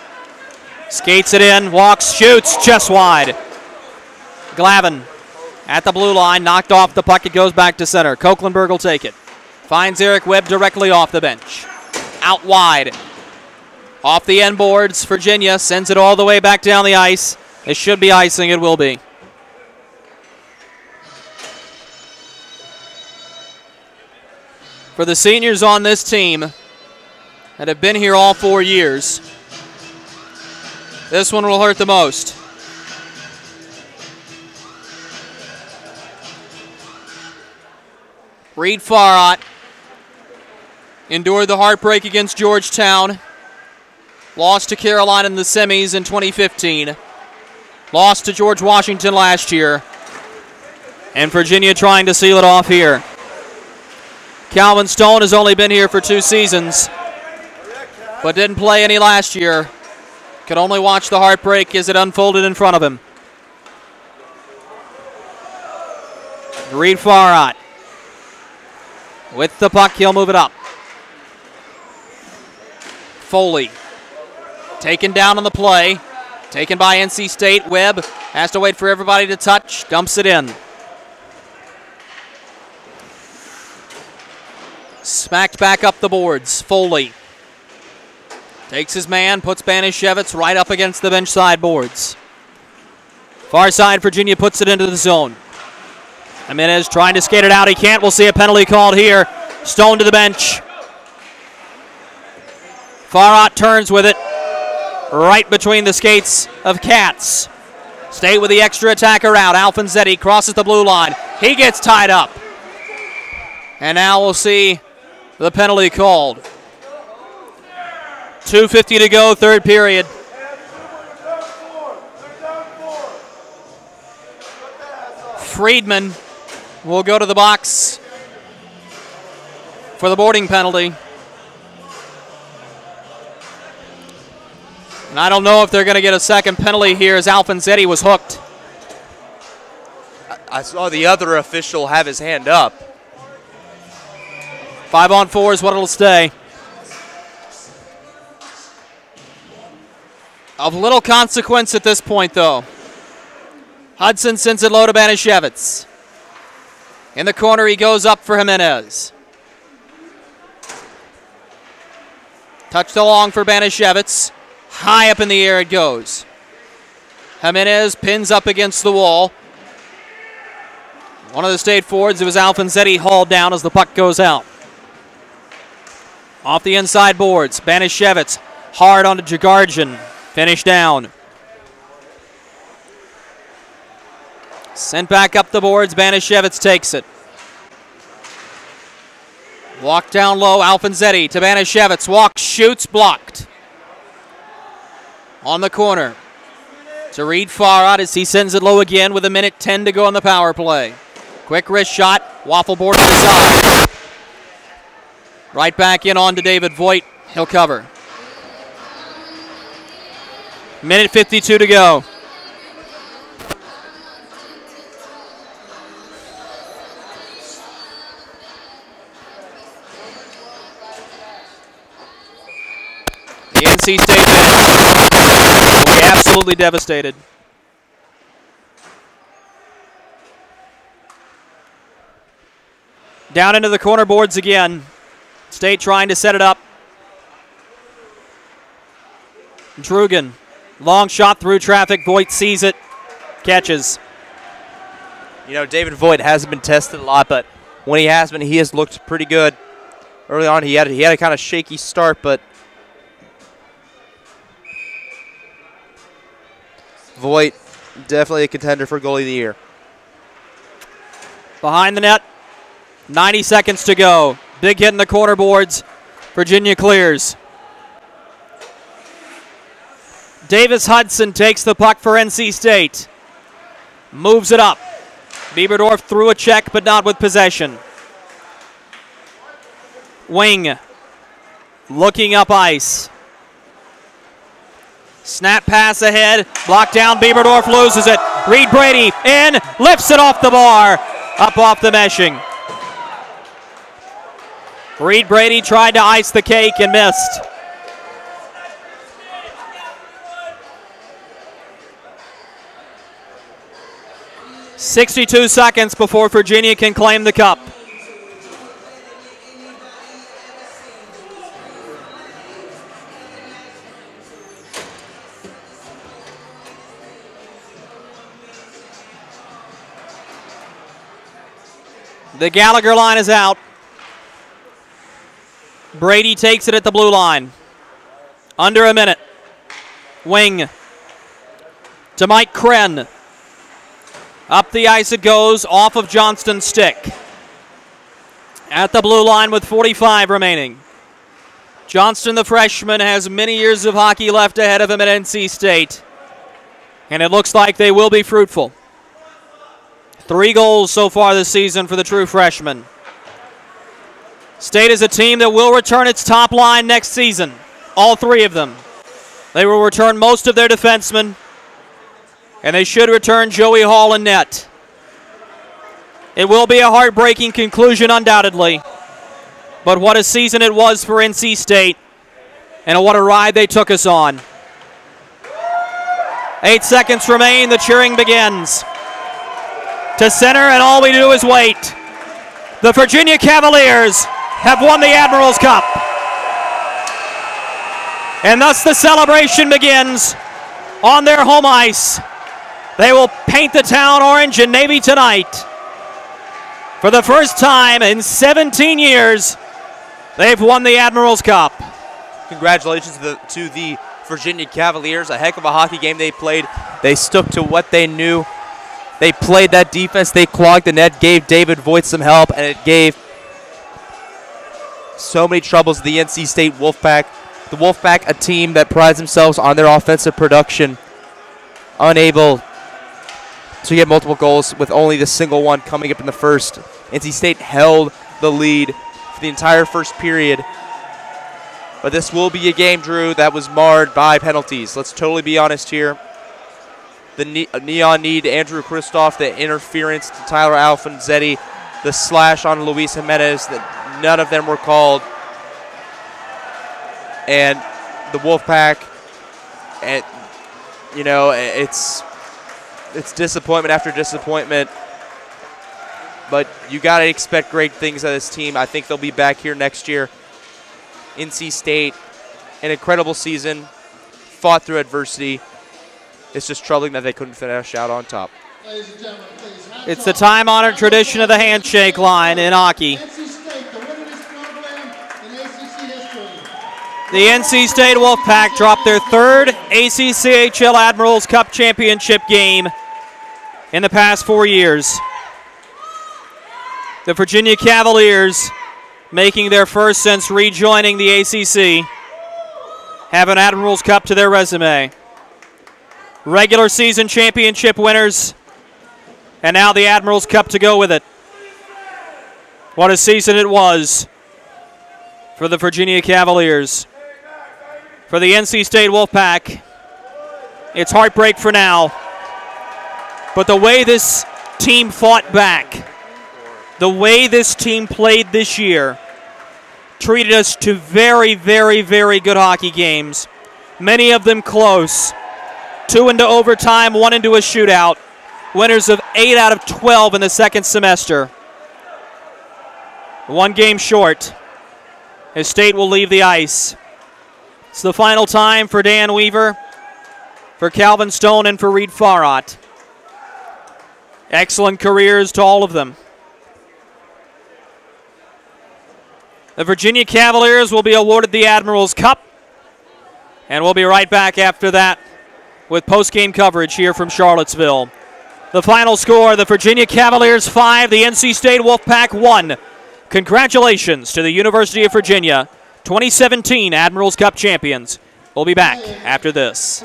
skates it in, walks, shoots, chest wide. Glavin at the blue line, knocked off the puck. It goes back to center. Coquelenberg will take it. Finds Eric Webb directly off the bench. Out wide. Off the end boards, Virginia sends it all the way back down the ice. It should be icing, it will be. For the seniors on this team that have been here all 4 years, this one will hurt the most. Reed Farhat endured the heartbreak against Georgetown. Lost to Carolina in the semis in 2015. Lost to George Washington last year. And Virginia trying to seal it off here. Calvin Stone has only been here for 2 seasons, but didn't play any last year. Could only watch the heartbreak as it unfolded in front of him. Reed Farhat. With the puck, he'll move it up. Foley. Taken down on the play. Taken by NC State. Webb has to wait for everybody to touch. Dumps it in. Smacked back up the boards. Foley. Takes his man, puts Banishevitz right up against the bench side boards. Far side, Virginia puts it into the zone. Jimenez trying to skate it out. He can't. We'll see a penalty called here. Stone to the bench. Farhat turns with it. Right between the skates of Katz. State with the extra attacker out. Alfonsetti crosses the blue line. He gets tied up. And now we'll see the penalty called. 2:50 to go, third period. Friedman will go to the box for the boarding penalty. And I don't know if they're going to get a second penalty here as Alfonsetti was hooked. I saw the other official have his hand up. 5-on-4 is what it'll stay. Of little consequence at this point, though. Hudson sends it low to Banishevitz. In the corner, he goes up for Jimenez. Touched along for Banishevitz. High up in the air it goes. Jimenez pins up against the wall. One of the State forwards, it was Alfonsetti, hauled down as the puck goes out. Off the inside boards, Banishevitz hard onto Jagarjan. Finish down. Sent back up the boards. Banashevitz takes it. Walk down low. Alfanzetti to Banashevitz. Walks, shoots, blocked. On the corner to Reed Farad as he sends it low again with 1:10 to go on the power play. Quick wrist shot. Waffle board to the side. Right back in on to David Voigt. He'll cover. 1:52 to go. The NC State bench will be absolutely devastated. Down into the corner boards again. State trying to set it up. Drugan, long shot through traffic. Voigt sees it, catches. You know, David Voigt hasn't been tested a lot, but when he has been, he has looked pretty good. Early on, he had a kind of shaky start, but Voigt, definitely a contender for goalie of the year. Behind the net, 90 seconds to go. Big hit in the corner boards. Virginia clears. Davis Hudson takes the puck for NC State. Moves it up. Bieberdorf threw a check, but not with possession. Wing looking up ice. Snap pass ahead, blocked down, Bieberdorf loses it. Reed Brady in, lifts it off the bar, up off the meshing. Reed Brady tried to ice the cake and missed. "62 seconds before Virginia can claim the cup. The Gallagher line is out. Brady takes it at the blue line. Under a minute. Wing to Mike Krenn. Up the ice it goes, off of Johnston's stick. At the blue line with 45 remaining. Johnston, the freshman, has many years of hockey left ahead of him at NC State. And it looks like they will be fruitful. 3 goals so far this season for the true freshman. State is a team that will return its top line next season. All 3 of them. They will return most of their defensemen. And they should return Joey Hall in net. It will be a heartbreaking conclusion, undoubtedly. But what a season it was for NC State. And what a ride they took us on. 8 seconds remain. The cheering begins. To center, and all we do is wait. The Virginia Cavaliers have won the Admirals Cup. And thus the celebration begins on their home ice. They will paint the town orange and navy tonight. For the first time in 17 years, they've won the Admirals Cup. Congratulations to the Virginia Cavaliers. A heck of a hockey game they played. They stuck to what they knew. They played that defense. They clogged the net, gave David Voigt some help, and it gave so many troubles to the NC State Wolfpack. The Wolfpack, a team that prides themselves on their offensive production, unable to get multiple goals with only the single one coming up in the first. NC State held the lead for the entire first period. But this will be a game, Drew, that was marred by penalties. Let's totally be honest here. The neon knee to Andrew Kristoff, the interference to Tyler Alfanzetti, the slash on Luis Jimenez, that none of them were called. And the Wolfpack, and you know, it's disappointment after disappointment. But you got to expect great things out of this team. I think they'll be back here next year. NC State, an incredible season, fought through adversity. It's just troubling that they couldn't finish out on top. It's the time-honored tradition of the handshake line in hockey. The NC State Wolfpack dropped their 3rd ACCHL Admirals Cup championship game in the past 4 years. The Virginia Cavaliers, making their first since rejoining the ACC, have an Admirals Cup to their resume. Regular season championship winners, and now the Admirals Cup to go with it. What a season it was for the Virginia Cavaliers. For the NC State Wolfpack, it's heartbreak for now. But the way this team fought back, the way this team played this year, treated us to very, very, very good hockey games. Many of them close. 2 into overtime, 1 into a shootout. Winners of 8 out of 12 in the second semester. 1 game short as State will leave the ice. It's the final time for Dan Weaver, for Calvin Stone, and for Reed Farhat. Excellent careers to all of them. The Virginia Cavaliers will be awarded the Admirals Cup, and we'll be right back after that with post-game coverage here from Charlottesville. The final score, the Virginia Cavaliers 5, the NC State Wolfpack 1. Congratulations to the University of Virginia, 2017 Admirals Cup champions. We'll be back after this.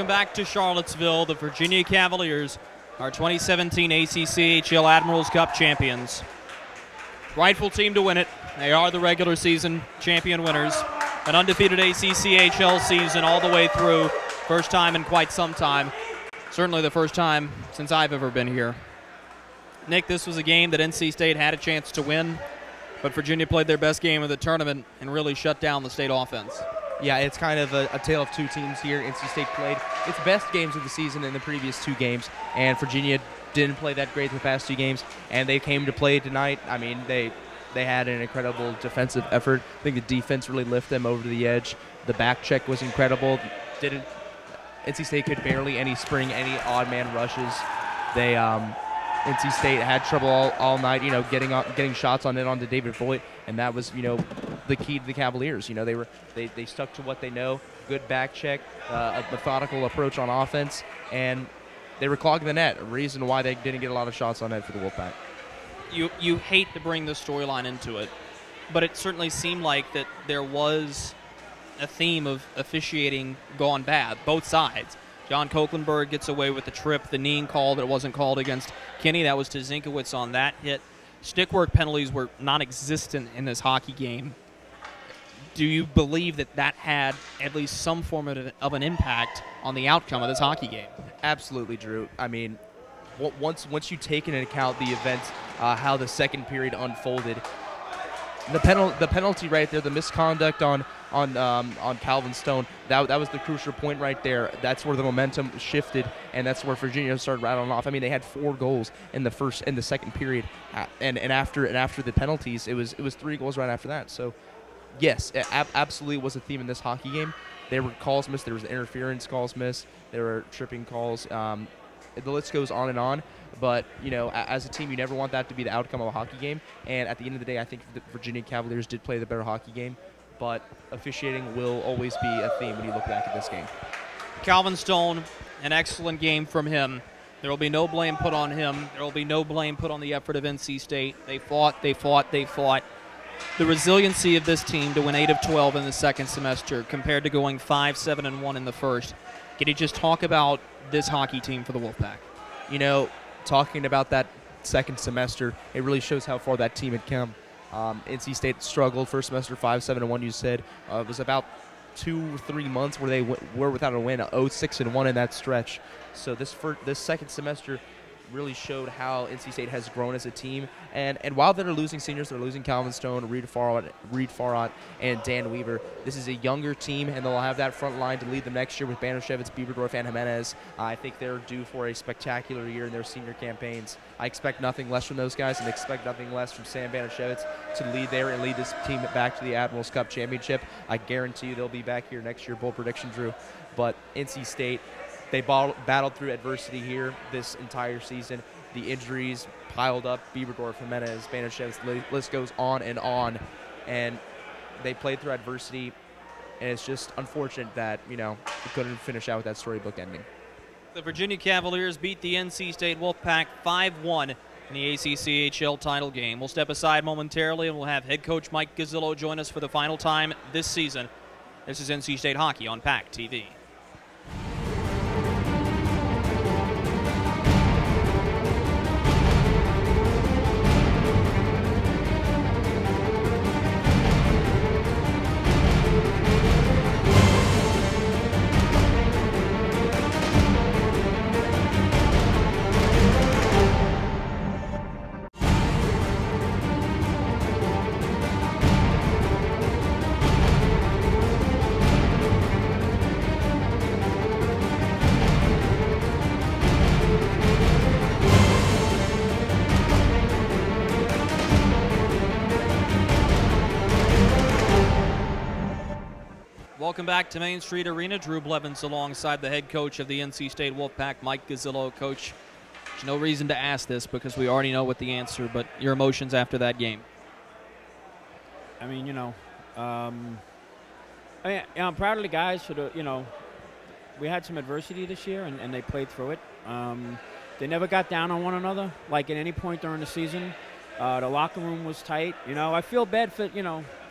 back to Charlottesville. The Virginia Cavaliers are 2017 ACCHL Admirals Cup champions. Rightful team to win it. They are the regular season champion winners. An undefeated ACCHL season all the way through. First time in quite some time. Certainly the first time since I've ever been here. Nick, this was a game that NC State had a chance to win, but Virginia played their best game of the tournament and really shut down the state offense. Yeah, it's kind of a tale of two teams here. NC State played its best games of the season in the previous 2 games, and Virginia didn't play that great the past 2 games, and they came to play tonight. I mean, they had an incredible defensive effort. I think the defense really lifted them over the edge. The back check was incredible. NC State could barely spring any odd man rushes. NC State had trouble all night, getting shots onto David Voigt, and that was, the key to the Cavaliers. They stuck to what they know, good back check, a methodical approach on offense, and they were clogging the net, a reason why they didn't get a lot of shots on net for the Wolfpack. You hate to bring the storyline into it, but it certainly seemed like that there was a theme of officiating gone bad, both sides. John Kochlenberg gets away with the trip, the kneeing call that wasn't called against Kinney. That was to Zinkowitz on that hit. Stickwork penalties were non-existent in this hockey game. Do you believe that had at least some form of an impact on the outcome of this hockey game? Absolutely, Drew. I mean, once you take into account the events, how the second period unfolded, the penalty right there, the misconduct on Calvin Stone, that was the crucial point right there. That's where the momentum shifted, and that's where Virginia started rattling off. I mean, they had 4 goals in the second period, and after the penalties, it was 3 goals right after that. So, yes, it absolutely was a theme in this hockey game. There were calls missed. There was interference calls missed. There were tripping calls. The list goes on and on. But, as a team, you never want that to be the outcome of a hockey game. And at the end of the day, I think the Virginia Cavaliers did play the better hockey game. But officiating will always be a theme when you look back at this game. Calvin Stone, an excellent game from him. There will be no blame put on him. There will be no blame put on the effort of NC State. They fought. The resiliency of this team to win 8 of 12 in the second semester compared to going 5-7-1 in the first. Can you just talk about this hockey team for the Wolfpack? Talking about that second semester, it really shows how far that team had come. NC State struggled first semester 5-7-1. You said it was about 2 or 3 months where they were without a win, 0-6-1 in that stretch. So this second semester really showed how NC State has grown as a team. And while they're losing seniors, they're losing Calvin Stone, Reed Farrat, and Dan Weaver. This is a younger team, and they'll have that front line to lead them next year with Banashevitz, Bieberdorf, and Jimenez. I think they're due for a spectacular year in their senior campaigns. I expect nothing less from those guys, and expect nothing less from Sam Banashevitz to lead there and lead this team back to the Admirals Cup Championship. I guarantee you they'll be back here next year. Bold prediction, Drew. But NC State, they battled through adversity here this entire season. The injuries piled up. Bieberdorf, Jimenez, Banashevitz, the list goes on. And they played through adversity. And it's just unfortunate that, we couldn't finish out with that storybook ending. The Virginia Cavaliers beat the NC State Wolfpack 5-1 in the ACCHL title game. We'll step aside momentarily, and we'll have head coach Mike Gazzillo join us for the final time this season. This is NC State Hockey on PackTV. Welcome back to Main Street Arena. Drew Blevins alongside the head coach of the NC State Wolfpack, Mike Gazzillo. Coach, there's no reason to ask this because we already know what the answer, but your emotions after that game. I mean, I'm proud of the guys for the, we had some adversity this year and they played through it. They never got down on one another, like at any point during the season. The locker room was tight. I feel bad for,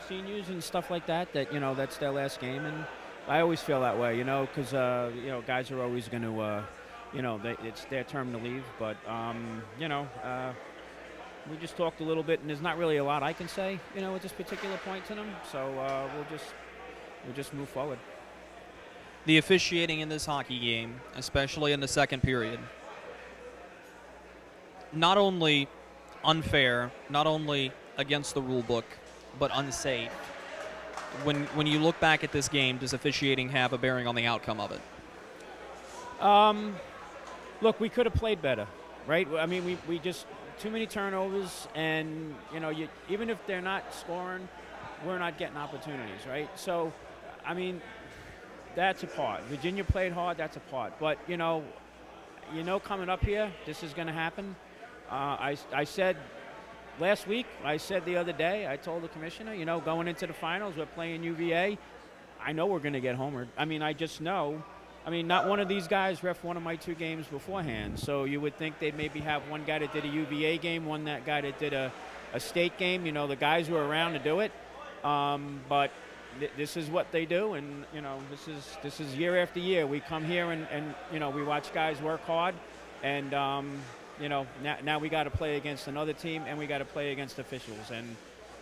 seniors and stuff like that, that's their last game. And, I always feel that way, you know, because you know, guys are always going to, you know, it's their term to leave. But you know, we just talked a little bit, and there's not really a lot I can say, you know, at this particular point to them. So we'll just move forward. The officiating in this hockey game, especially in the second period, not only unfair, not only against the rule book, but unsafe. When you look back at this game, does officiating have a bearing on the outcome of it? Look, we could have played better, right? I mean, we just too many turnovers, and you know, even if they're not scoring, we're not getting opportunities, right? So, I mean, that's a part. Virginia played hard. That's a part. But you know, coming up here, this is going to happen. I said last week, I said the other day, I told the commissioner, you know, going into the finals, we're playing UVA. I know we're going to get homered. I mean, I just know. I mean, not one of these guys ref one of my 2 games beforehand. So you would think they'd maybe have one guy that did a UVA game, one that guy that did a state game. You know, the guys were around to do it. But this is what they do, and you know, this is year after year. We come here and you know, we watch guys work hard, and you know, now we got to play against another team, and we got to play against officials. And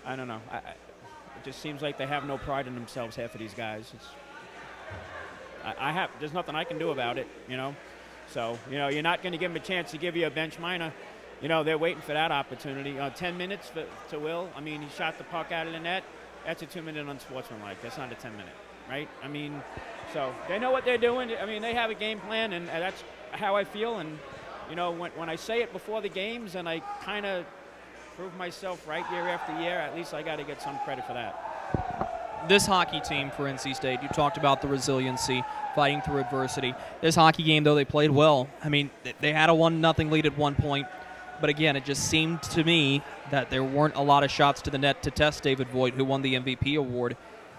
I don't know, it just seems like they have no pride in themselves, half of these guys. There's nothing I can do about it, you know. So you know, you're not going to give them a chance to give you a bench minor. You know, they're waiting for that opportunity. 10 minutes to Will. I mean, he shot the puck out of the net. That's a 2-minute unsportsmanlike. That's not a 10-minute, right? I mean, so they know what they're doing. I mean, they have a game plan, and that's how I feel. And, you know, when I say it before the games and I kind of prove myself right year after year, at least I got to get some credit for that. This hockey team for NC State, you talked about the resiliency, fighting through adversity. This hockey game, though, they played well. I mean, they had a 1-0 lead at one point. But again, it just seemed to me that there weren't a lot of shots to the net to test David Voigt, who won the MVP award.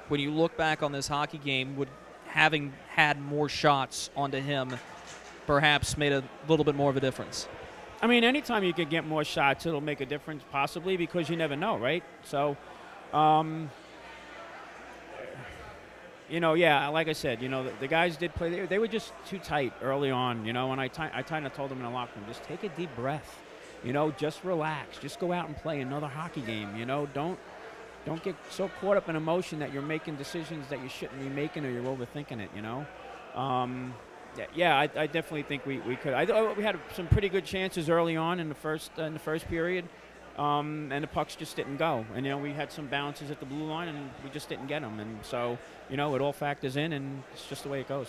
When you look back on this hockey game, would having had more shots onto him perhaps made a little bit more of a difference? I mean, anytime you can get more shots, it'll make a difference, possibly, because you never know, right? So, you know, yeah, like I said, you know, the guys did play. They were just too tight early on, you know, and I kind of told them in the locker room, just take a deep breath. You know, just relax. Just go out and play another hockey game. You know, don't get so caught up in emotion that you're making decisions that you shouldn't be making, or you're overthinking it. You know, yeah, I definitely think we could. We had some pretty good chances early on in the first period, and the pucks just didn't go. And you know, we had some bounces at the blue line, and we just didn't get them. And so, you know, it all factors in, and it's just the way it goes.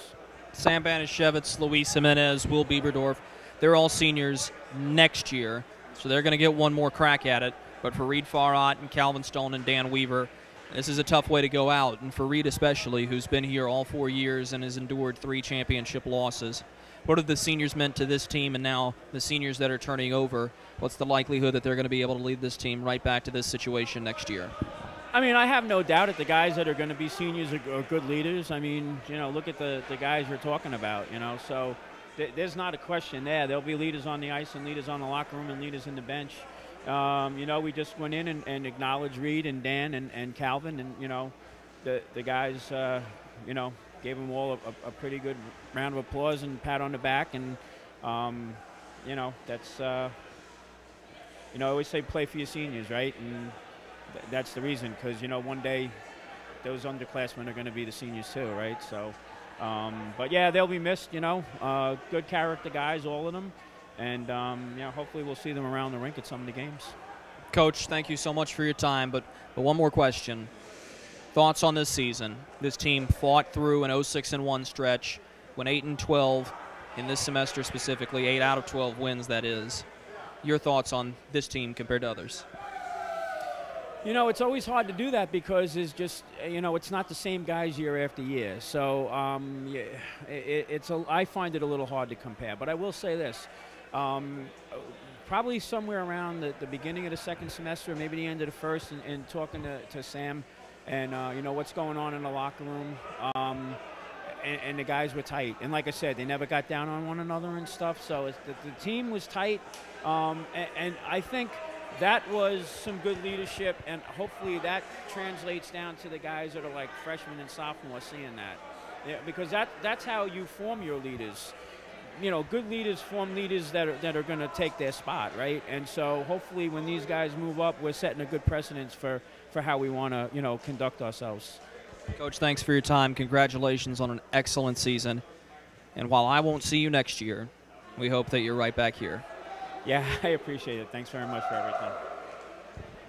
Sam Banishevitz, Luis Jimenez, Will Bieberdorf. They're all seniors next year, so they're going to get one more crack at it. But for Reed Farhat and Calvin Stone and Dan Weaver, this is a tough way to go out. And for Reed especially, who's been here all 4 years and has endured 3 championship losses. What have the seniors meant to this team, and now the seniors that are turning over? What's the likelihood that they're going to be able to lead this team right back to this situation next year? I mean, I have no doubt that the guys that are going to be seniors are good leaders. I mean, you know, look at the guys we're talking about, you know, so there's not a question there. There'll be leaders on the ice and leaders on the locker room and leaders in the bench. You know, we just went in and acknowledged Reed and Dan and Calvin, and, you know, the guys, you know, gave them all a pretty good round of applause and pat on the back. And, you know, that's, you know, I always say play for your seniors, right? And that's the reason, because, you know, one day those underclassmen are going to be the seniors too, right? So, but yeah, they'll be missed, you know. Good character guys, all of them. And, you know, hopefully we'll see them around the rink at some of the games. Coach, thank you so much for your time. But one more question. Thoughts on this season? This team fought through an 0-6-1 stretch, went 8-12 in this semester specifically, 8 out of 12 wins, that is. Your thoughts on this team compared to others? You know, it's always hard to do that because it's just, you know, it's not the same guys year after year. So yeah, I find it a little hard to compare. But I will say this. Probably somewhere around the beginning of the second semester, maybe the end of the first, and talking to Sam and, you know, what's going on in the locker room. And the guys were tight. And like I said, they never got down on one another and stuff. So the team was tight. And I think that was some good leadership, and hopefully that translates down to the guys that are like freshmen and sophomores seeing that. Yeah, because that's how you form your leaders. You know, good leaders form leaders that are going to take their spot, right? And so hopefully when these guys move up, we're setting a good precedence for how we want to, you know, conduct ourselves. Coach, thanks for your time. Congratulations on an excellent season. And while I won't see you next year, we hope that you're right back here. Yeah, I appreciate it. Thanks very much for everything.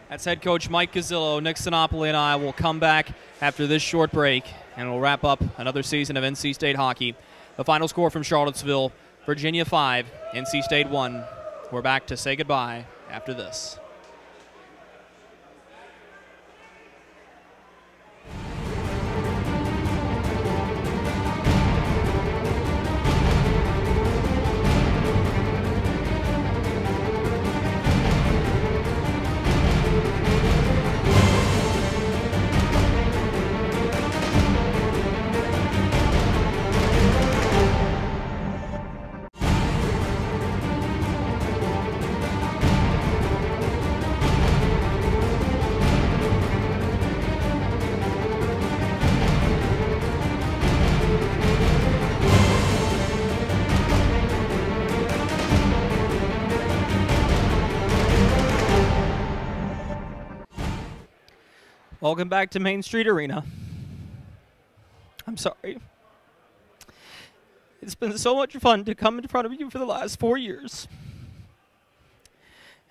That's head coach Mike Gazzillo. Nick Sinopoli and I will come back after this short break, and we'll wrap up another season of NC State hockey. The final score from Charlottesville, Virginia 5, NC State 1. We're back to say goodbye after this. Welcome back to Main Street Arena. I'm sorry. It's been so much fun to come in front of you for the last 4 years.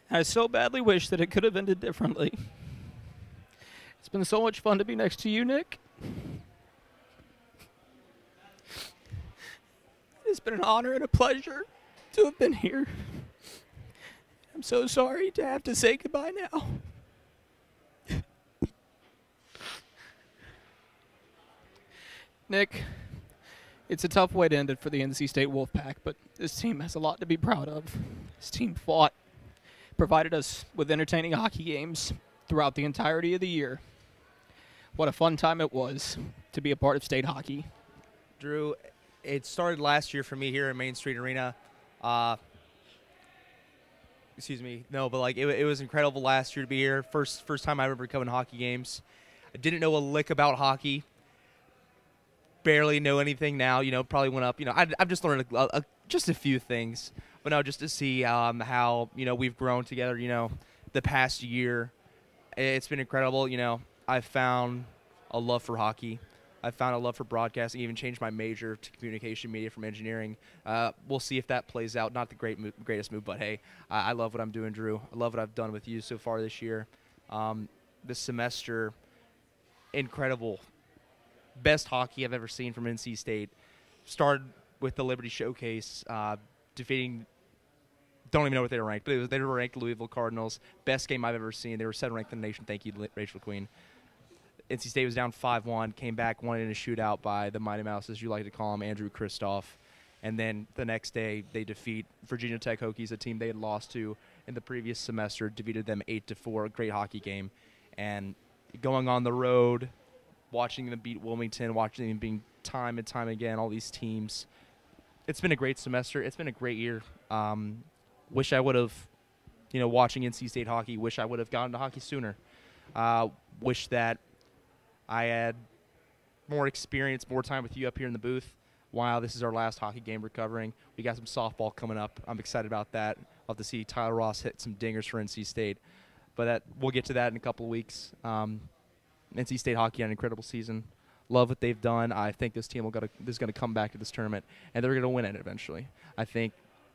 I so badly wish that it could have ended differently. It's been so much fun to be next to you, Nick. It's been an honor and a pleasure to have been here. I'm so sorry to have to say goodbye now. Nick, it's a tough way to end it for the NC State Wolfpack, but this team has a lot to be proud of. This team fought, provided us with entertaining hockey games throughout the entirety of the year. What a fun time it was to be a part of state hockey. Drew, it started last year for me here at Main Street Arena. Excuse me. No, but like it was incredible last year to be here. First time I remember coming to hockey games. I didn't know a lick about hockey. Barely know anything now. You know, probably went up. You know, I've just learned just a few things. But no, just to see how we've grown together. You know, the past year, it's been incredible. You know, I've found a love for hockey. I found a love for broadcasting, even changed my major to communication media from engineering. We'll see if that plays out. Not the greatest move, but hey, I love what I'm doing, Drew. I love what I've done with you so far this year. This semester, incredible. Best hockey I've ever seen from NC State. Started with the Liberty Showcase, defeating, don't even know what they were ranked, but they were ranked Louisville Cardinals. Best game I've ever seen. They were 7th ranked in the nation. Thank you, Rachel Queen. NC State was down 5-1, came back, won in a shootout by the Mighty Mouse, as you like to call him, Andrew Kristoff. And then the next day, they defeat Virginia Tech Hokies, a team they had lost to in the previous semester, defeated them 8-4, a great hockey game. And going on the road, watching them beat Wilmington, watching them being time and time again, all these teams. It's been a great semester. It's been a great year. Wish I would have, watching NC State hockey, wish I would have gotten to hockey sooner. Wish that I had more experience, more time with you up here in the booth. While this is our last hockey game recovering. We got some softball coming up. I'm excited about that. I'll have to see Tyler Ross hit some dingers for NC State. But we'll get to that in a couple of weeks. NC State hockey had an incredible season. Love what they've done. I think this team is going to come back to this tournament, and they're going to win it eventually. I think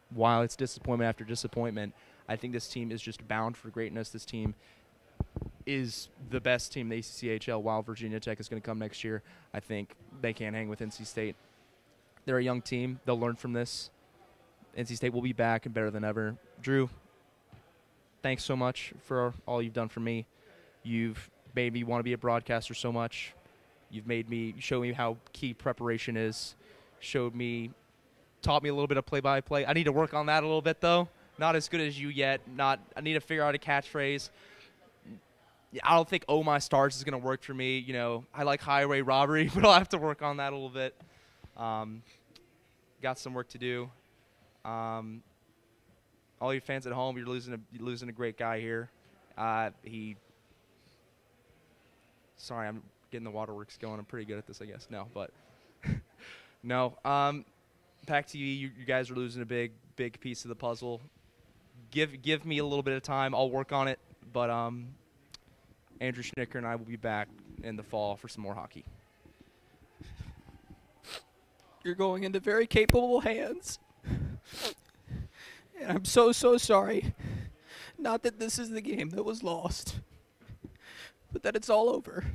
while it's disappointment after disappointment, I think this team is just bound for greatness. This team is the best team in the ACCHL. While Virginia Tech is going to come next year, I think they can't hang with NC State. They're a young team. They'll learn from this. NC State will be back and better than ever. Drew, thanks so much for all you've done for me. You've made me want to be a broadcaster so much. You've showed me how key preparation is. Taught me a little bit of play-by-play. I need to work on that a little bit, though. Not as good as you yet. I need to figure out a catchphrase. I don't think "Oh My Stars" is going to work for me. I like highway robbery, but I'll have to work on that a little bit. Got some work to do. All you fans at home, you're losing a great guy here. Sorry, I'm getting the waterworks going. I'm pretty good at this, I guess. No, but No. PackTV, you guys are losing a big piece of the puzzle. Give me a little bit of time. I'll work on it. But Andrew Schnicker and I will be back in the fall for some more hockey. You're going into very capable hands. And I'm so sorry. Not that this is the game that was lost, but that it's all over.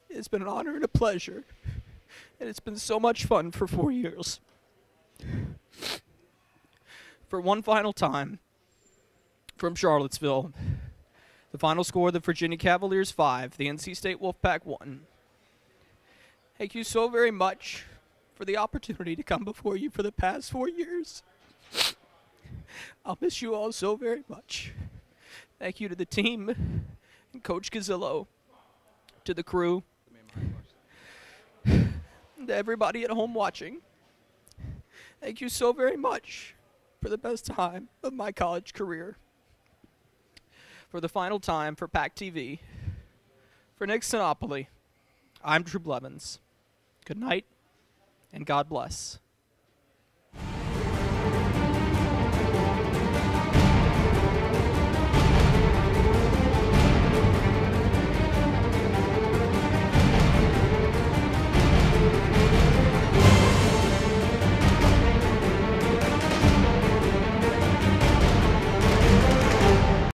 It's been an honor and a pleasure, and it's been so much fun for 4 years. For one final time, from Charlottesville, the final score, the Virginia Cavaliers 5, the NC State Wolfpack 1. Thank you so very much for the opportunity to come before you for the past 4 years. I'll miss you all so very much. Thank you to the team and Coach Gazzillo, to the crew, to everybody at home watching. Thank you so very much for the best time of my college career. For the final time for PackTV, for Nick Sinopoli, I'm Drew Blevins. Good night, and God bless.